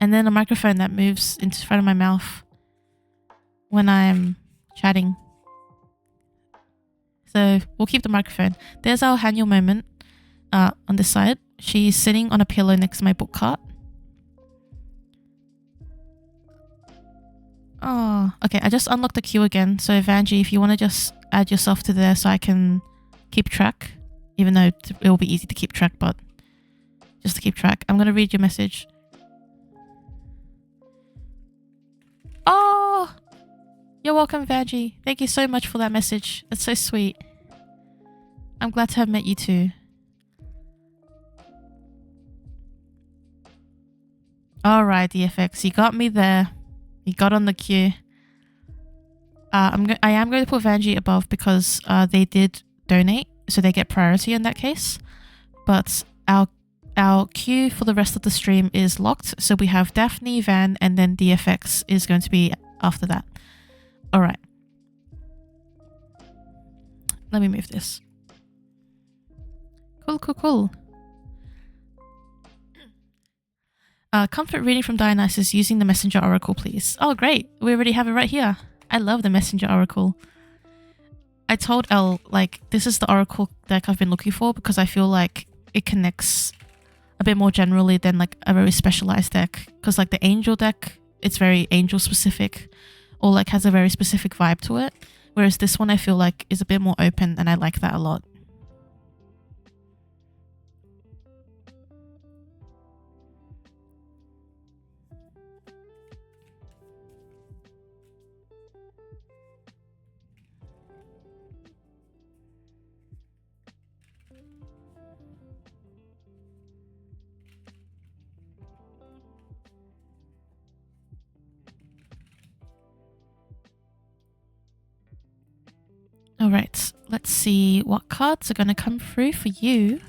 And then a microphone that moves into front of my mouth when I'm chatting. So we'll keep the microphone. There's our Haniel moment on this side. She's sitting on a pillow next to my book cart. Oh, okay. I just unlocked the queue again. So Vanjie, if you want to just add yourself to there so I can keep track, even though it will be easy to keep track, but just to keep track. I'm going to read your message. Oh, you're welcome, Vanjie. Thank you so much for that message. That's so sweet. I'm glad to have met you too. Alright, DFX, you got me there. You got on the queue. I am going to put Vanjie above because they did donate, so they get priority in that case. But our queue for the rest of the stream is locked, so we have Daphne, Van, and then DFX is going to be after that. Alright. Let me move this. Cool. Comfort reading from Dionysus using the Messenger Oracle, please. Oh, great. We already have it right here. I love the Messenger Oracle. I told Elle, like, this is the Oracle deck I've been looking for because I feel like it connects a bit more generally than, like, a very specialized deck. Because, like, the Angel deck, it's very Angel specific or, like, has a very specific vibe to it. Whereas this one I feel like is a bit more open and I like that a lot. All right, let's see what cards are going to come through for you.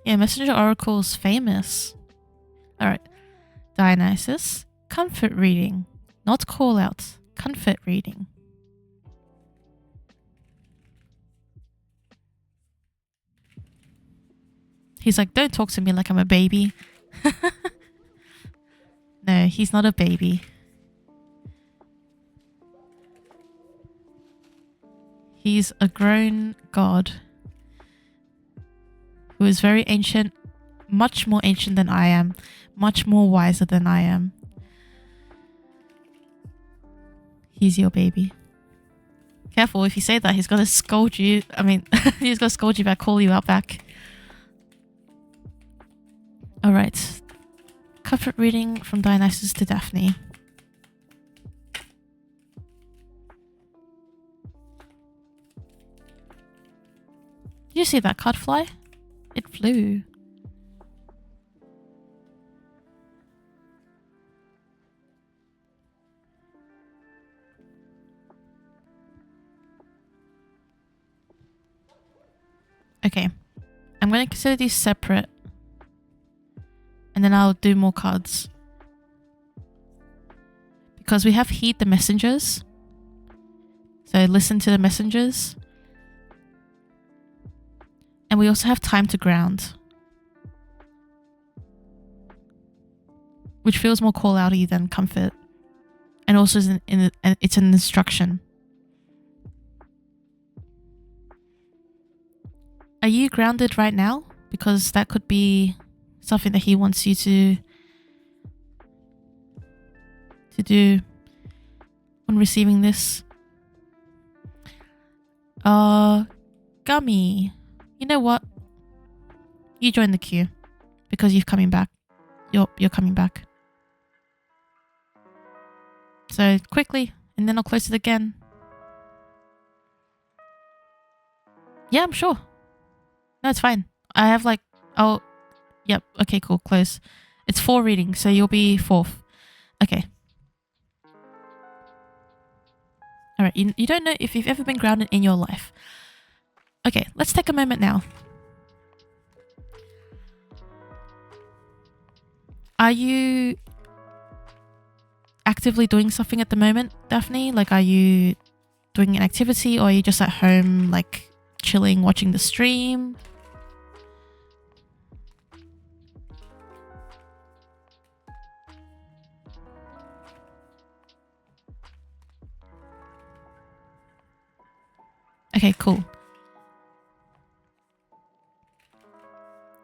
Yeah, Messenger Oracle's famous. All right, Dionysus, comfort reading, not call out, comfort reading. He's like, don't talk to me like I'm a baby. No, he's not a baby. He's a grown god who is very ancient, much more ancient than I am, much more wiser than I am. He's your baby. Careful, if you say that, he's gonna scold you. I mean, he's gonna scold you back, call you out back. Alright. Comfort reading from Dionysus to Daphne. Did you see that card fly? It flew. Okay. I'm going to consider these separate. And then I'll do more cards. Because we have heed the messengers. So listen to the messengers. And we also have time to ground. Which feels more call-outy than comfort. And also it's an instruction. Are you grounded right now? Because that could be something that he wants you to do when receiving this. Gummy. You know what? You join the queue because you're coming back. You're coming back. So quickly, and then I'll close it again. Yeah, I'm sure. No, it's fine. I have like, oh, yep. Okay, cool. Close. It's 4 readings, so you'll be 4th. Okay. All right. You don't know if you've ever been grounded in your life. Okay, let's take a moment now. Are you actively doing something at the moment, Daphne? Like, are you doing an activity, or are you just at home, like, chilling, watching the stream? Okay, cool.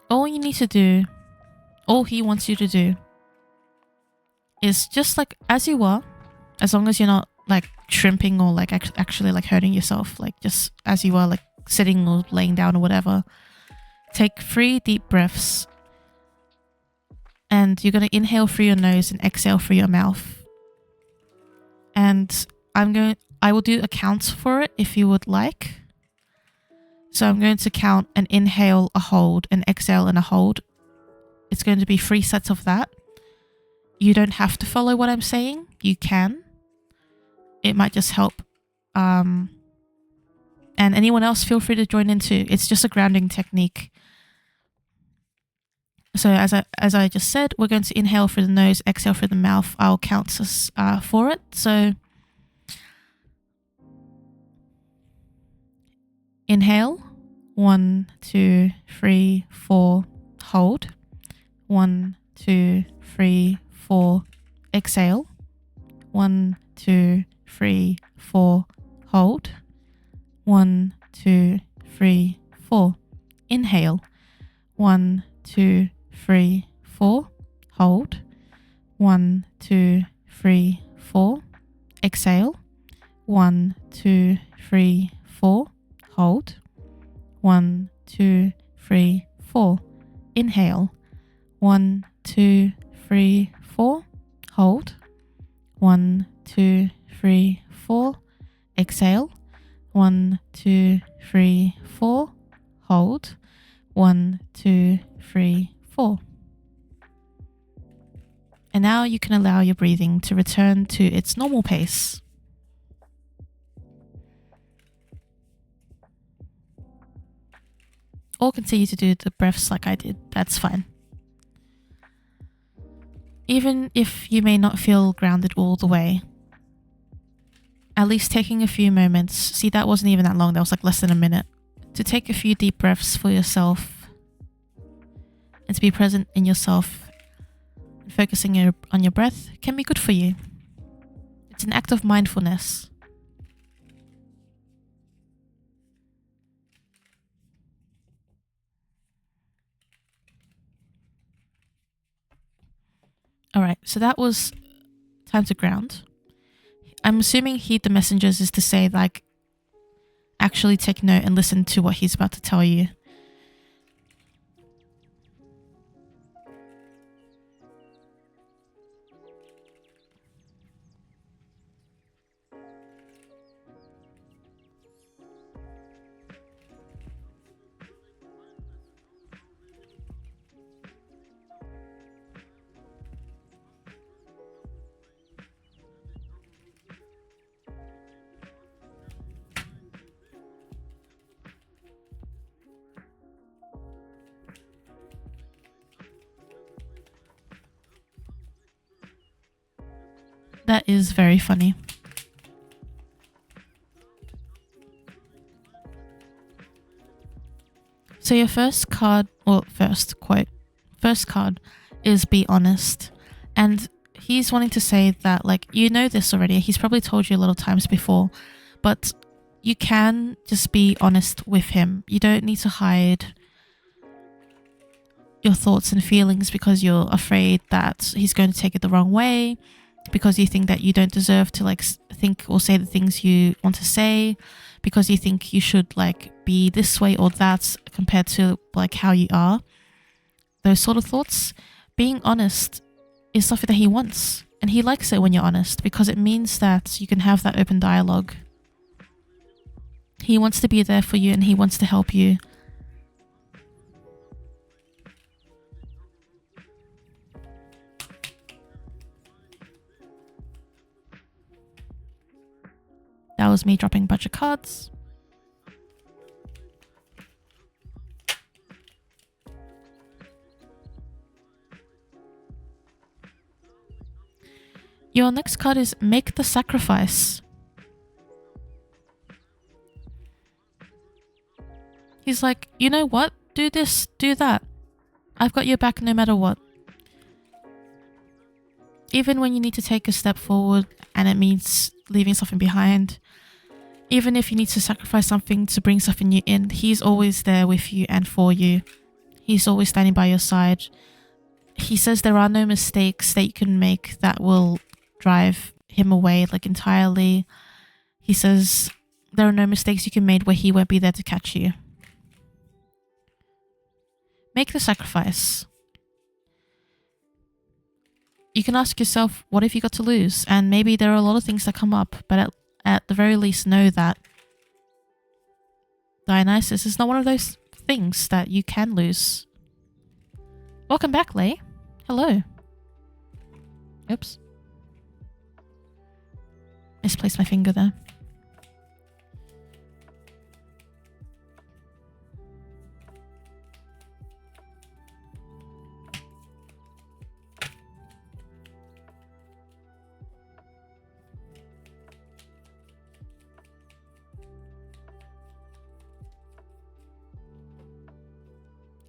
All you need to do, all he wants you to do, is just like as you are, as long as you're not like shrimping or like actually like hurting yourself, like just as you are, like sitting or laying down or whatever. Take 3 deep breaths, and you're going to inhale through your nose and exhale through your mouth. And I will do a count for it if you would like. So I'm going to count an inhale, a hold, an exhale, and a hold. It's going to be 3 sets of that. You don't have to follow what I'm saying. You can. It might just help. And anyone else, feel free to join in too. It's just a grounding technique. So as I just said, we're going to inhale through the nose, exhale through the mouth. I'll count us for it. So inhale, 1, 2, 3, 4, hold. 1, 2, 3, 4, exhale. 1, 2, 3, 4, hold. 1, 2, 3, 4, inhale. 1, 2, 3, 4, hold. 1, 2, 3, 4, exhale. 1, 2, 3, 4, hold. 1, 2, 3, 4, inhale. 1, 2, 3, 4, hold. 1, 2, 3, 4, exhale. 1, 2, 3, 4, hold. 1, 2, 3, 4. And now you can allow your breathing to return to its normal pace. Or continue to do the breaths like I did. That's fine. Even if you may not feel grounded all the way, at least taking a few moments, see, that wasn't even that long, that was like less than a minute, to take a few deep breaths for yourself and to be present in yourself and focusing on your breath can be good for you. It's an act of mindfulness. Alright, so that was time to ground. I'm assuming heed the messengers is to say, like, actually take note and listen to what he's about to tell you. That is very funny. So your first card, or first card is be honest. And he's wanting to say that, like, you know this already. He's probably told you a little times before, but you can just be honest with him. You don't need to hide your thoughts and feelings because you're afraid that he's going to take it the wrong way, because you think that you don't deserve to like think or say the things you want to say, because you think you should like be this way or that compared to like how you are. Those sort of thoughts. Being honest is something that he wants, and he likes it when you're honest because it means that you can have that open dialogue. He wants to be there for you and he wants to help you. That was me dropping a bunch of cards. Your next card is Make the Sacrifice. He's like, you know what? Do this, do that. I've got your back no matter what. Even when you need to take a step forward and it means leaving something behind, even if you need to sacrifice something to bring something new in, he's always there with you and for you. He's always standing by your side. He says there are no mistakes that you can make that will drive him away like entirely. He says there are no mistakes you can make where he won't be there to catch you. Make the sacrifice. You can ask yourself, what have you got to lose? And maybe there are a lot of things that come up, but at the very least know that Dionysus is not one of those things that you can lose. Welcome back, Lay. Hello. Oops. Misplaced my finger there.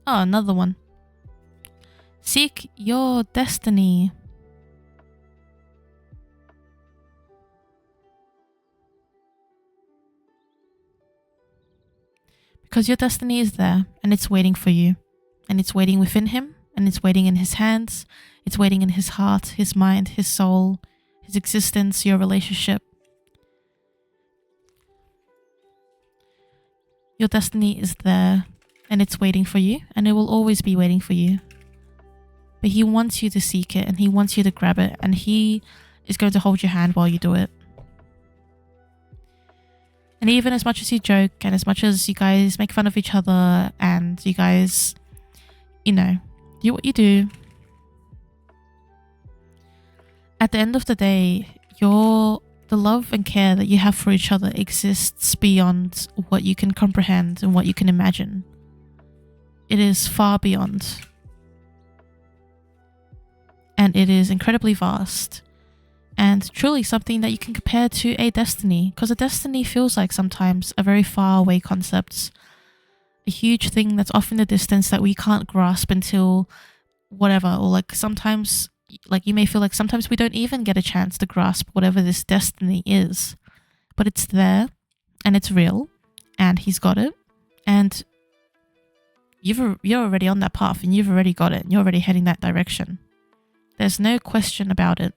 Oh, another one. Seek your destiny. Because your destiny is there and it's waiting for you. And it's waiting within him, and it's waiting in his hands. It's waiting in his heart, his mind, his soul, his existence, your relationship. Your destiny is there and it's waiting for you, and it will always be waiting for you. But he wants you to seek it and he wants you to grab it, and he is going to hold your hand while you do it. And even as much as you joke and as much as you guys make fun of each other and you guys, you know, do what you do, at the end of the day, the love and care that you have for each other exists beyond what you can comprehend and what you can imagine. it is far beyond. And it is incredibly vast. And truly something that you can compare to a destiny. Because a destiny feels like sometimes a very far away concept. A huge thing that's off in the distance that we can't grasp until whatever. Or like sometimes, like you may feel like sometimes we don't even get a chance to grasp whatever this destiny is. But it's there and it's real and he's got it. And you're already on that path and you've already got it. And you're already heading that direction. There's no question about it.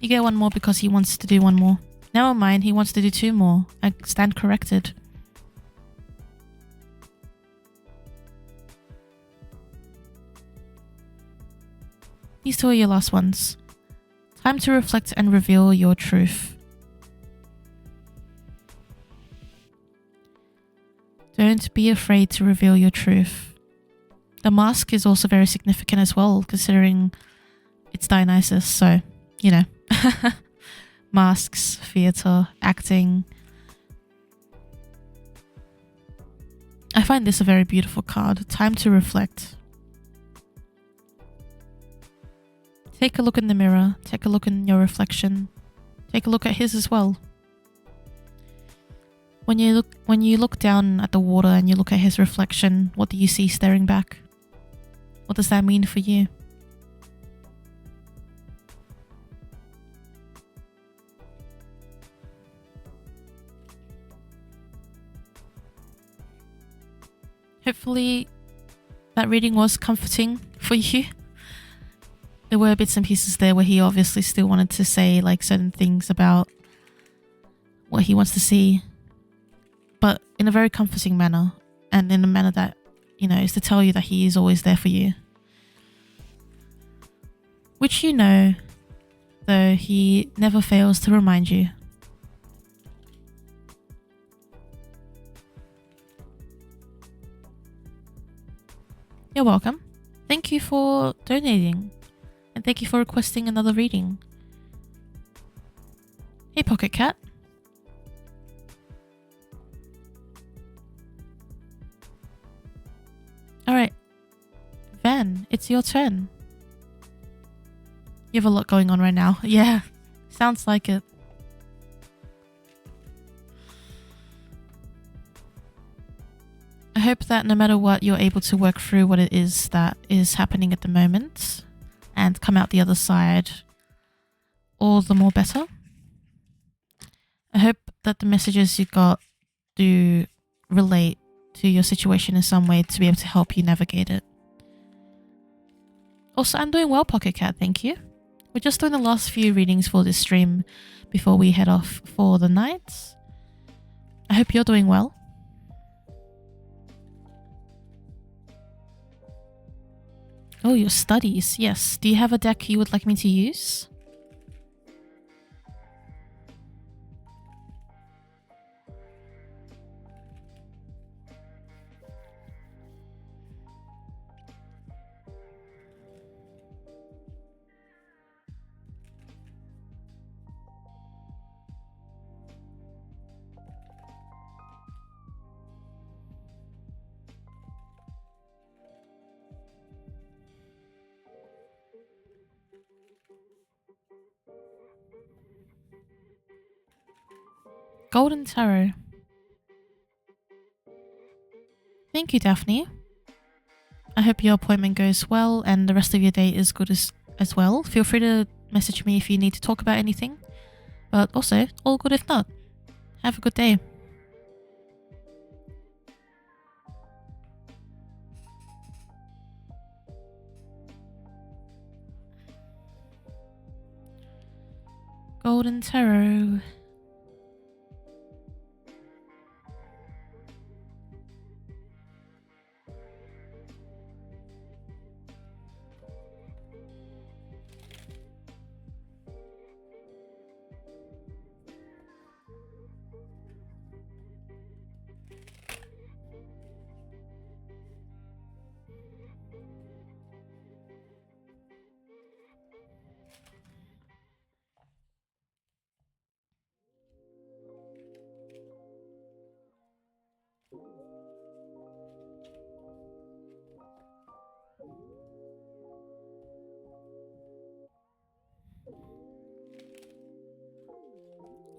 You get one more because he wants to do one more. Never mind, he wants to do two more. I stand corrected. These two are your last ones. Time to reflect and reveal your truth. Don't be afraid to reveal your truth. The mask is also very significant as well, considering it's Dionysus, so, you know. Masks, theatre, acting. I find this a very beautiful card. Time to reflect. Take a look in the mirror. Take a look in your reflection. Take a look at his as well. When you look down at the water and you look at his reflection, what do you see staring back? What does that mean for you? Hopefully that reading was comforting for you. There were bits and pieces there where he obviously still wanted to say like certain things about what he wants to see, but in a very comforting manner and in a manner that, you know, is to tell you that he is always there for you. Which you know, though he never fails to remind you. You're welcome. Thank you for donating. And thank you for requesting another reading. Hey, Pocket Cat. Alright. Van, it's your turn. You have a lot going on right now. Yeah, sounds like it. I hope that no matter what, you're able to work through what it is that is happening at the moment and come out the other side all the more better. I hope that the messages you got do relate to your situation in some way to be able to help you navigate it. Also, I'm doing well, Pocket Cat, thank you. We're just doing the last few readings for this stream before we head off for the night. I hope you're doing well. Oh, your studies. Yes. Do you have a deck you would like me to use? Golden Tarot. Thank you, Daphne. I hope your appointment goes well and the rest of your day is good as well. Feel free to message me if you need to talk about anything. But also, all good if not. Have a good day. Golden Tarot.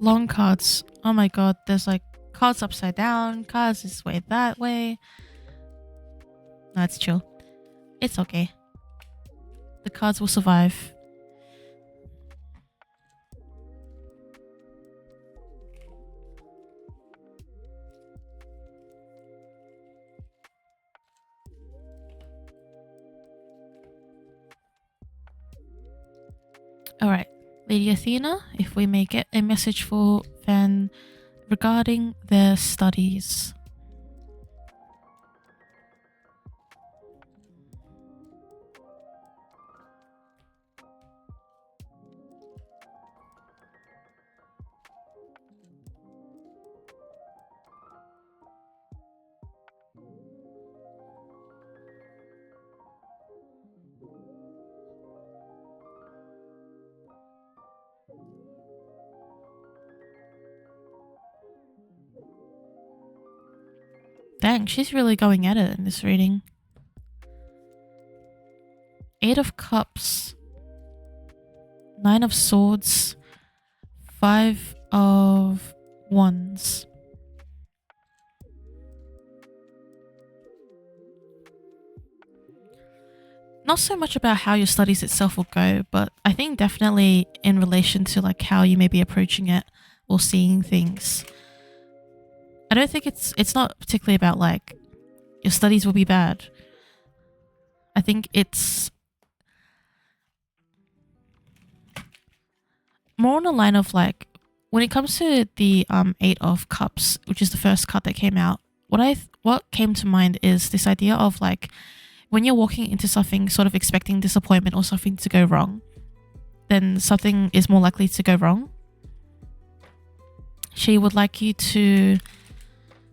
long cards. Oh my god, there's like cards upside down, cards this way, that way. No, it's chill. It's okay. The cards will survive. Alright, Lady Athena, if we may get a message for Van regarding their studies. Dang, she's really going at it in this reading. 8 of Cups, 9 of Swords, 5 of Wands. Not so much about how your studies itself will go, but I think definitely in relation to like how you may be approaching it or seeing things. I don't think it's not particularly about like your studies will be bad. I think it's more on the line of like when it comes to the 8 of Cups, which is the first card that came out, what came to mind is this idea of like when you're walking into something sort of expecting disappointment or something to go wrong, then something is more likely to go wrong. She would like you to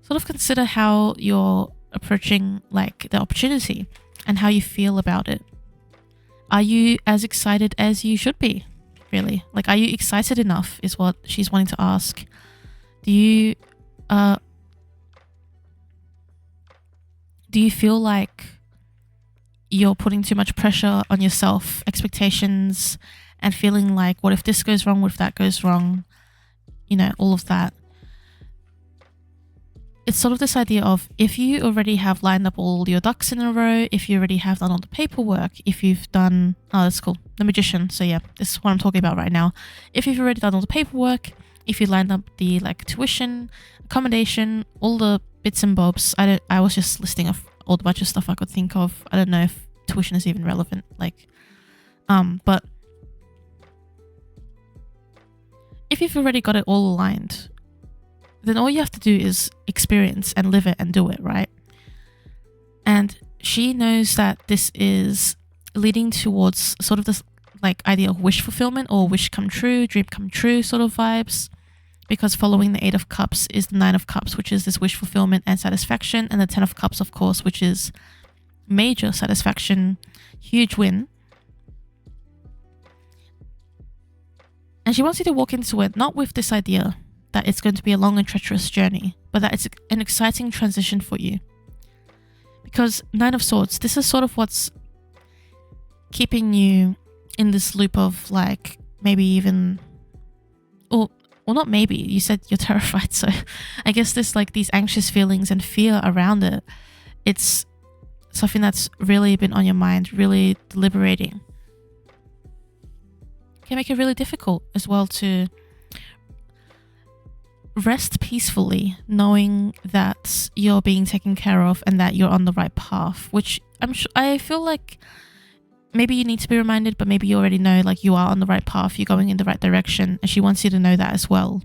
sort of consider how you're approaching like the opportunity and how you feel about it. Are you as excited as you should be? Really? Like, are you excited enough is what she's wanting to ask. Do you feel like you're putting too much pressure on yourself, expectations, and feeling like, what if this goes wrong? What if that goes wrong? You know, all of that. It's sort of this idea of if you already have lined up all your ducks in a row, if you already have done all the paperwork, if you've done, oh, that's cool, the Magician. So yeah, this is what I'm talking about right now. If you've already done all the paperwork, if you lined up the like tuition, accommodation, all the bits and bobs. I was just listing off all the bunch of stuff I could think of. I don't know if tuition is even relevant. Like, but if you've already got it all aligned, then all you have to do is experience and live it and do it, right? And she knows that this is leading towards sort of this like idea of wish fulfillment or wish come true, dream come true sort of vibes, because following the 8 of Cups is the 9 of Cups, which is this wish fulfillment and satisfaction, and the 10 of Cups, of course, which is major satisfaction, huge win. And she wants you to walk into it not with this idea that it's going to be a long and treacherous journey, but that it's an exciting transition for you. Because 9 of Swords, this is sort of what's keeping you in this loop of like maybe even, or not maybe, you said you're terrified, so I guess there's like these anxious feelings and fear around it. It's something that's really been on your mind, really deliberating. It can make it really difficult as well to rest peacefully knowing that you're being taken care of and that you're on the right path, which I feel like maybe you need to be reminded, but maybe you already know like you are on the right path, you're going in the right direction, and she wants you to know that as well.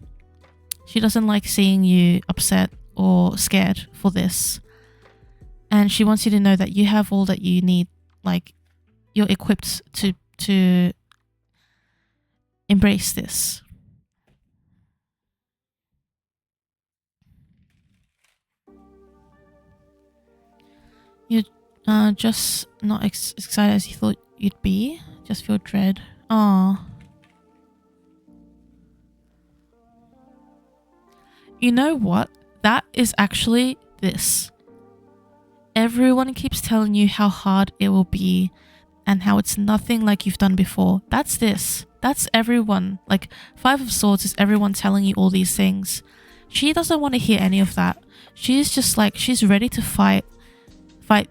She doesn't like seeing you upset or scared for this, and she wants you to know that you have all that you need, like you're equipped to embrace this. You're just not excited as you thought you'd be. Just feel dread. Aww. You know what? That is actually this. Everyone keeps telling you how hard it will be, and how it's nothing like you've done before. That's this. That's everyone. Like, Five of Swords is everyone telling you all these things. She doesn't want to hear any of that. She's just like, she's ready to fight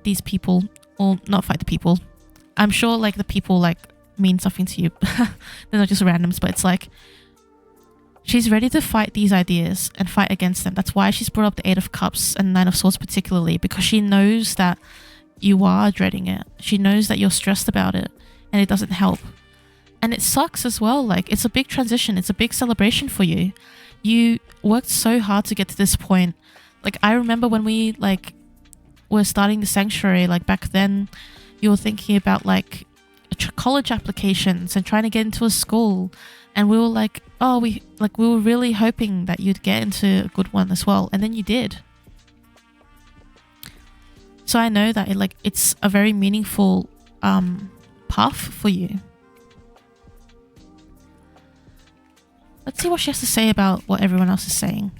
these people. Or not fight the people. I'm sure like the people like mean something to you. They're not just randoms, but it's like she's ready to fight these ideas and fight against them. That's why she's brought up the Eight of Cups and Nine of Swords particularly, because she knows that you are dreading it. She knows that you're stressed about it and it doesn't help. And it sucks as well. Like, it's a big transition. It's a big celebration for you. You worked so hard to get to this point. Like, I remember when we like were starting the sanctuary, like back then you were thinking about like college applications and trying to get into a school, and we were like, oh, we were really hoping that you'd get into a good one as well, and then you did. So I know that it's a very meaningful path for you. Let's see what she has to say about what everyone else is saying.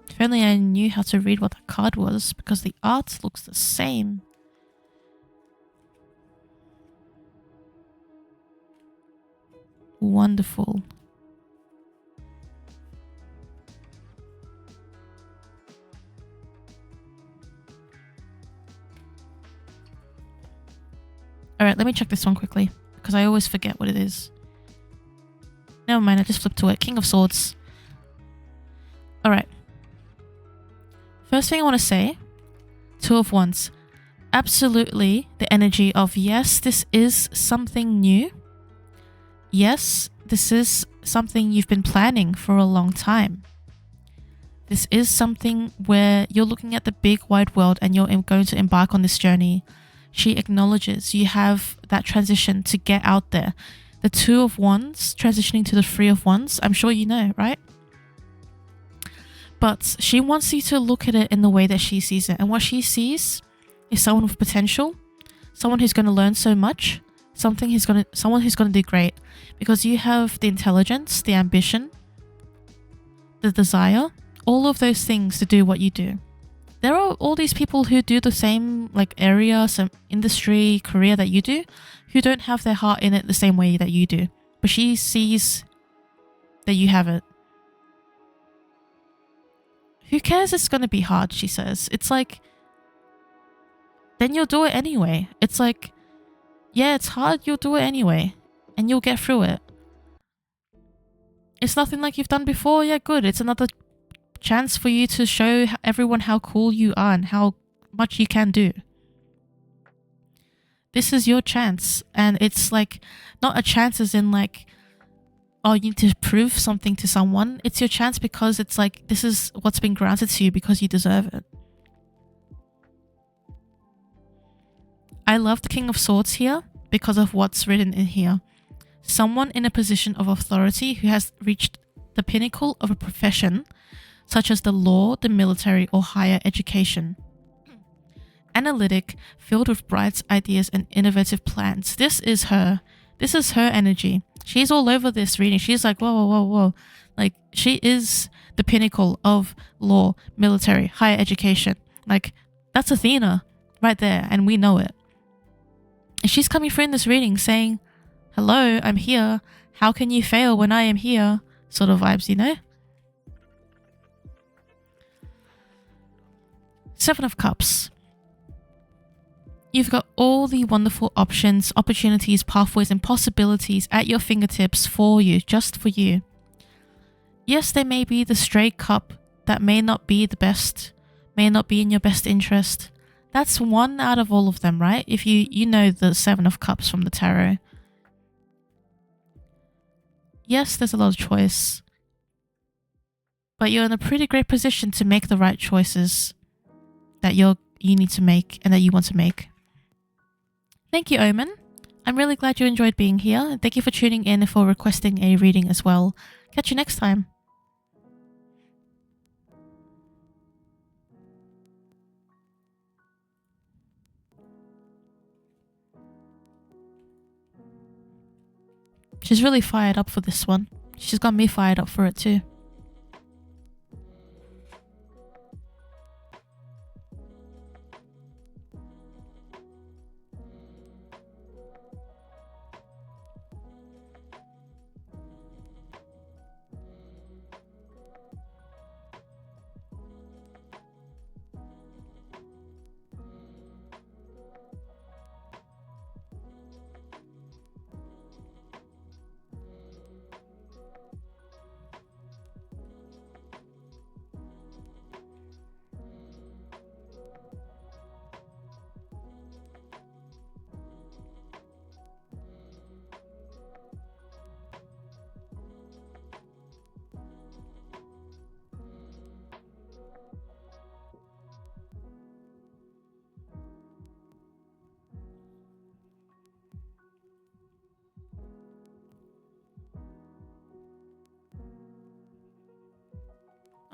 If only I knew how to read what that card was, because the art looks the same. Wonderful. Alright, let me check this one quickly, because I always forget what it is. Never mind, I just flipped to it. King of Swords. Alright. First thing I want to say, Two of Wands. Absolutely the energy of, yes, this is something new. Yes, this is something you've been planning for a long time. This is something where you're looking at the big wide world and you're going to embark on this journey. She acknowledges you have that transition to get out there. The Two of Wands transitioning to the Three of Wands, I'm sure you know, right? But she wants you to look at it in the way that she sees it. And what she sees is someone with potential, someone who's going to learn so much, someone who's going to do great. Because you have the intelligence, the ambition, the desire, all of those things to do what you do. There are all these people who do the same like area, some industry, career that you do, who don't have their heart in it the same way that you do. But she sees that you have it. Who cares it's going to be hard, she says. It's like, then you'll do it anyway. It's like, yeah, it's hard, you'll do it anyway. And you'll get through it. It's nothing like you've done before. Yeah, good. It's another chance for you to show everyone how cool you are and how much you can do. This is your chance. And it's like, not a chance as in like, oh, you need to prove something to someone. It's your chance because it's like, this is what's been granted to you because you deserve it. I love the King of Swords here because of what's written in here. Someone in a position of authority who has reached the pinnacle of a profession, such as the law, the military, or higher education. Analytic, filled with bright ideas and innovative plans. This is her. This is her energy. She's all over this reading. She's like, whoa, whoa, whoa, whoa. Like, she is the pinnacle of law, military, higher education. Like, that's Athena right there, and we know it. And she's coming through in this reading saying, hello, I'm here. How can you fail when I am here? Sort of vibes, you know? Seven of Cups. You've got all the wonderful options, opportunities, pathways, and possibilities at your fingertips for you, just for you. Yes, there may be the stray cup that may not be the best, may not be in your best interest. That's one out of all of them, right? If you know the Seven of Cups from the tarot. Yes, there's a lot of choice. But you're in a pretty great position to make the right choices that you need to make and that you want to make. Thank you, Omen. I'm really glad you enjoyed being here, and thank you for tuning in and for requesting a reading as well. Catch you next time. She's really fired up for this one. She's got me fired up for it too.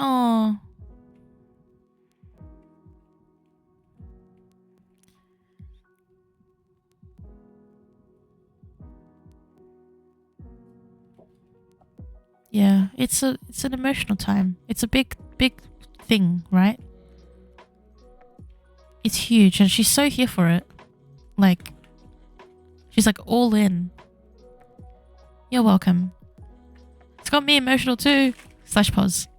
Oh. Yeah, it's an emotional time. It's a big thing, right? It's huge and she's so here for it. Like, she's like all in. You're welcome. It's got me emotional too. / pause.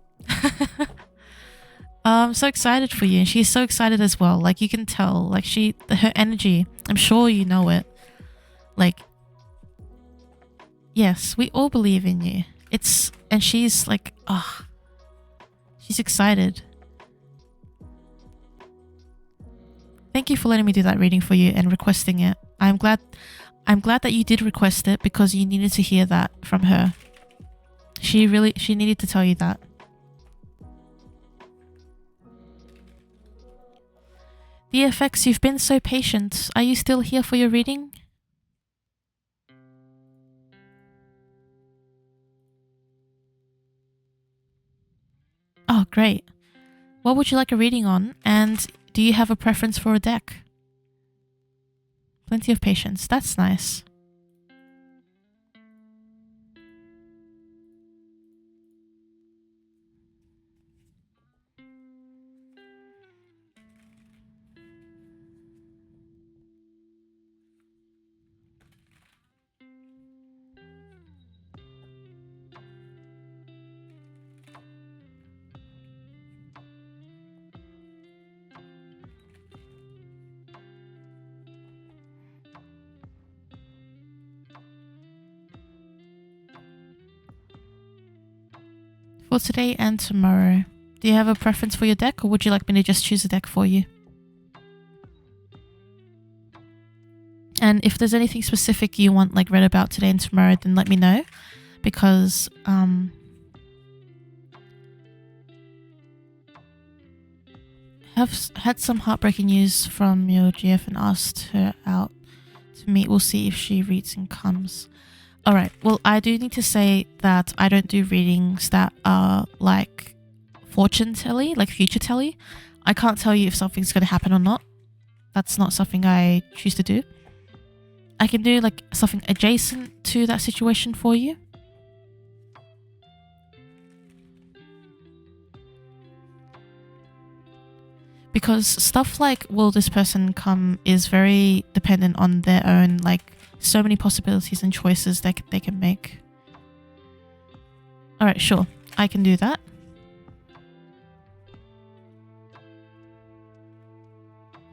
I'm so excited for you, and she's so excited as well. Like, you can tell, like, her energy, I'm sure you know it. Like, yes, we all believe in you. And she's like, she's excited. Thank you for letting me do that reading for you and requesting it. I'm glad that you did request it because you needed to hear that from her. She needed to tell you that. The effects, you've been so patient. Are you still here for your reading? Oh, great. What would you like a reading on? And do you have a preference for a deck? Plenty of patience. That's nice. For today and tomorrow, do you have a preference for your deck, or would you like me to just choose a deck for you? And if there's anything specific you want like read about today and tomorrow, then let me know, because have had some heartbreaking news from your GF and asked her out to meet. We'll see if she reads and comes. Alright, well, I do need to say that I don't do readings that are like fortune telly, like future telly. I can't tell you if something's going to happen or not. That's not something I choose to do. I can do like something adjacent to that situation for you. Because stuff like will this person come is very dependent on their own, like so many possibilities and choices that they can make. Alright, sure. I can do that.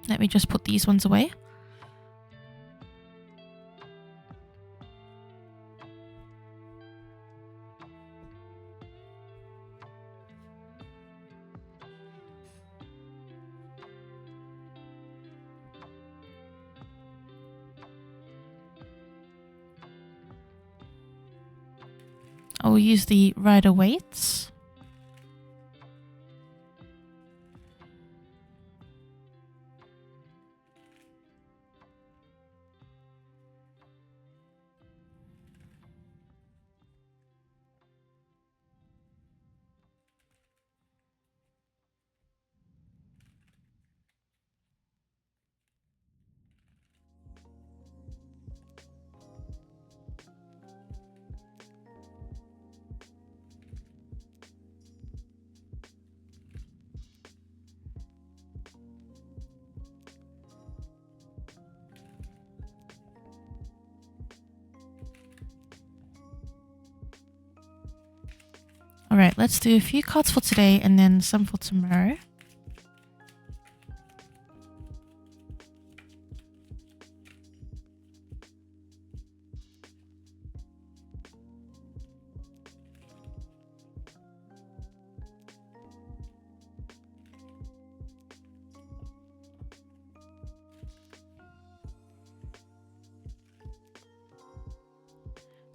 Let me just put these ones away. I will use the Rider-Waite. Alright, let's do a few cards for today and then some for tomorrow.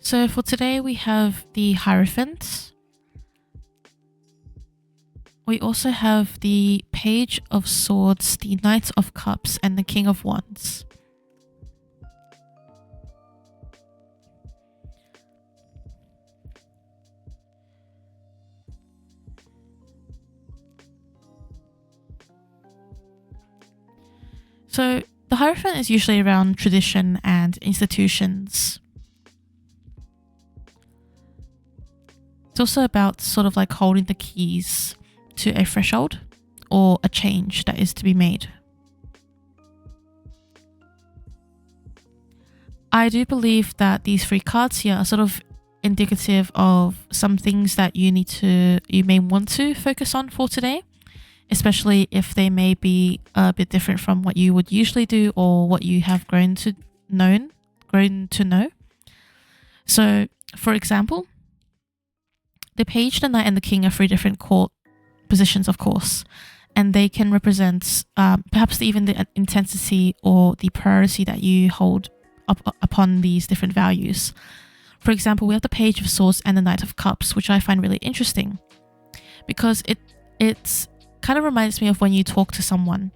So for today we have the Hierophant. We also have the Page of Swords, the Knight of Cups, and the King of Wands. So the Hierophant is usually around tradition and institutions. It's also about sort of like holding the keys to a threshold or a change that is to be made. I do believe that these 3 cards here are sort of indicative of some things that you may want to focus on for today, especially if they may be a bit different from what you would usually do or what you have grown to know. So, for example, the Page, the Knight, and the King are 3 different court positions, of course, and they can represent perhaps even the intensity or the priority that you hold upon these different values. For example, we have the Page of Swords and the Knight of Cups, which I find really interesting because it kind of reminds me of when you talk to someone.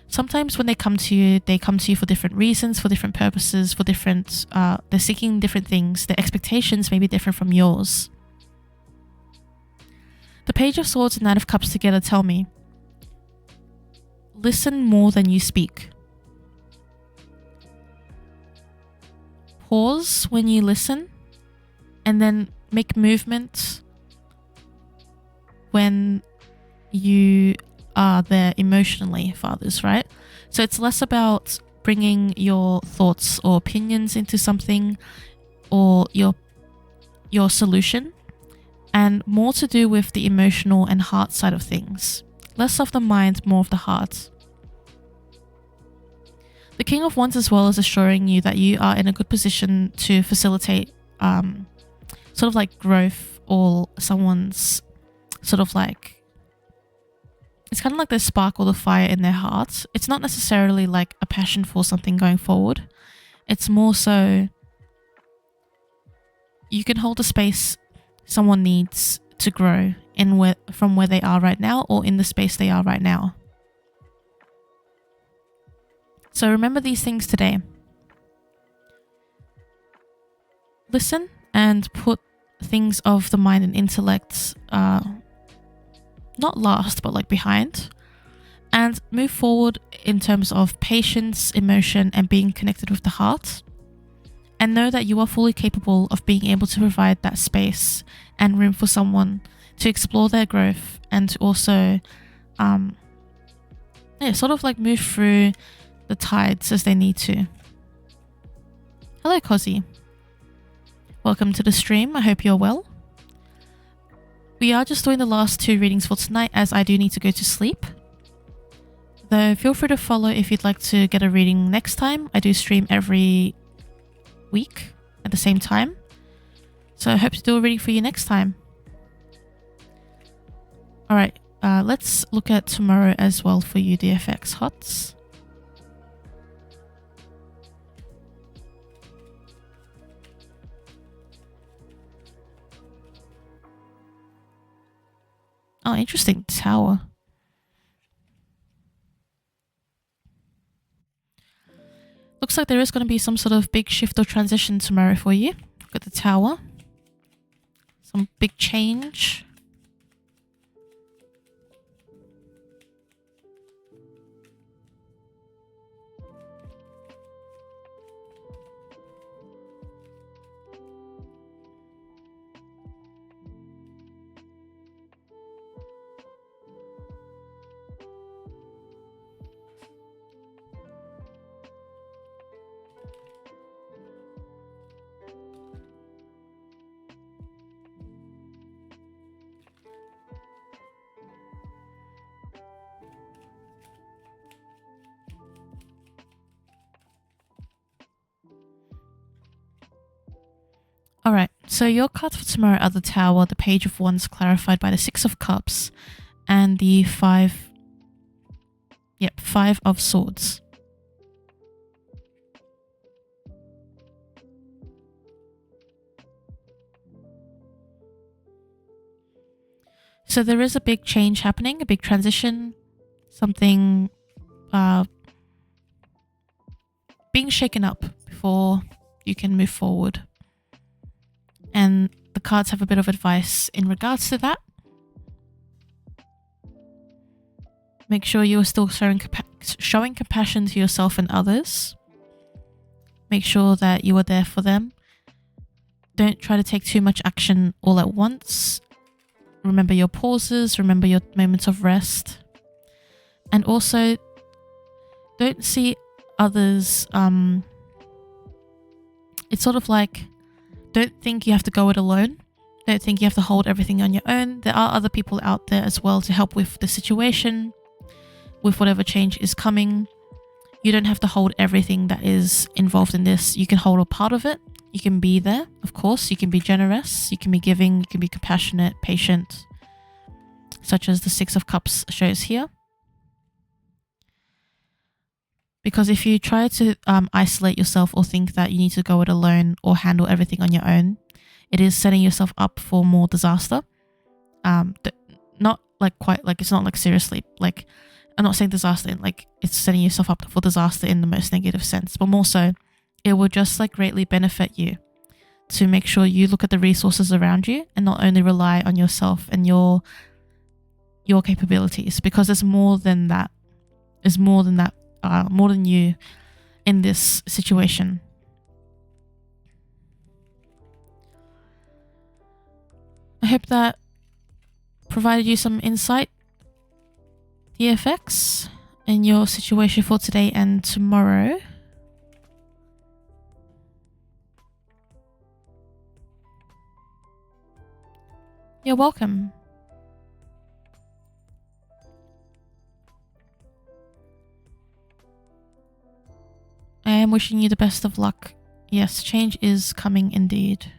Sometimes when they come to you for different reasons, for different purposes, they're seeking different things. Their expectations may be different from yours. The Page of Swords and Knight of Cups together tell me, listen more than you speak. Pause when you listen, and then make movement when you are there emotionally for others, right? So it's less about bringing your thoughts or opinions into something or your solution, and more to do with the emotional and heart side of things. Less of the mind, more of the heart. The King of Wands as well is assuring you that you are in a good position to facilitate sort of like growth or someone's sort of like, it's kind of like the spark or the fire in their heart. It's not necessarily like a passion for something going forward. It's more so you can hold a space someone needs to grow from where they are right now or in the space they are right now. So remember these things today. Listen and put things of the mind and intellect not last, but like behind, and move forward in terms of patience, emotion, and being connected with the heart. And know that you are fully capable of being able to provide that space and room for someone to explore their growth and to also sort of like move through the tides as they need to. Hello, Cozy. Welcome to the stream. I hope you're well. We are just doing the last 2 readings for tonight as I do need to go to sleep. Though feel free to follow if you'd like to get a reading next time. I do stream every week at the same time. So I hope to do a reading for you next time. Alright, let's look at tomorrow as well for you, DFX Hots. Oh, interesting. Tower. Looks like there is going to be some sort of big shift or transition tomorrow for you. Look at the Tower. Some big change. So your cards for tomorrow are the Tower, the Page of Wands clarified by the Six of Cups, and the Five of Swords. So there is a big change happening, a big transition, something being shaken up before you can move forward. And the cards have a bit of advice in regards to that. Make sure you are still showing compassion to yourself and others. Make sure that you are there for them. Don't try to take too much action all at once. Remember your pauses, remember your moments of rest. And also, don't see others, it's sort of like, don't think you have to go it alone. Don't think you have to hold everything on your own. There are other people out there as well to help with the situation, with whatever change is coming. You don't have to hold everything that is involved in this. You can hold a part of it. You can be there, of course. You can be generous. You can be giving. You can be compassionate, patient, such as the Six of Cups shows here. Because if you try to isolate yourself or think that you need to go it alone or handle everything on your own, it is setting yourself up for more disaster. Not like quite like, it's not like seriously, like, I'm not saying disaster, like it's setting yourself up for disaster in the most negative sense, but more so it will just like greatly benefit you to make sure you look at the resources around you and not only rely on yourself and your capabilities, because there's more than that. There's more than that, more than you in this situation. I hope that provided you some insight, the effects in your situation for today and tomorrow. You're welcome. I am wishing you the best of luck. Yes, change is coming indeed.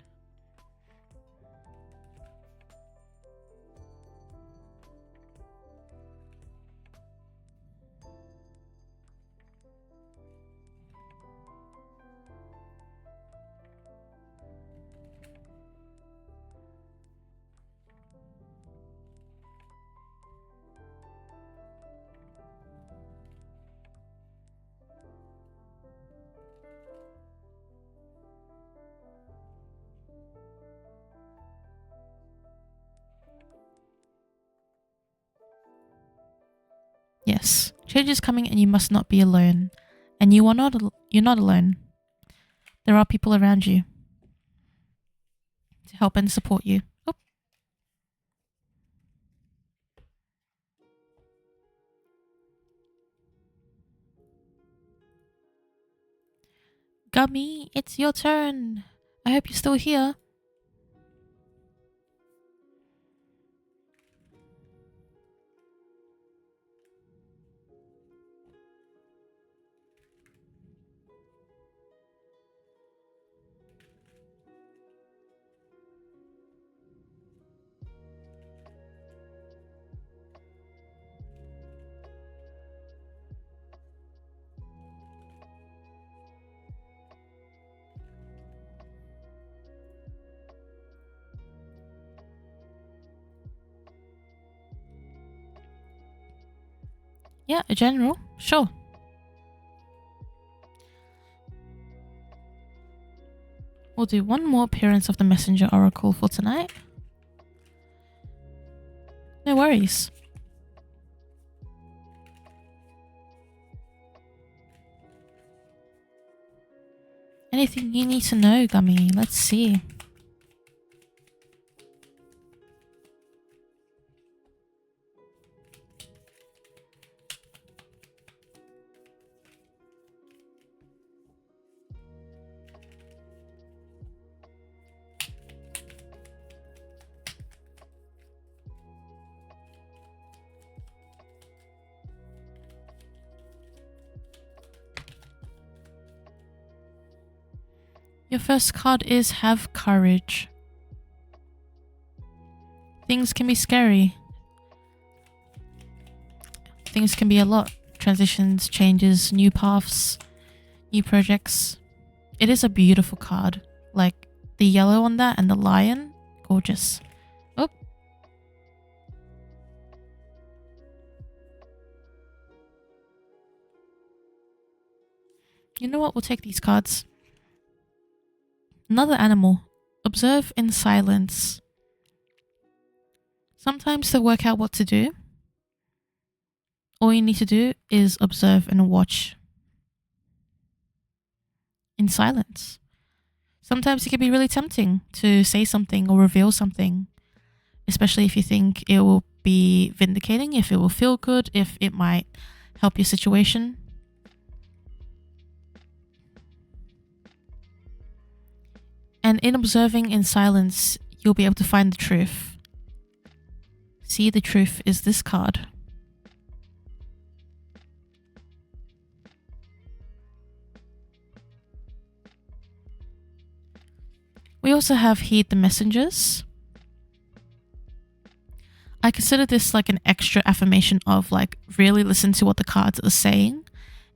Yes, change is coming and you must not be alone. And you're not alone. There are people around you to help and support you. Oh. Gummy, it's your turn. I hope you're still here. Yeah, a general. Sure. We'll do one more appearance of the Messenger Oracle for tonight. No worries. Anything you need to know, Gummy? Let's see. Your first card is Have Courage. Things can be scary. Things can be a lot. Transitions, changes, new paths, new projects. It is a beautiful card. Like the yellow on that and the lion. Gorgeous. Oh. You know what? We'll take these cards. Another animal. Observe in silence. Sometimes to work out what to do, all you need to do is observe and watch in silence. Sometimes it can be really tempting to say something or reveal something, especially if you think it will be vindicating, if it will feel good, if it might help your situation. And in observing in silence, you'll be able to find the truth. See the truth is this card. We also have Heed the Messengers. I consider this like an extra affirmation of like really listen to what the cards are saying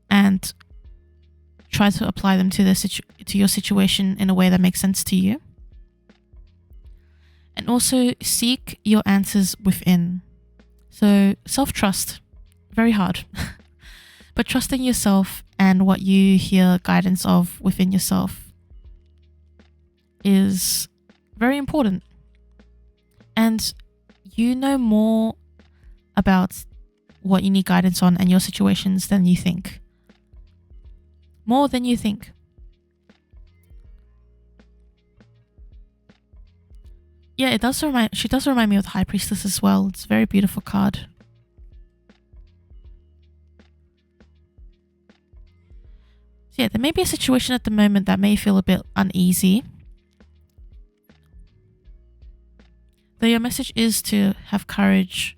and try to apply them to your situation in a way that makes sense to you. And also seek your answers within. So self-trust, very hard. But trusting yourself and what you hear guidance of within yourself is very important. And you know more about what you need guidance on and your situations than you think. More than you think. Yeah, she does remind me of the High Priestess as well. It's a very beautiful card. So yeah, there may be a situation at the moment that may feel a bit uneasy. Though your message is to have courage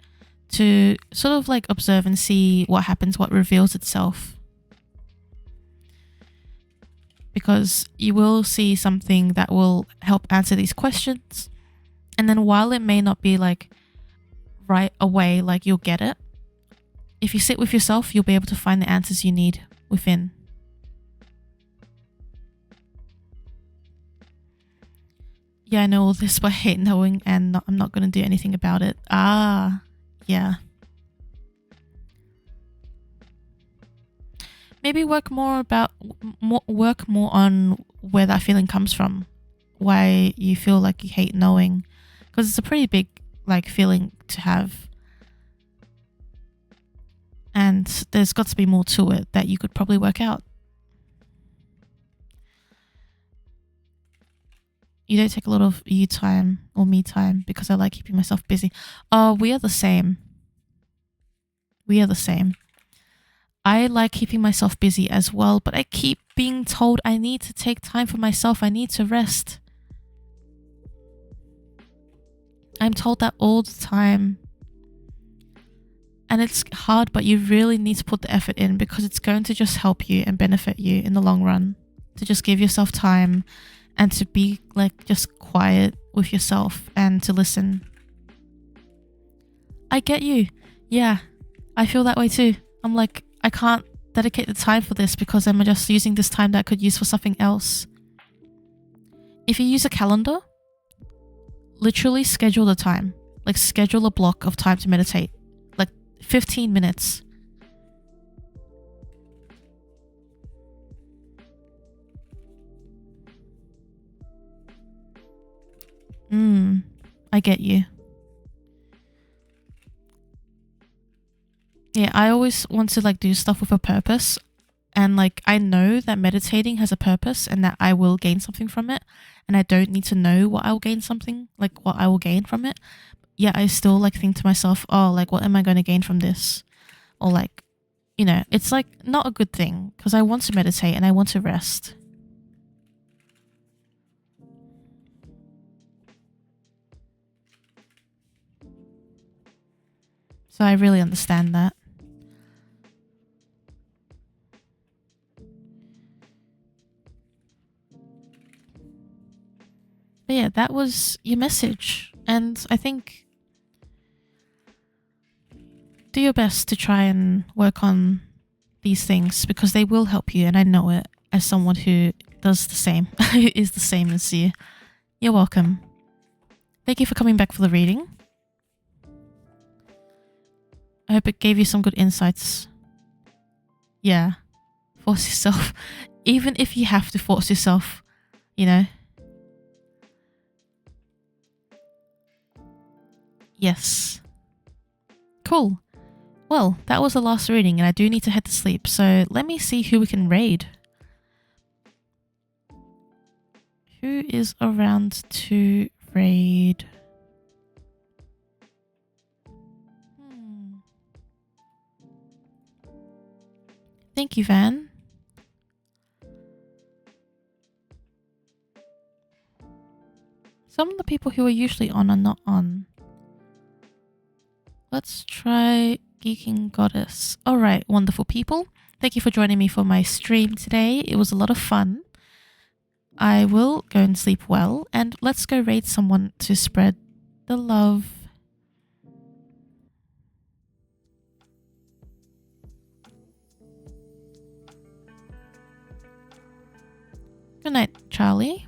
to sort of like observe and see what happens, what reveals itself. Because you will see something that will help answer these questions. And then while it may not be like right away, like you'll get it, if you sit with yourself, you'll be able to find the answers you need within. Yeah, I know all this, but I hate knowing and I'm not going to do anything about it. Ah, yeah. Maybe work more on where that feeling comes from. Why you feel like you hate knowing. Because it's a pretty big like feeling to have. And there's got to be more to it that you could probably work out. You don't take a lot of you time or me time because I like keeping myself busy. Oh, we are the same. We are the same. I like keeping myself busy as well, but I keep being told I need to take time for myself. I need to rest. I'm told that all the time. And it's hard, but you really need to put the effort in because it's going to just help you and benefit you in the long run. To just give yourself time and to be like just quiet with yourself and to listen. I get you. Yeah, I feel that way too. I'm like, I can't dedicate the time for this because I'm just using this time that I could use for something else. If you use a calendar, literally schedule the time. Like schedule a block of time to meditate. Like 15 minutes. I get you. Yeah, I always want to like do stuff with a purpose. And like I know that meditating has a purpose and that I will gain something from it. And I don't need to know what I will gain what I will gain from it. Yeah, I still like think to myself, oh, like what am I going to gain from this? Or like, you know, it's like not a good thing because I want to meditate and I want to rest. So I really understand that. But yeah, that was your message. And I think do your best to try and work on these things because they will help you, and I know it as someone who does the same, who is the same as you. You're welcome. Thank you for coming back for the reading. I hope it gave you some good insights. Yeah. Force yourself. Even if you have to force yourself, you know. Yes. Cool. Well, that was the last reading and I do need to head to sleep, so let me see who we can raid. Who is around to raid? Thank you, Van. Some of the people who are usually on are not on. Let's try Geeking Goddess. Alright, wonderful people. Thank you for joining me for my stream today. It was a lot of fun. I will go and sleep well, and let's go raid someone to spread the love. Good night, Charlie.